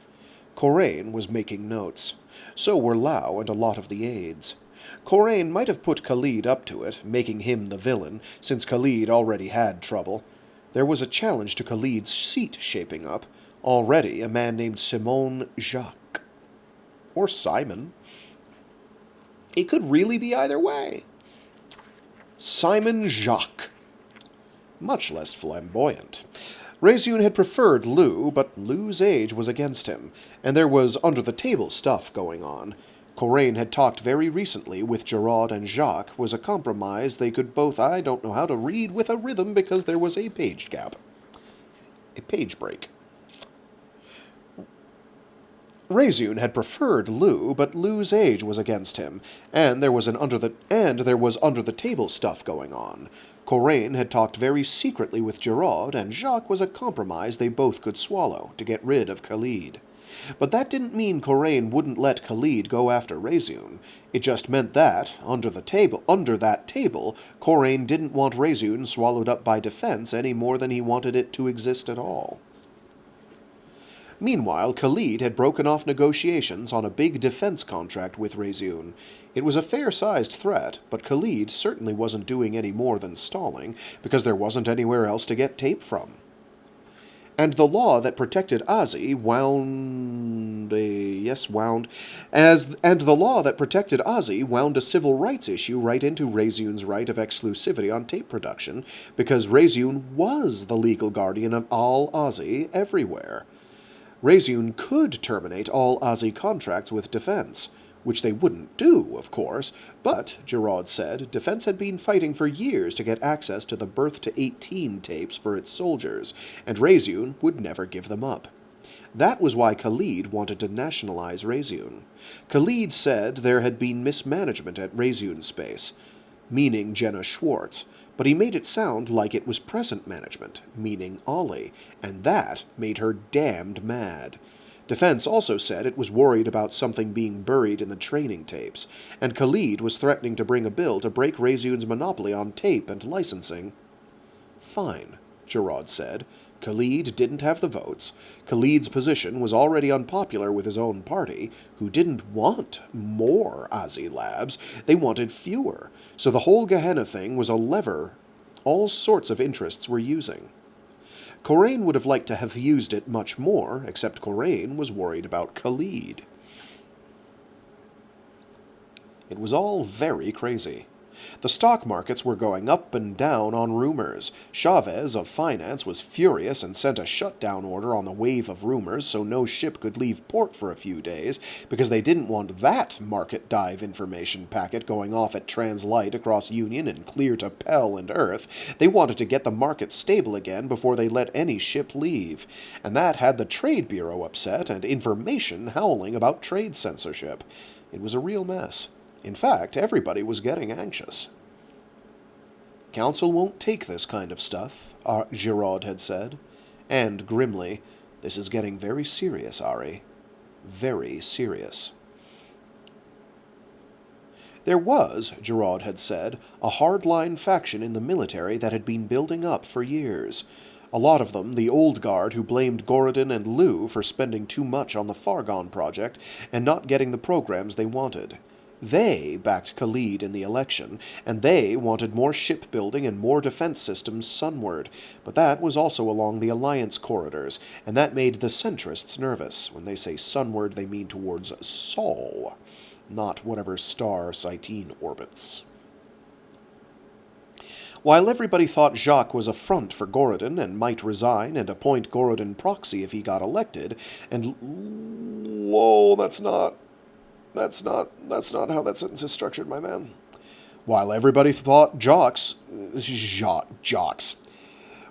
Corain was making notes. So were Lau and a lot of the aides. Corain might have put Khalid up to it, making him the villain, since Khalid already had trouble. There was a challenge to Khalid's seat shaping up. Already a man named Simon Jacques. Or Simon. It could really be either way. Simon Jacques. Much less flamboyant. Reseune had preferred Lou, but Lou's age was against him, and there was under-the-table stuff going on. Corain had talked very recently with Gerard and Jacques was a compromise they could both, I don't know how to read with a rhythm because there was a page gap. A page break. Reseune had preferred Lou, but Lou's age was against him, and there was under-the-table stuff going on. Corain had talked very secretly with Gerard, and Jacques was a compromise they both could swallow to get rid of Khalid. But that didn't mean Corain wouldn't let Khalid go after Reseune. It just meant that, under that table, Corain didn't want Reseune swallowed up by defense any more than he wanted it to exist at all. Meanwhile, Khalid had broken off negotiations on a big defense contract with Reseune. It was a fair-sized threat, but Khalid certainly wasn't doing any more than stalling, because there wasn't anywhere else to get tape from. And the law that protected Ozzy wound a civil rights issue right into Reseune's right of exclusivity on tape production, because Reseune was the legal guardian of all Ozzy everywhere. Reseune could terminate all Ozzy contracts with Defense, which they wouldn't do, of course, but, Gerard said, Defense had been fighting for years to get access to the Birth to 18 tapes for its soldiers, and Reseune would never give them up. That was why Khalid wanted to nationalize Reseune. Khalid said there had been mismanagement at Reseune Space, meaning Jenna Schwartz, but he made it sound like it was present management, meaning Ollie, and that made her damned mad. Defense also said it was worried about something being buried in the training tapes, and Khalid was threatening to bring a bill to break Reseune's monopoly on tape and licensing. Fine, Gerard said. Khalid didn't have the votes. Khalid's position was already unpopular with his own party, who didn't want more Ozzy labs. They wanted fewer. So the whole Gehenna thing was a lever all sorts of interests were using. Corain would have liked to have used it much more, except Corain was worried about Khalid. It was all very crazy. The stock markets were going up and down on rumors. Chavez of finance was furious and sent a shutdown order on the wave of rumors so no ship could leave port for a few days, because they didn't want that market dive information packet going off at Translight across Union and clear to Pell and Earth. They wanted to get the market stable again before they let any ship leave. And that had the Trade Bureau upset and information howling about trade censorship. It was a real mess. In fact, everybody was getting anxious. Council won't take this kind of stuff, Giraud had said. And, grimly, this is getting very serious, Ari. Very serious. There was, Giraud had said, a hardline faction in the military that had been building up for years. A lot of them, the old guard who blamed Gorodin and Lou for spending too much on the Fargon project and not getting the programs they wanted. They backed Khalid in the election, and they wanted more shipbuilding and more defense systems sunward, but that was also along the alliance corridors, and that made the centrists nervous. When they say sunward, they mean towards Sol, not whatever star Cyteen orbits. While everybody thought Jacques was a front for Gorodin and might resign and appoint Gorodin proxy if he got elected, and whoa, that's not how that sentence is structured, my man. While everybody thought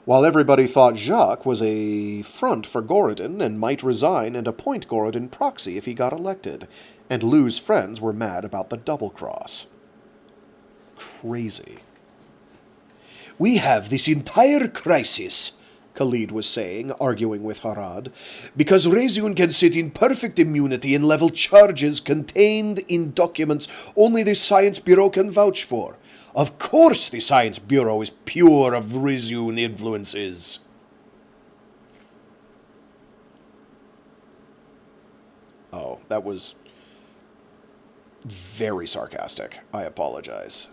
While everybody thought Jacques was a front for Gorodin and might resign and appoint Gorodin proxy if he got elected, and Lou's friends were mad about the double cross. Crazy. We have this entire crisis, Khalid was saying, arguing with Harad, because Reseune can sit in perfect immunity and level charges contained in documents only the Science Bureau can vouch for. Of course the Science Bureau is pure of Reseune influences. Oh, that was very sarcastic. I apologize.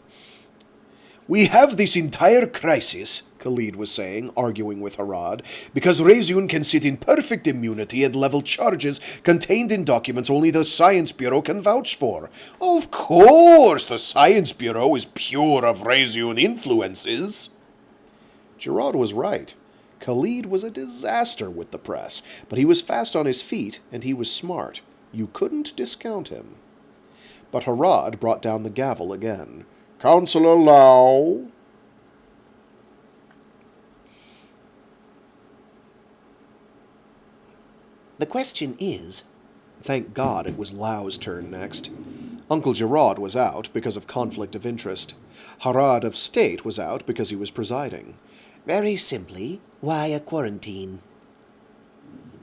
We have this entire crisis, Khalid was saying, arguing with Harad, because Reseune can sit in perfect immunity and level charges contained in documents only the Science Bureau can vouch for. Of course the Science Bureau is pure of Reseune influences. Giraud was right. Khalid was a disaster with the press, but he was fast on his feet, and he was smart. You couldn't discount him. But Harad brought down the gavel again. Councillor Lau. The question is... Thank God it was Lau's turn next. Uncle Giraud was out because of conflict of interest. Harad of State was out because he was presiding. Very simply, why a quarantine?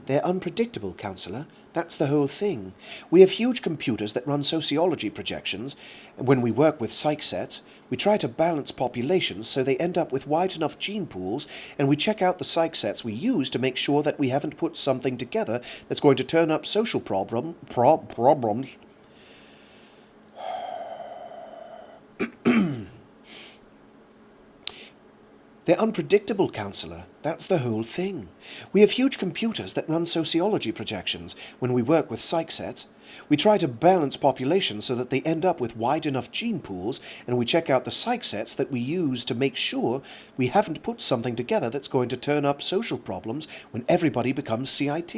They're unpredictable, Councillor. That's the whole thing. We have huge computers that run sociology projections. When we work with psych sets, we try to balance populations so they end up with wide enough gene pools, and we check out the psych sets we use to make sure that we haven't put something together that's going to turn up social problems. They're unpredictable, Councillor. That's the whole thing. We have huge computers that run sociology projections. When we work with psych sets, we try to balance populations so that they end up with wide enough gene pools, and we check out the psych sets that we use to make sure we haven't put something together that's going to turn up social problems when everybody becomes CIT.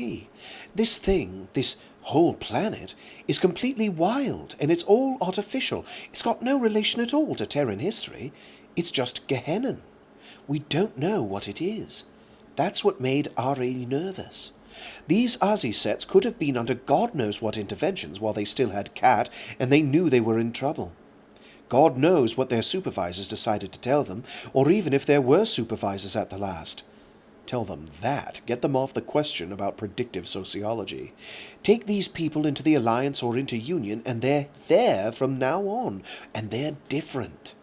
This thing, this whole planet, is completely wild, and it's all artificial. It's got no relation at all to Terran history. It's just Gehenna. We don't know what it is. That's what made Ari nervous. These Aussie sets could have been under God knows what interventions while they still had Cat, and they knew they were in trouble. God knows what their supervisors decided to tell them, or even if there were supervisors at the last. Tell them that. Get them off the question about predictive sociology. Take these people into the Alliance or into Union, and they're there from now on, and they're different.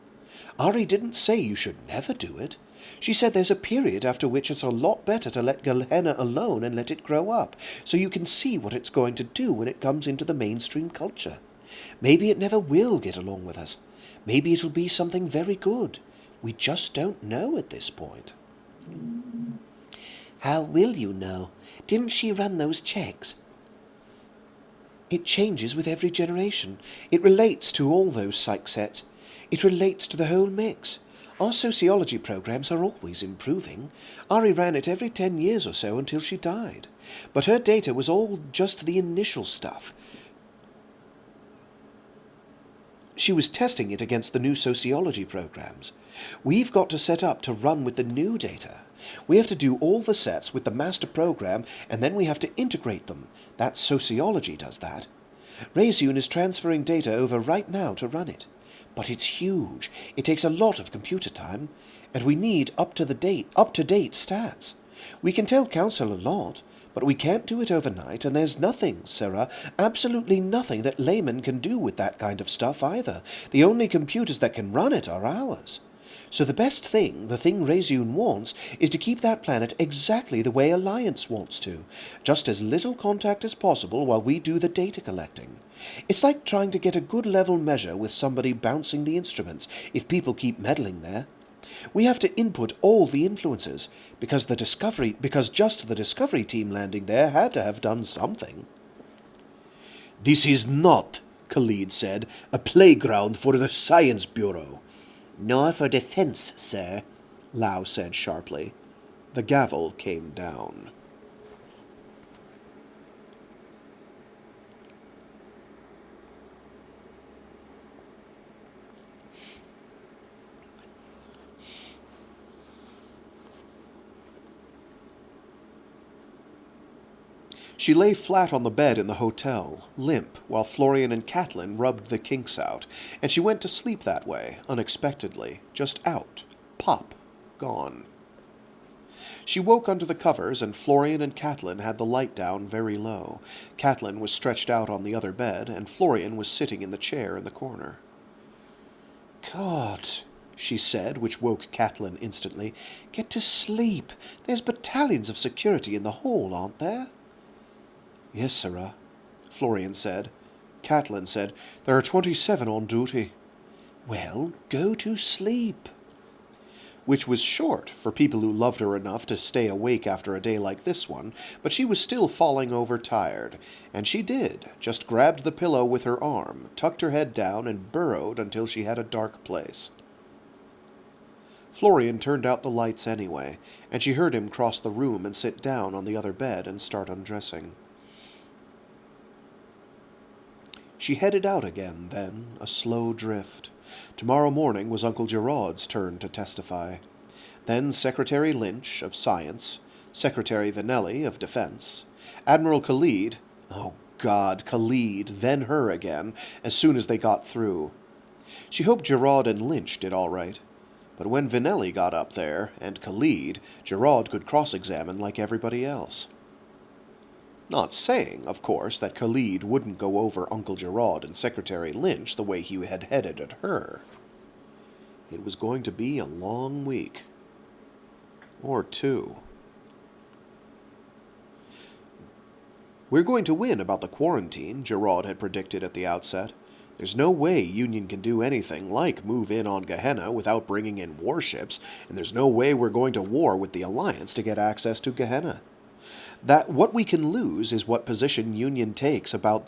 Ari didn't say you should never do it. She said there's a period after which it's a lot better to let Gehenna alone and let it grow up, so you can see what it's going to do when it comes into the mainstream culture. Maybe it never will get along with us. Maybe it'll be something very good. We just don't know at this point. How will you know? Didn't she run those checks? It changes with every generation. It relates to all those psych sets. It relates to the whole mix. Our sociology programs are always improving. Ari ran it every 10 years or so until she died. But her data was all just the initial stuff. She was testing it against the new sociology programs. We've got to set up to run with the new data. We have to do all the sets with the master program, and then we have to integrate them. That sociology does that. Reseune is transferring data over right now to run it. But it's huge. It takes a lot of computer time, and we need up-to-date stats. We can tell Council a lot, but we can't do it overnight, and there's nothing, Sarah, absolutely nothing that laymen can do with that kind of stuff either. The only computers that can run it are ours. So the best thing, the thing Reseune wants, is to keep that planet exactly the way Alliance wants to. Just as little contact as possible while we do the data collecting. It's like trying to get a good level measure with somebody bouncing the instruments if people keep meddling there. We have to input all the influences, because just the Discovery team landing there had to have done something. This is not, Khalid said, a playground for the Science Bureau. Nor for defense, sir, Lau said sharply. The gavel came down. She lay flat on the bed in the hotel, limp, while Florian and Catelyn rubbed the kinks out, and she went to sleep that way, unexpectedly, just out, pop, gone. She woke under the covers, and Florian and Catelyn had the light down very low. Catelyn was stretched out on the other bed, and Florian was sitting in the chair in the corner. God, she said, which woke Catelyn instantly. Get to sleep. There's battalions of security in the hall, aren't there? Yes, sirrah, Florian said. Catelyn said, There are 27 on duty. Well, go to sleep. Which was short for people who loved her enough to stay awake after a day like this one, but she was still falling over tired, and she did, just grabbed the pillow with her arm, tucked her head down, and burrowed until she had a dark place. Florian turned out the lights anyway, and she heard him cross the room and sit down on the other bed and start undressing. She headed out again, then, a slow drift. Tomorrow morning was Uncle Gerard's turn to testify. Then Secretary Lynch, of Science, Secretary Vanelli, of Defense, Admiral Khalid, oh God, Khalid, then her again, as soon as they got through. She hoped Gerard and Lynch did all right. But when Vanelli got up there, and Khalid, Gerard could cross-examine like everybody else. Not saying, of course, that Khalid wouldn't go over Uncle Gerard and Secretary Lynch the way he had headed at her. It was going to be a long week. Or two. We're going to win about the quarantine, Gerard had predicted at the outset. There's no way Union can do anything like move in on Gehenna without bringing in warships, and there's no way we're going to war with the Alliance to get access to Gehenna. That what we can lose is what position Union takes what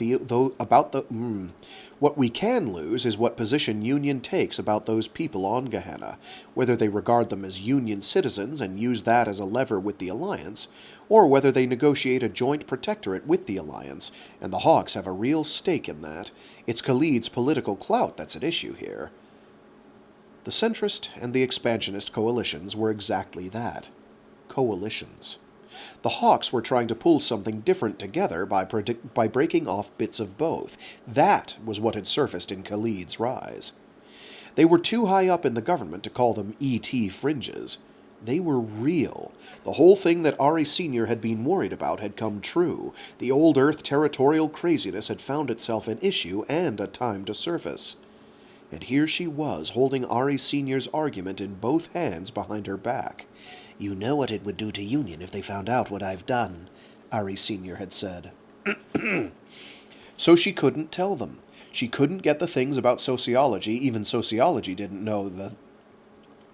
we can lose is what position Union takes about those people on Gehenna, whether they regard them as Union citizens and use that as a lever with the Alliance, or whether they negotiate a joint protectorate with the Alliance, and the Hawks have a real stake in that. It's Khalid's political clout that's at issue here. The centrist and the expansionist coalitions were exactly that. Coalitions. The Hawks were trying to pull something different together by breaking off bits of both. That was what had surfaced in Khalid's rise. They were too high up in the government to call them ET fringes. They were real. The whole thing that Ari Sr. had been worried about had come true. The old Earth territorial craziness had found itself an issue and a time to surface. And here she was, holding Ari Sr.'s argument in both hands behind her back. You know what it would do to Union if they found out what I've done, Ari Sr. had said. So she couldn't tell them. She couldn't get the things about sociology. Even sociology didn't know the...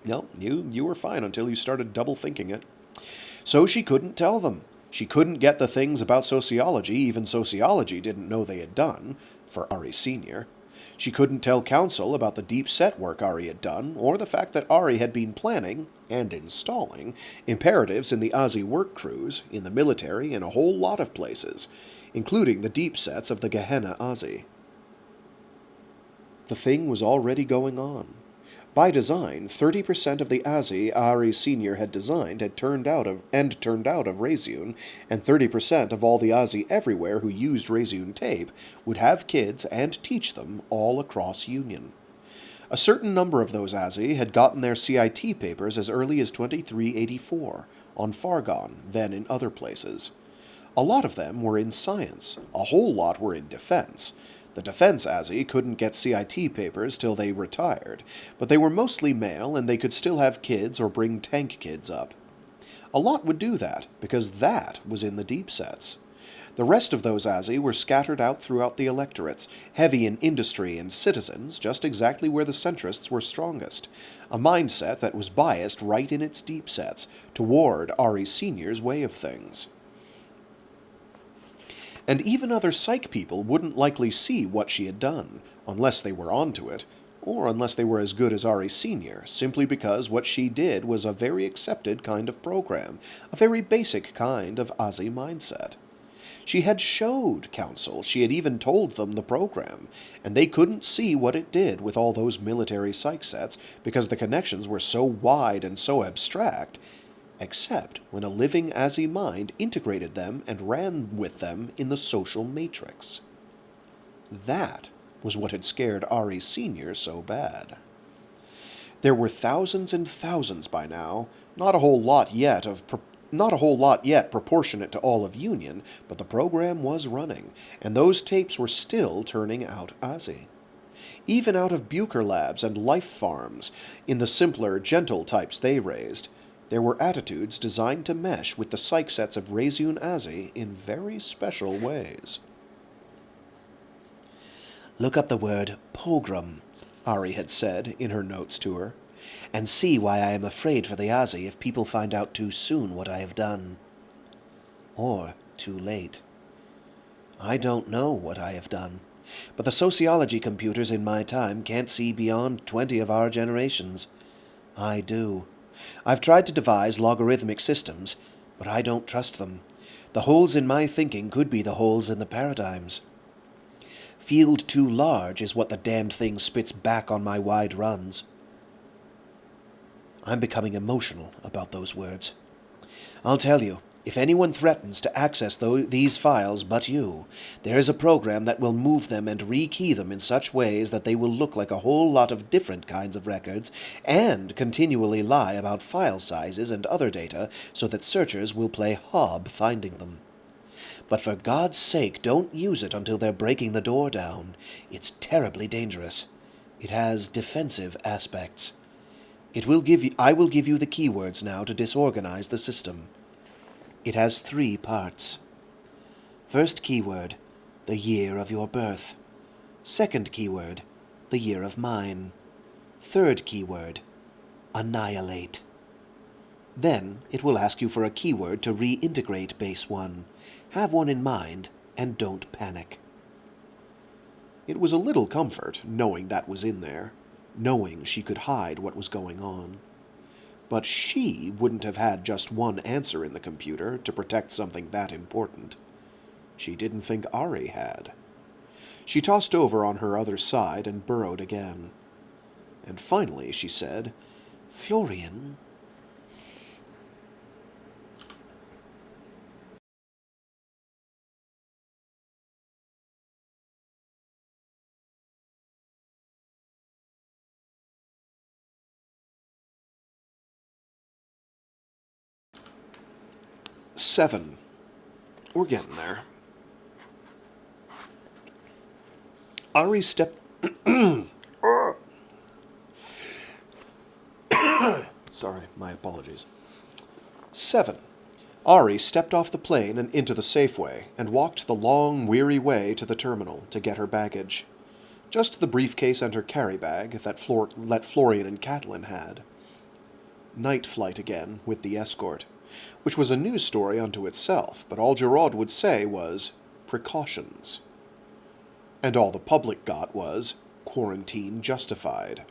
No, you were fine until you started double-thinking it. So she couldn't tell them. She couldn't get the things about sociology even sociology didn't know they had done, for Ari Sr. She couldn't tell Council about the deep set work Ari had done, or the fact that Ari had been planning, and installing, imperatives in the Aussie work crews, in the military, in a whole lot of places, including the deep sets of the Gehenna Aussie. The thing was already going on. By design, 30% of the Aussie Ari Sr. had designed had turned out of Reseune, and 30% of all the Aussie everywhere who used Reseune tape would have kids and teach them all across Union. A certain number of those Aussie had gotten their CIT papers as early as 2384, on Fraggoth, then in other places. A lot of them were in science, a whole lot were in defense. The defense Aussie couldn't get CIT papers till they retired, but they were mostly male and they could still have kids or bring tank kids up. A lot would do that, because that was in the deep sets. The rest of those Aussie were scattered out throughout the electorates, heavy in industry and citizens, just exactly where the centrists were strongest, a mindset that was biased right in its deep sets, toward Ari Sr.'s way of things. And even other psych people wouldn't likely see what she had done, unless they were onto it, or unless they were as good as Ari Sr., simply because what she did was a very accepted kind of program, a very basic kind of Aussie mindset. She had showed Council, she had even told them the program, and they couldn't see what it did with all those military psych sets because the connections were so wide and so abstract, except when a living Aussie mind integrated them and ran with them in the social matrix. That was what had scared Ari Sr. so bad. There were thousands and thousands by now, not a whole lot yet proportionate to all of Union, but the program was running, and those tapes were still turning out Aussie. Even out of Bucher Labs and Life Farms, in the simpler, gentle types they raised, there were attitudes designed to mesh with the psych sets of Reseune Aussie in very special ways. Look up the word pogrom, Ari had said in her notes to her, and see why I am afraid for the Aussie if people find out too soon what I have done. Or too late. I don't know what I have done, but the sociology computers in my time can't see beyond 20 of our generations. I do. I've tried to devise logarithmic systems, but I don't trust them. The holes in my thinking could be the holes in the paradigms. Field too large is what the damned thing spits back on my wide runs. I'm becoming emotional about those words. I'll tell you, if anyone threatens to access these files but you, there is a program that will move them and rekey them in such ways that they will look like a whole lot of different kinds of records and continually lie about file sizes and other data so that searchers will play hob finding them. But for God's sake, don't use it until they're breaking the door down. It's terribly dangerous. It has defensive aspects. I will give you the keywords now to disorganize the system. It has 3 parts. First keyword, the year of your birth. Second keyword, the year of mine. Third keyword, annihilate. Then it will ask you for a keyword to reintegrate base 1. Have one in mind, and don't panic. It was a little comfort knowing that was in there, knowing she could hide what was going on. But she wouldn't have had just one answer in the computer to protect something that important. She didn't think Ari had. She tossed over on her other side and burrowed again. And finally she said, "Florian." Seven. We're getting there. Ari stepped... Sorry, my apologies. 7. Ari stepped off the plane and into the Safeway and walked the long, weary way to the terminal to get her baggage. Just the briefcase and her carry bag that Florian and Catelyn had. Night flight again with the escort. which was a news story unto itself, but all Gerard would say was, precautions. And all the public got was, quarantine justified.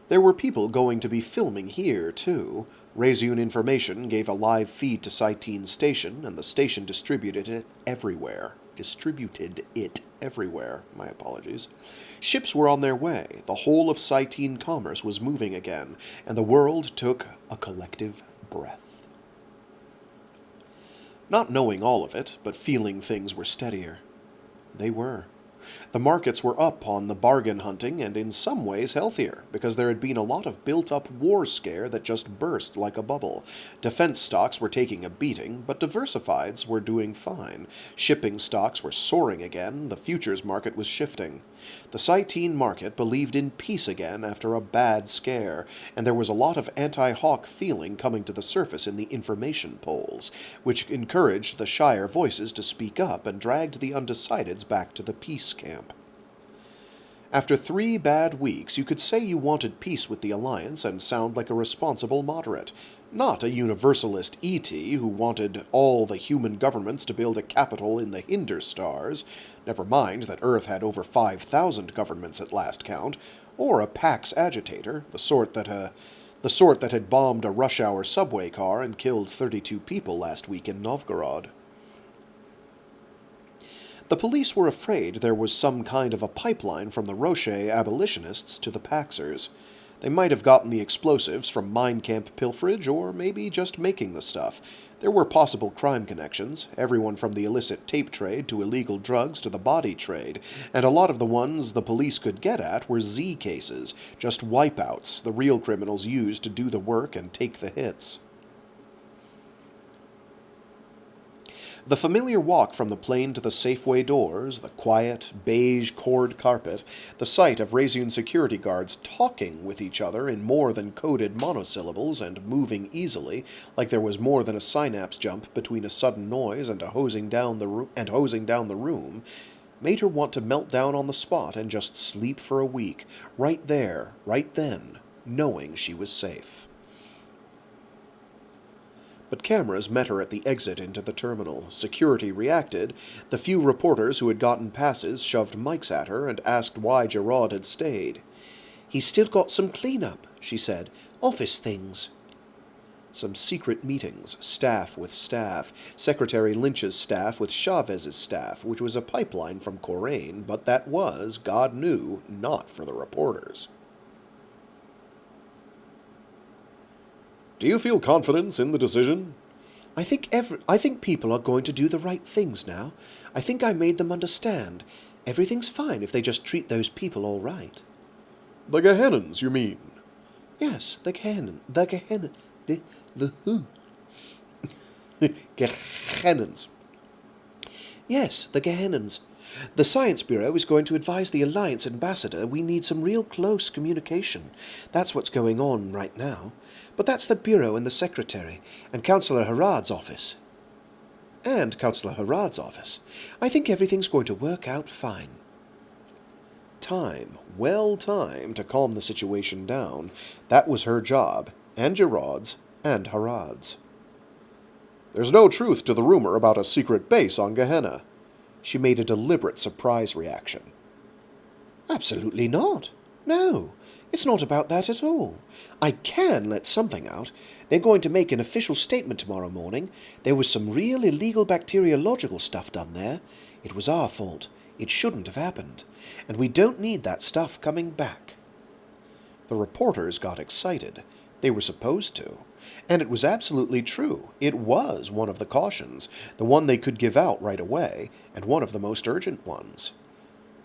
There were people going to be filming here, too. Reseune Information gave a live feed to Cyteen's station, and the station distributed it everywhere. My apologies. Ships were on their way. The whole of Cyteen commerce was moving again, and the world took a collective breath. Not knowing all of it, but feeling things were steadier. They were. The markets were up on the bargain hunting and in some ways healthier, because there had been a lot of built-up war scare that just burst like a bubble. Defense stocks were taking a beating, but diversifieds were doing fine. Shipping stocks were soaring again, the futures market was shifting. The Cyteen market believed in peace again after a bad scare, and there was a lot of anti-hawk feeling coming to the surface in the information polls, which encouraged the shyer voices to speak up and dragged the undecideds back to the peace camp. After 3 bad weeks, you could say you wanted peace with the Alliance and sound like a responsible moderate, not a universalist E.T. who wanted all the human governments to build a capital in the Hinder Stars, never mind that Earth had over 5,000 governments at last count, or a Pax agitator, the sort that had bombed a rush-hour subway car and killed 32 people last week in Novgorod. The police were afraid there was some kind of a pipeline from the Roche abolitionists to the Paxers. They might have gotten the explosives from mine camp pilferage, or maybe just making the stuff. There were possible crime connections, everyone from the illicit tape trade to illegal drugs to the body trade, and a lot of the ones the police could get at were Z cases, just wipeouts the real criminals used to do the work and take the hits. The familiar walk from the plane to the Safeway doors, the quiet, beige cord carpet, the sight of Reseune security guards talking with each other in more than coded monosyllables and moving easily, like there was more than a synapse jump between a sudden noise and hosing down the room, made her want to melt down on the spot and just sleep for a week, right there, right then, knowing she was safe. But cameras met her at the exit into the terminal. Security reacted. The few reporters who had gotten passes shoved mics at her and asked why Gerard had stayed. "He's still got some clean-up," she said. "Office things." Some secret meetings, staff with staff, Secretary Lynch's staff with Chavez's staff, which was a pipeline from Corraine, but that was, God knew, not for the reporters. "Do you feel confidence in the decision?" I think people are going to do the right things now. I think I made them understand. Everything's fine if they just treat those people all right." The Gehennans, you mean? "Yes, the Gehennans. Yes, the Gehennans. The Science Bureau is going to advise the Alliance ambassador we need some real close communication. That's what's going on right now. But that's the Bureau and the Secretary, and Councillor Harrad's office. I think everything's going to work out fine." Time, well timed to calm the situation down. That was her job, and Gerard's, and Harrad's. "There's no truth to the rumor about a secret base on Gehenna." She made a deliberate surprise reaction. "Absolutely not. No, it's not about that at all. I can let something out. They're going to make an official statement tomorrow morning. There was some real illegal bacteriological stuff done there. It was our fault. It shouldn't have happened. And we don't need that stuff coming back." The reporters got excited. They were supposed to. And it was absolutely true. It was one of the cautions, the one they could give out right away, and one of the most urgent ones.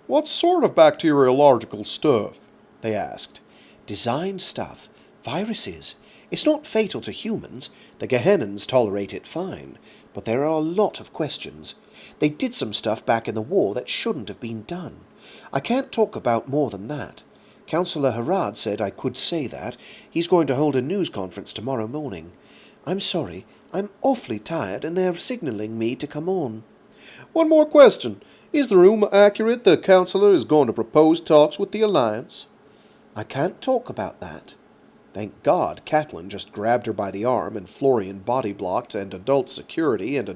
"What sort of bacteriological stuff?" they asked. "Designed stuff. Viruses. It's not fatal to humans. The Gehennans tolerate it fine. But there are a lot of questions. They did some stuff back in the war that shouldn't have been done. I can't talk about more than that. Councillor Harrad said I could say that. He's going to hold a news conference tomorrow morning. I'm sorry. I'm awfully tired, and they're signalling me to come on." "One more question. Is the rumor accurate the Councillor is going to propose talks with the Alliance?" "I can't talk about that." Thank God Catelyn just grabbed her by the arm and Florian body-blocked and adult security and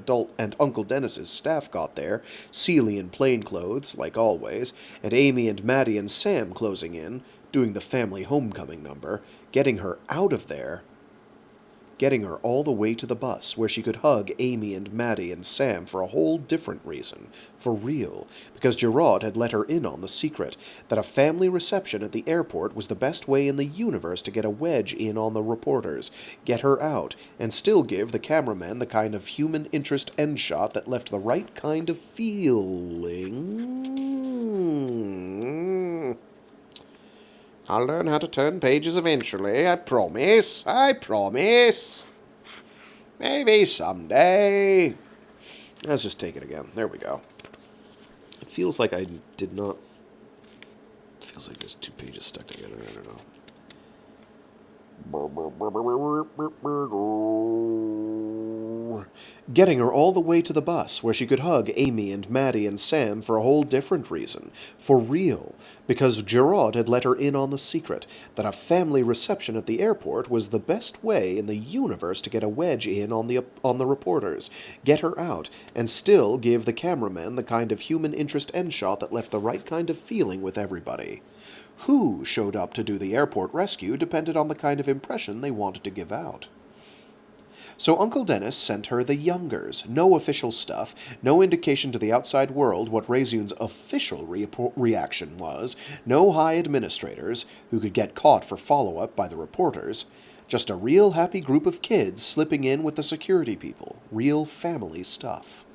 Uncle Dennis's staff got there, Celie in plain clothes, like always, and Amy and Maddie and Sam closing in, doing the family homecoming number, getting her out of there, getting her all the way to the bus, where she could hug Amy and Maddie and Sam for a whole different reason, for real, because Gerard had let her in on the secret, that a family reception at the airport was the best way in the universe to get a wedge in on the reporters, get her out, and still give the cameraman the kind of human interest end shot that left the right kind of feeling. I'll learn how to turn pages eventually, I promise. Maybe someday. Let's just take it again. There we go. It feels like I did not... It feels like there's 2 pages stuck together. I don't know. Getting her all the way to the bus, where she could hug Amy and Maddie and Sam for a whole different reason. For real. Because Gerard had let her in on the secret, that a family reception at the airport was the best way in the universe to get a wedge in on the reporters, get her out, and still give the cameraman the kind of human interest end shot that left the right kind of feeling with everybody. Who showed up to do the airport rescue depended on the kind of impression they wanted to give out. So Uncle Dennis sent her the youngers, no official stuff, no indication to the outside world what Reseune's official reaction was, no high administrators, who could get caught for follow-up by the reporters, just a real happy group of kids slipping in with the security people, real family stuff.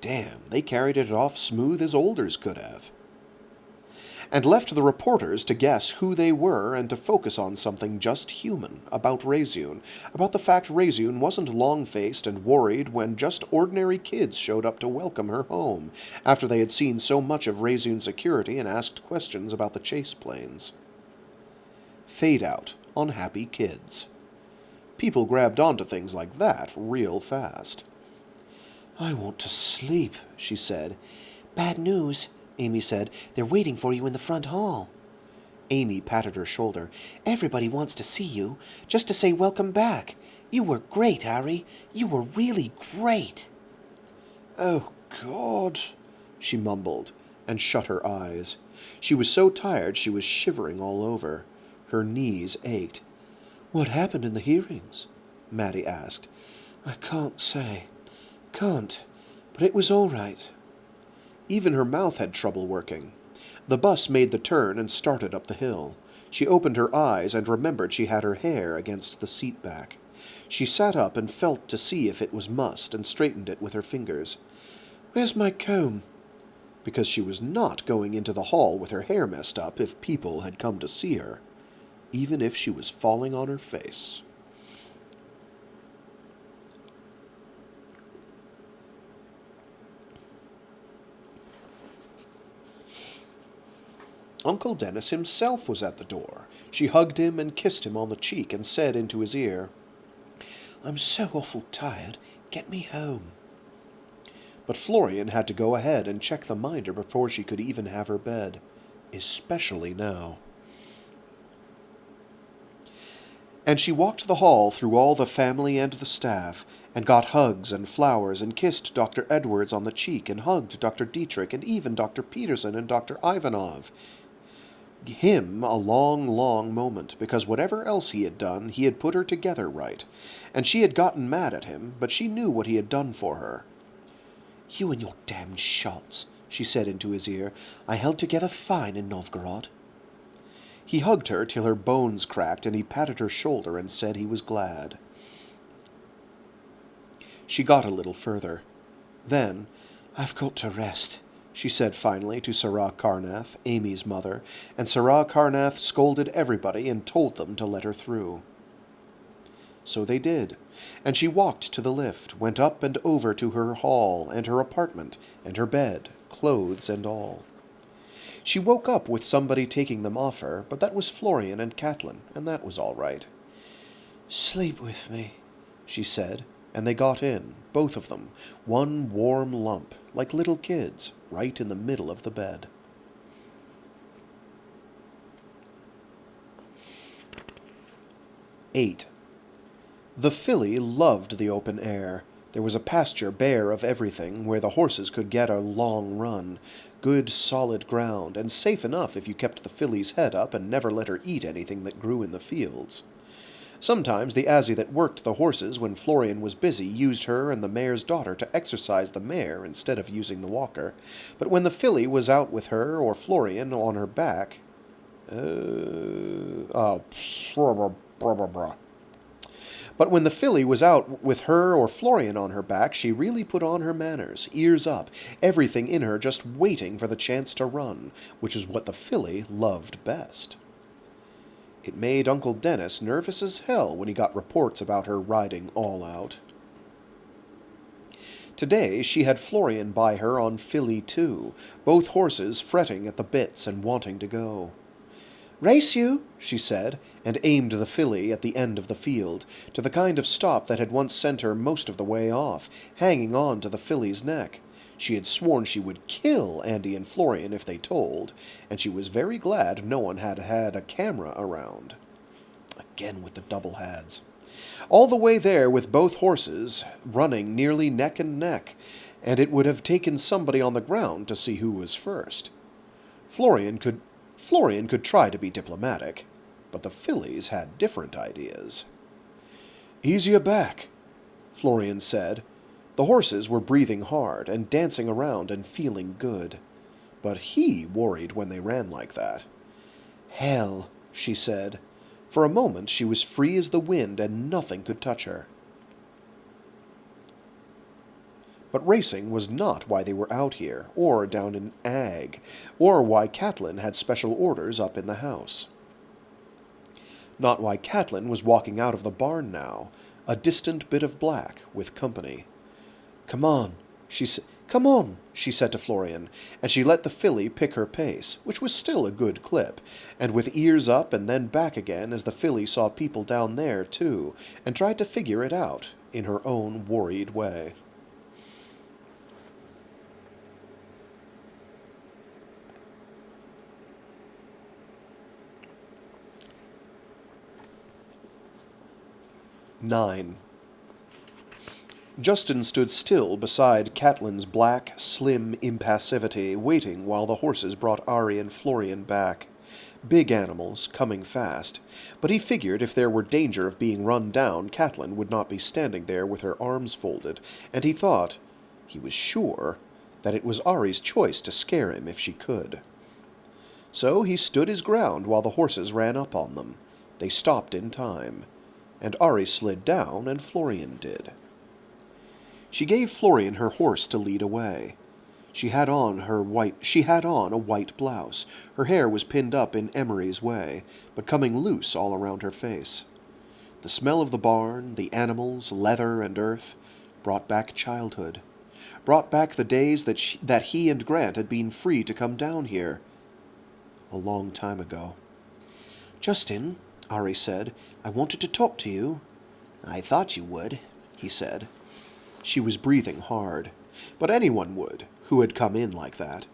Damn, they carried it off smooth as Olders could have. And left the reporters to guess who they were and to focus on something just human, about Reseune, about the fact Reseune wasn't long-faced and worried when just ordinary kids showed up to welcome her home, after they had seen so much of Reseune's security and asked questions about the chase planes. Fade out on happy kids. People grabbed onto things like that real fast. "I want to sleep," she said. "Bad news," Amy said. "They're waiting for you in the front hall." Amy patted her shoulder. "Everybody wants to see you, just to say welcome back. You were great, Ari. You were really great." "Oh, God," she mumbled, and shut her eyes. She was so tired she was shivering all over. Her knees ached. "What happened in the hearings?" Maddie asked. "I can't say. Can't. But it was all right." Even her mouth had trouble working. The bus made the turn and started up the hill. She opened her eyes and remembered she had her hair against the seat back. She sat up and felt to see if it was mussed and straightened it with her fingers. "Where's my comb?" Because she was not going into the hall with her hair messed up if people had come to see her, even if she was falling on her face. Uncle Dennis himself was at the door. She hugged him and kissed him on the cheek and said into his ear, "I'm so awful tired. Get me home." But Florian had to go ahead and check the minder before she could even have her bed, especially now. And she walked the hall through all the family and the staff, and got hugs and flowers, and kissed Dr. Edwards on the cheek, and hugged Dr. Dietrich, and even Dr. Peterson and Dr. Ivanov. Him a long, long moment, because whatever else he had done, he had put her together right, and she had gotten mad at him, but she knew what he had done for her. "You and your damned shots," she said into his ear. "I held together fine in Novgorod." He hugged her till her bones cracked, and he patted her shoulder and said he was glad. She got a little further. Then, "I've got to rest," she said finally to Sarah Carnath, Amy's mother, and Sarah Carnath scolded everybody and told them to let her through. So they did, and she walked to the lift, went up and over to her hall and her apartment and her bed, clothes and all. She woke up with somebody taking them off her, but that was Florian and Catelyn, and that was all right. "Sleep with me," she said, and they got in, both of them, one warm lump, like little kids, right in the middle of the bed. 8. The filly loved the open air. There was a pasture bare of everything, where the horses could get a long run, good solid ground, and safe enough if you kept the filly's head up and never let her eat anything that grew in the fields. Sometimes the Azzy that worked the horses when Florian was busy used her and the mayor's daughter to exercise the mare instead of using the walker, but when the filly was out with her or Florian on her back... But when the filly was out with her or Florian on her back, she really put on her manners, ears up, everything in her just waiting for the chance to run, which is what the filly loved best. It made Uncle Dennis nervous as hell when he got reports about her riding all out. Today she had Florian by her on filly too, both horses fretting at the bits and wanting to go. "Race you," she said, and aimed the filly at the end of the field, to the kind of stop that had once sent her most of the way off, hanging on to the filly's neck. She had sworn she would kill Andy and Florian if they told, and she was very glad no one had had a camera around. Again with the double hads. All the way there with both horses running nearly neck and neck, and it would have taken somebody on the ground to see who was first. Florian could try to be diplomatic, but the fillies had different ideas. "Easier back," Florian said. The horses were breathing hard and dancing around and feeling good. But he worried when they ran like that. "Hell," she said. For a moment she was free as the wind and nothing could touch her. But racing was not why they were out here, or down in Ag, or why Catelyn had special orders up in the house. Not why Catelyn was walking out of the barn now, a distant bit of black with company. "Come on," she said to Florian, and she let the filly pick her pace, which was still a good clip, and with ears up and then back again as the filly saw people down there too, and tried to figure it out in her own worried way. "9. Justin stood still beside Catelyn's black, slim impassivity, waiting while the horses brought Ari and Florian back. Big animals, coming fast, but he figured if there were danger of being run down, Catelyn would not be standing there with her arms folded, and he was sure, that it was Ari's choice to scare him if she could. So he stood his ground while the horses ran up on them. They stopped in time, and Ari slid down, and Florian did. She gave Florian her horse to lead away. She had on a white blouse. Her hair was pinned up in Emery's way, but coming loose all around her face. The smell of the barn, the animals, leather, and earth brought back childhood. Brought back the days that he and Grant had been free to come down here. A long time ago. "Justin," Ari said, "I wanted to talk to you." "I thought you would," he said. She was breathing hard, but anyone would, who had come in like that.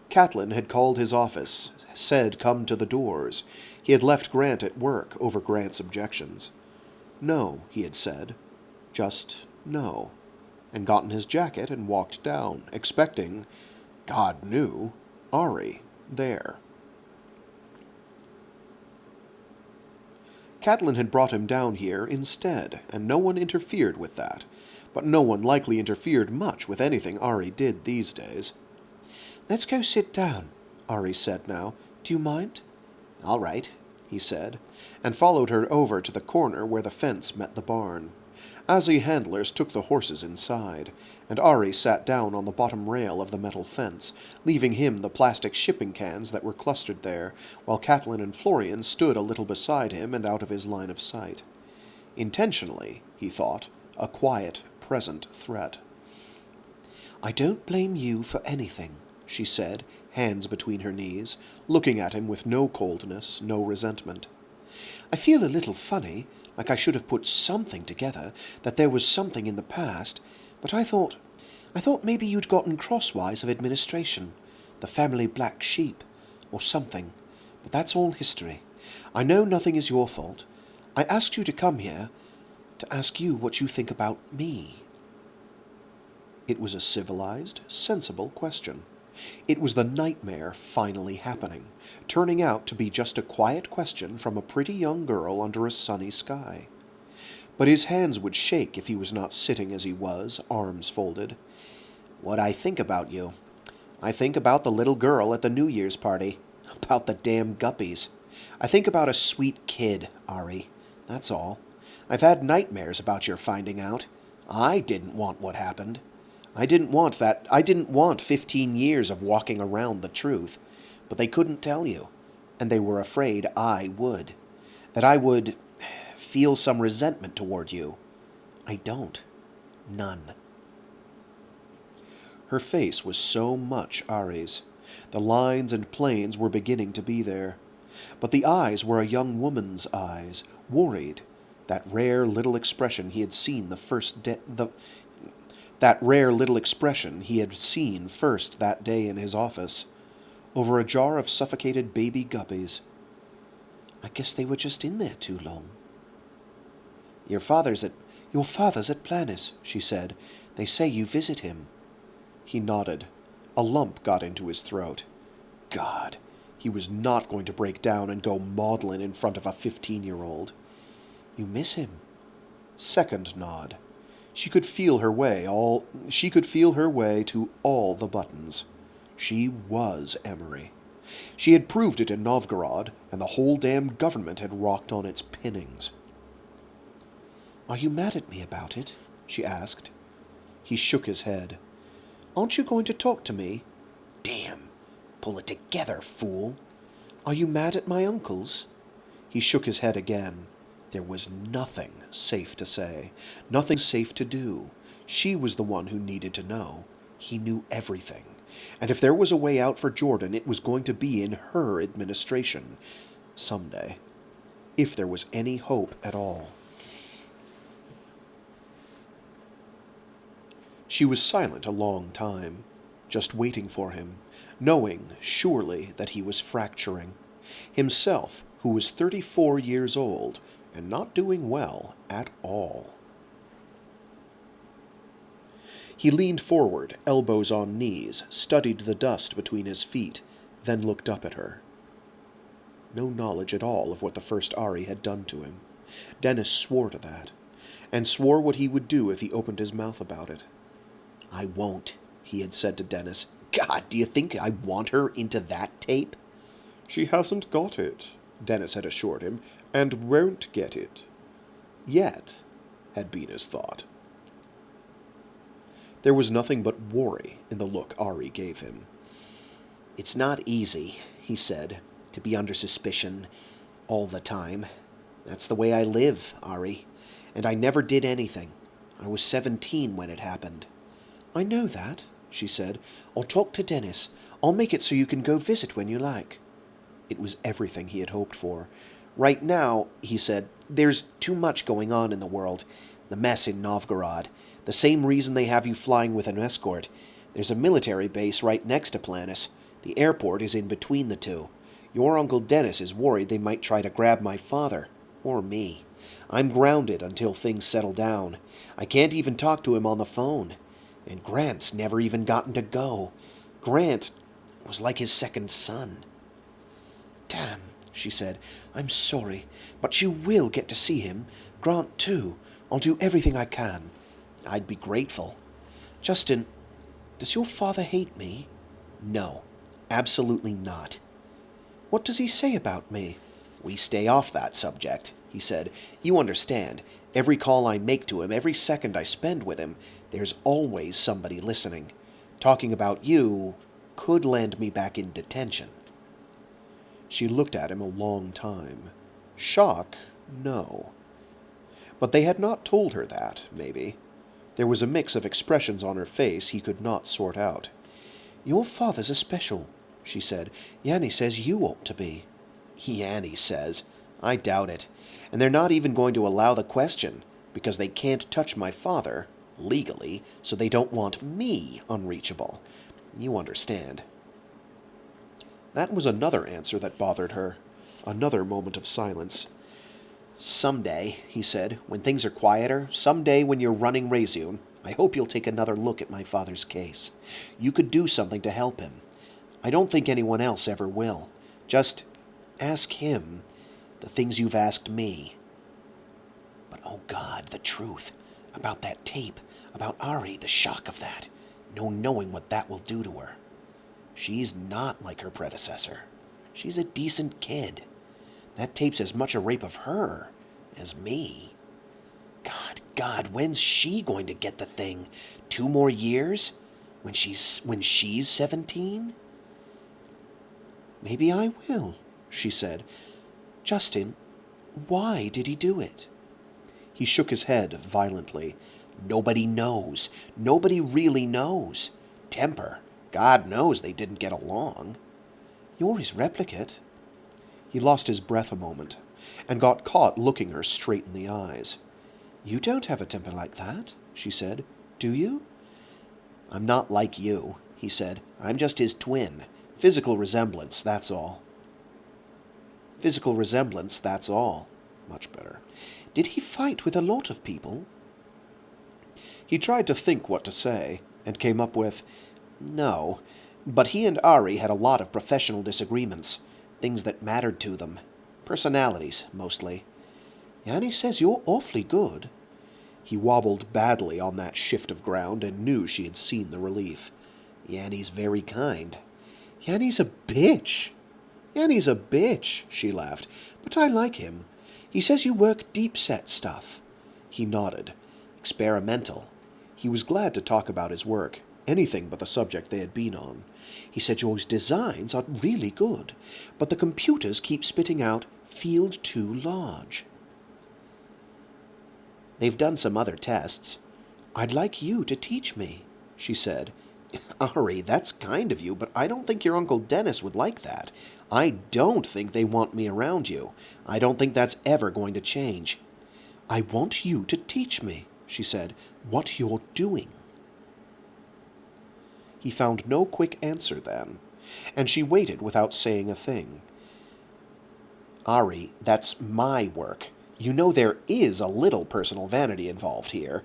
Catelyn had called his office, said come to the doors. He had left Grant at work over Grant's objections. No, he had said. Just no. And gotten his jacket and walked down, expecting, God knew, Ari there. Catelyn had brought him down here instead, and no one interfered with that. But no one likely interfered much with anything Ari did these days. "Let's go sit down," Ari said now. "Do you mind?" "All right," he said, and followed her over to the corner where the fence met the barn. Azzy handlers took the horses inside, and Ari sat down on the bottom rail of the metal fence, leaving him the plastic shipping cans that were clustered there, while Catelyn and Florian stood a little beside him and out of his line of sight. Intentionally, he thought, a quiet, present threat. "I don't blame you for anything," she said, hands between her knees, looking at him with no coldness, no resentment. "I feel a little funny, like I should have put something together, that there was something in the past, but I thought maybe you'd gotten crosswise of administration, the family black sheep, or something, but that's all history. I know nothing is your fault. I asked you to come here to ask you what you think about me. It was a civilized, sensible question. It was the nightmare finally happening, turning out to be just a quiet question from a pretty young girl under a sunny sky. But his hands would shake if he was not sitting as he was, arms folded. What I think about you. I think about the little girl at the New Year's party. About the damn guppies. I think about a sweet kid, Ari. That's all. I've had nightmares about your finding out. I didn't want what happened. I didn't want that. I didn't want 15 years of walking around the truth. But they couldn't tell you. And they were afraid I would. That I would feel some resentment toward you. I don't. None. Her face was so much Ari's. The lines and planes were beginning to be there. But the eyes were a young woman's eyes, worried, that rare little expression he had seen that rare little expression he had seen first that day in his office, over a jar of suffocated baby guppies. I guess they were just in there too long. Your father's at Planis, she said. They say you visit him. He nodded. A lump got into his throat. God, he was not going to break down and go maudlin in front of a 15-year-old. You miss him? Second nod. She could feel her way to all the buttons. She was Emery. She had proved it in Novgorod, and the whole damn government had rocked on its pinnings. Are you mad at me about it? She asked. He shook his head. Aren't you going to talk to me? Damn! Pull it together, fool! Are you mad at my uncles? He shook his head again. There was nothing safe to say, nothing safe to do. She was the one who needed to know. He knew everything. And if there was a way out for Jordan, it was going to be in her administration. Someday. If there was any hope at all. She was silent a long time, just waiting for him, knowing, surely, that he was fracturing. Himself, who was 34 years old, and not doing well at all. He leaned forward, elbows on knees, studied the dust between his feet, then looked up at her. No knowledge at all of what the first Ari had done to him. Dennis swore to that, and swore what he would do if he opened his mouth about it. I won't, he had said to Dennis. God, do you think I want her into that tape? She hasn't got it, Dennis had assured him, and won't get it. Yet, had been his thought. There was nothing but worry in the look Ari gave him. It's not easy, he said, to be under suspicion all the time. That's the way I live, Ari, and I never did anything. I was 17 when it happened. I know that, she said. I'll talk to Dennis. I'll make it so you can go visit when you like. It was everything he had hoped for. Right now, he said, there's too much going on in the world. The mess in Novgorod. The same reason they have you flying with an escort. There's a military base right next to Planis. The airport is in between the two. Your Uncle Dennis is worried they might try to grab my father. Or me. I'm grounded until things settle down. I can't even talk to him on the phone. And Grant's never even gotten to go. Grant was like his second son. Damn, she said. I'm sorry, but you will get to see him. Grant, too. I'll do everything I can. I'd be grateful. Justin, does your father hate me? No, absolutely not. What does he say about me? We stay off that subject, he said. You understand. Every call I make to him, every second I spend with him, there's always somebody listening. Talking about you could land me back in detention. She looked at him a long time. Shock? No. But they had not told her that, maybe. There was a mix of expressions on her face he could not sort out. Your father's a special, she said. Yanni says you ought to be. Yanni says. I doubt it. And they're not even going to allow the question, because they can't touch my father, legally, so they don't want me unreachable. You understand. That was another answer that bothered her. Another moment of silence. Someday, he said, when things are quieter, someday when you're running Reseune, I hope you'll take another look at my father's case. You could do something to help him. I don't think anyone else ever will. Just ask him the things you've asked me. But oh God, the truth. About that tape. About Ari, the shock of that. No knowing what that will do to her. She's not like her predecessor. She's a decent kid. That tape's as much a rape of her as me. God, when's she going to get the thing? 2 more years? When she's 17? Maybe I will, she said. Justin, why did he do it? He shook his head violently. Nobody knows. Nobody really knows. Temper. God knows they didn't get along. You're his replicate. He lost his breath a moment, and got caught looking her straight in the eyes. You don't have a temper like that, she said. Do you? I'm not like you, he said. I'm just his twin. Physical resemblance, that's all. Physical resemblance, that's all. Much better. Did he fight with a lot of people? He tried to think what to say, and came up with, no, but he and Ari had a lot of professional disagreements, things that mattered to them. Personalities, mostly. Yanni says you're awfully good. He wobbled badly on that shift of ground and knew she had seen the relief. Yanni's very kind. Yanni's a bitch. Yanni's a bitch, she laughed, but I like him. He says you work deep-set stuff. He nodded. Experimental. He was glad to talk about his work, anything but the subject they had been on. He said your designs are really good, but the computers keep spitting out field too large. They've done some other tests. I'd like you to teach me, she said. Ari, that's kind of you, but I don't think your Uncle Dennis would like that. I don't think they want me around you. I don't think that's ever going to change. I want you to teach me, she said, what you're doing. He found no quick answer then, and she waited without saying a thing. Ari, that's my work. You know there is a little personal vanity involved here.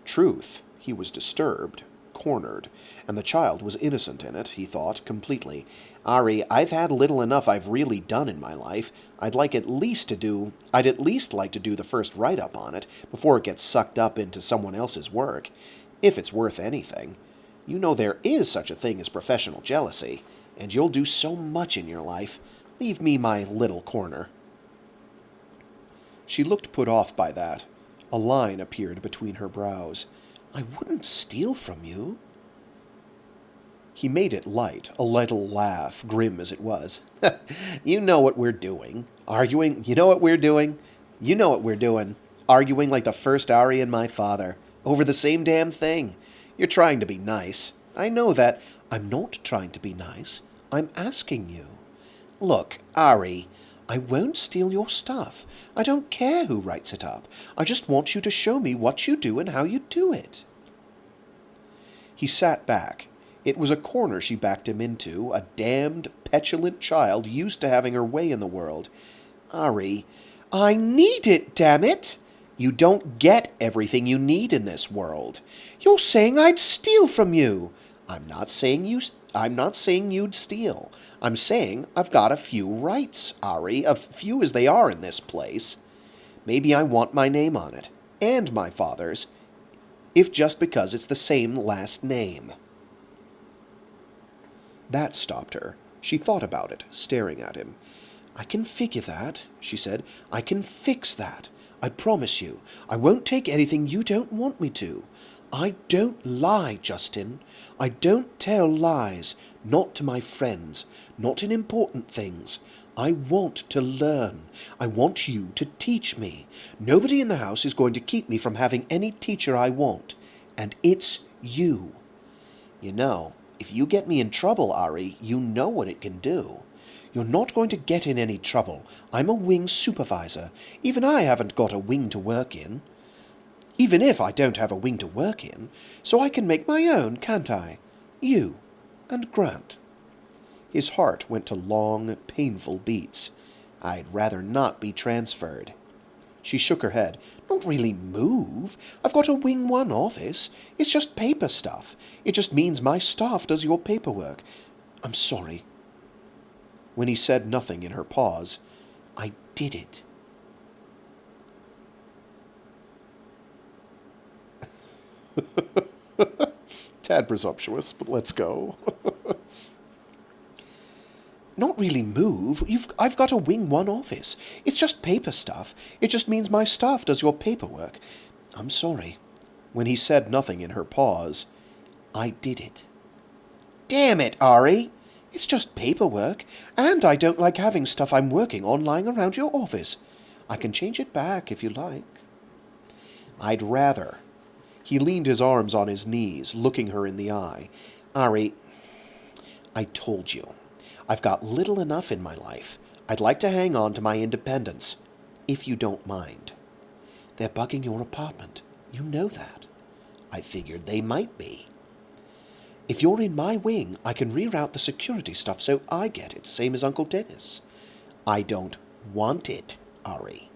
Truth, he was disturbed, cornered, and the child was innocent in it, he thought, completely. Ari, I've had little enough I've really done in my life. I'd at least like to do the first write-up on it before it gets sucked up into someone else's work, if it's worth anything. You know there is such a thing as professional jealousy, and you'll do so much in your life. Leave me my little corner. She looked put off by that. A line appeared between her brows. I wouldn't steal from you. He made it light, a little laugh, grim as it was. You know what we're doing. Arguing. You know what we're doing? You know what we're doing. Arguing like the first Ari and my father. Over the same damn thing. You're trying to be nice. I know that. I'm not trying to be nice. I'm asking you. Look, Ari, I won't steal your stuff. I don't care who writes it up. I just want you to show me what you do and how you do it. He sat back. It was a corner she backed him into, a damned, petulant child used to having her way in the world. Ari, I need it, damn it! You don't get everything you need in this world. You're saying I'd steal from you. I'm not saying you'd steal. I'm saying I've got a few rights, Ari, a few as they are in this place. Maybe I want my name on it, and my father's, if just because it's the same last name. That stopped her. She thought about it, staring at him. I can figure that, she said. I can fix that. I promise you. I won't take anything you don't want me to. I don't lie, Justin. I don't tell lies, not to my friends, not in important things. I want to learn. I want you to teach me. Nobody in the house is going to keep me from having any teacher I want, and it's you. You know, if you get me in trouble, Ari, you know what it can do. You're not going to get in any trouble. I'm a wing supervisor. Even I haven't got a wing to work in. Even if I don't have a wing to work in, so I can make my own, can't I? You and Grant. His heart went to long, painful beats. I'd rather not be transferred. She shook her head. Not really move. I've got a Wing 1 office. It's just paper stuff. It just means my staff does your paperwork. I'm sorry. When he said nothing in her pause, I did it. Tad presumptuous, but let's go. Not really move. I've got a Wing 1 office. It's just paper stuff. It just means my staff does your paperwork. I'm sorry. When he said nothing in her pause, I did it. Damn it, Ari. It's just paperwork, and I don't like having stuff I'm working on lying around your office. I can change it back if you like. I'd rather. He leaned his arms on his knees, looking her in the eye. Ari, I told you. I've got little enough in my life. I'd like to hang on to my independence, if you don't mind. They're bugging your apartment. You know that. I figured they might be. If you're in my wing, I can reroute the security stuff so I get it, same as Uncle Dennis. I don't want it, Ari.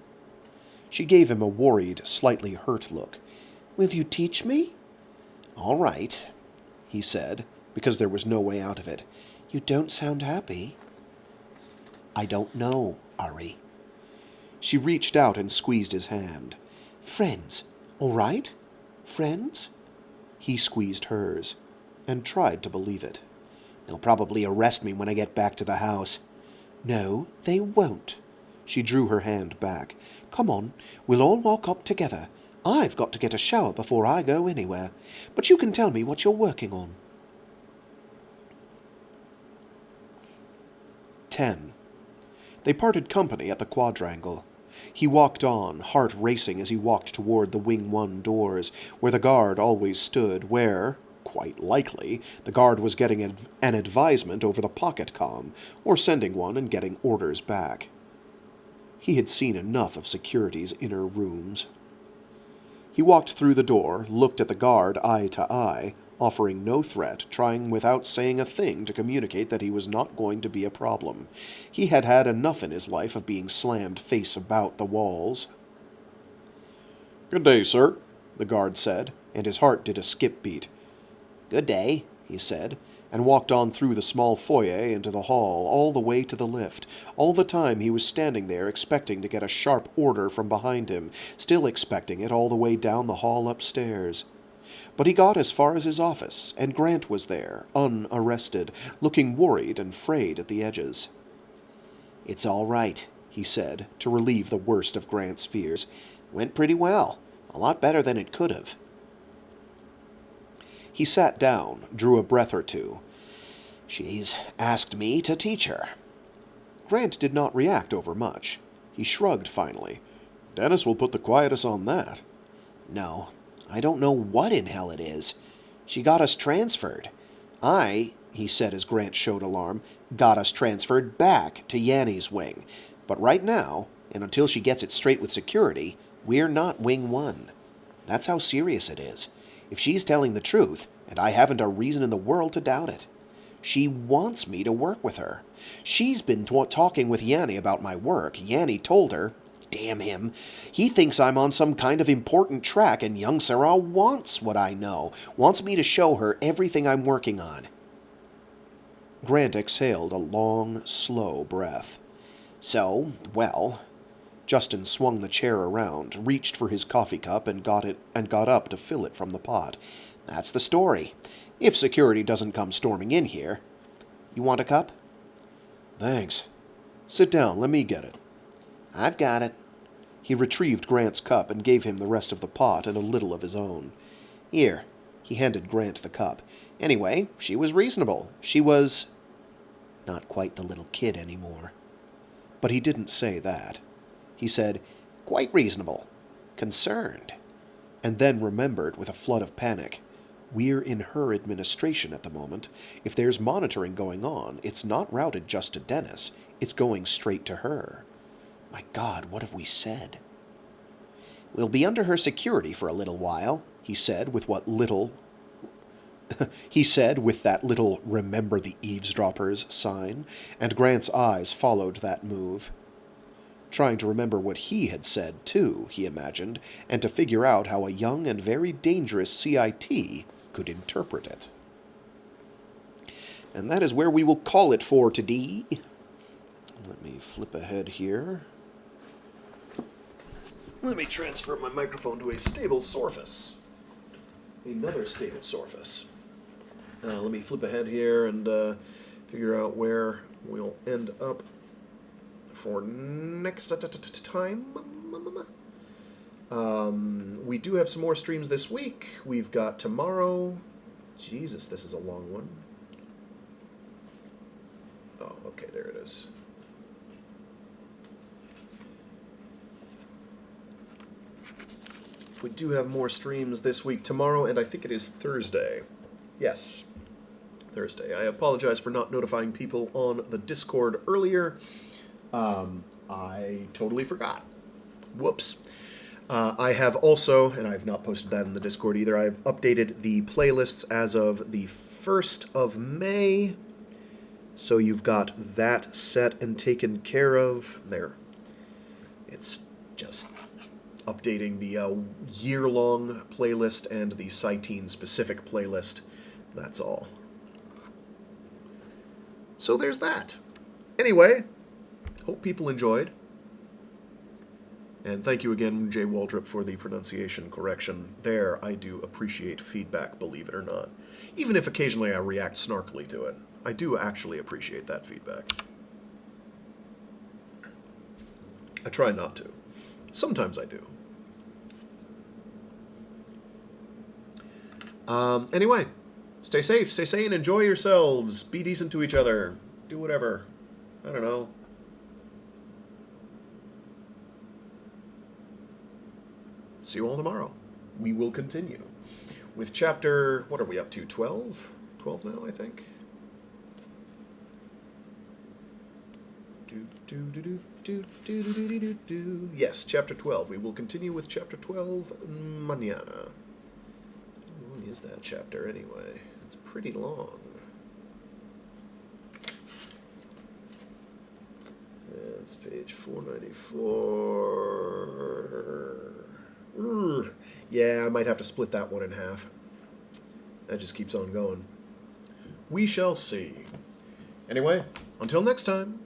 She gave him a worried, slightly hurt look. Will you teach me? All right, he said, because there was no way out of it. You don't sound happy. I don't know, Ari. She reached out and squeezed his hand. Friends, all right? Friends? He squeezed hers and tried to believe it. They'll probably arrest me when I get back to the house. No, they won't. She drew her hand back. Come on, we'll all walk up together. I've got to get a shower before I go anywhere, but you can tell me what you're working on. 10. They parted company at the quadrangle. He walked on, heart racing as he walked toward the Wing 1 doors, where the guard always stood, where, quite likely, the guard was getting an advisement over the pocket comm, or sending one and getting orders back. He had seen enough of security's inner rooms. He walked through the door, looked at the guard eye to eye, offering no threat, trying without saying a thing to communicate that he was not going to be a problem. He had had enough in his life of being slammed face about the walls. Good day, sir, the guard said, and his heart did a skip beat. Good day, he said, and walked on through the small foyer into the hall, all the way to the lift. All the time he was standing there, expecting to get a sharp order from behind him, still expecting it all the way down the hall upstairs. But he got as far as his office, and Grant was there, unarrested, looking worried and frayed at the edges. It's all right, he said, to relieve the worst of Grant's fears. Went pretty well. A lot better than it could have. He sat down, drew a breath or two. She's asked me to teach her. Grant did not react overmuch. He shrugged finally. Dennis will put the quietus on that. No, I don't know what in hell it is. She got us transferred. He said as Grant showed alarm, got us transferred back to Yanni's wing. But right now, and until she gets it straight with security, we're not Wing 1. That's how serious it is. If she's telling the truth, and I haven't a reason in the world to doubt it. She wants me to work with her. She's been talking with Yanni about my work. Yanni told her, damn him, he thinks I'm on some kind of important track, and young Sarah wants what I know, wants me to show her everything I'm working on. Grant exhaled a long, slow breath. So, well... Justin swung the chair around, reached for his coffee cup, and got up to fill it from the pot. That's the story. If security doesn't come storming in here. You want a cup? Thanks. Sit down, let me get it. I've got it. He retrieved Grant's cup and gave him the rest of the pot and a little of his own. Here. He handed Grant the cup. Anyway, she was reasonable. She was... not quite the little kid anymore. But he didn't say that. He said, quite reasonable. Concerned. And then remembered with a flood of panic. We're in her administration at the moment. If there's monitoring going on, it's not routed just to Dennis. It's going straight to her. My God, what have we said? We'll be under her security for a little while, he said with that little remember the eavesdroppers sign, and Grant's eyes followed that move. trying to remember what he had said, too, he imagined, and to figure out how a young and very dangerous CIT could interpret it. And that is where we will call it for today. Let me flip ahead here. Let me transfer my microphone to a stable surface. Another stable surface. Let me flip ahead here and figure out where we'll end up for next time. We do have some more streams this week. We've got tomorrow. Jesus, this is a long one. Oh, okay, there it is. We do have more streams this week, tomorrow, and I think it is Thursday. Yes, Thursday. I apologize for not notifying people on the Discord earlier. I totally forgot. Whoops. I have also, and I have not posted that in the Discord either, I have updated the playlists as of the 1st of May. So you've got that set and taken care of. There. It's just updating the year-long playlist and the Cyteen-specific playlist. That's all. So there's that. Anyway, hope people enjoyed. And thank you again, Jay Waldrop, for the pronunciation correction. There, I do appreciate feedback, believe it or not. Even if occasionally I react snarkily to it. I do actually appreciate that feedback. I try not to. Sometimes I do. Anyway, stay safe, stay sane, enjoy yourselves, be decent to each other, do whatever. I don't know. See you all tomorrow. We will continue with chapter, what are we up to, 12? 12 now, I think? Yes, chapter 12. We will continue with chapter 12 mañana. How long is that chapter anyway? It's pretty long. That's page 494. Yeah, I might have to split that one in half. That just keeps on going. We shall see. Anyway, until next time.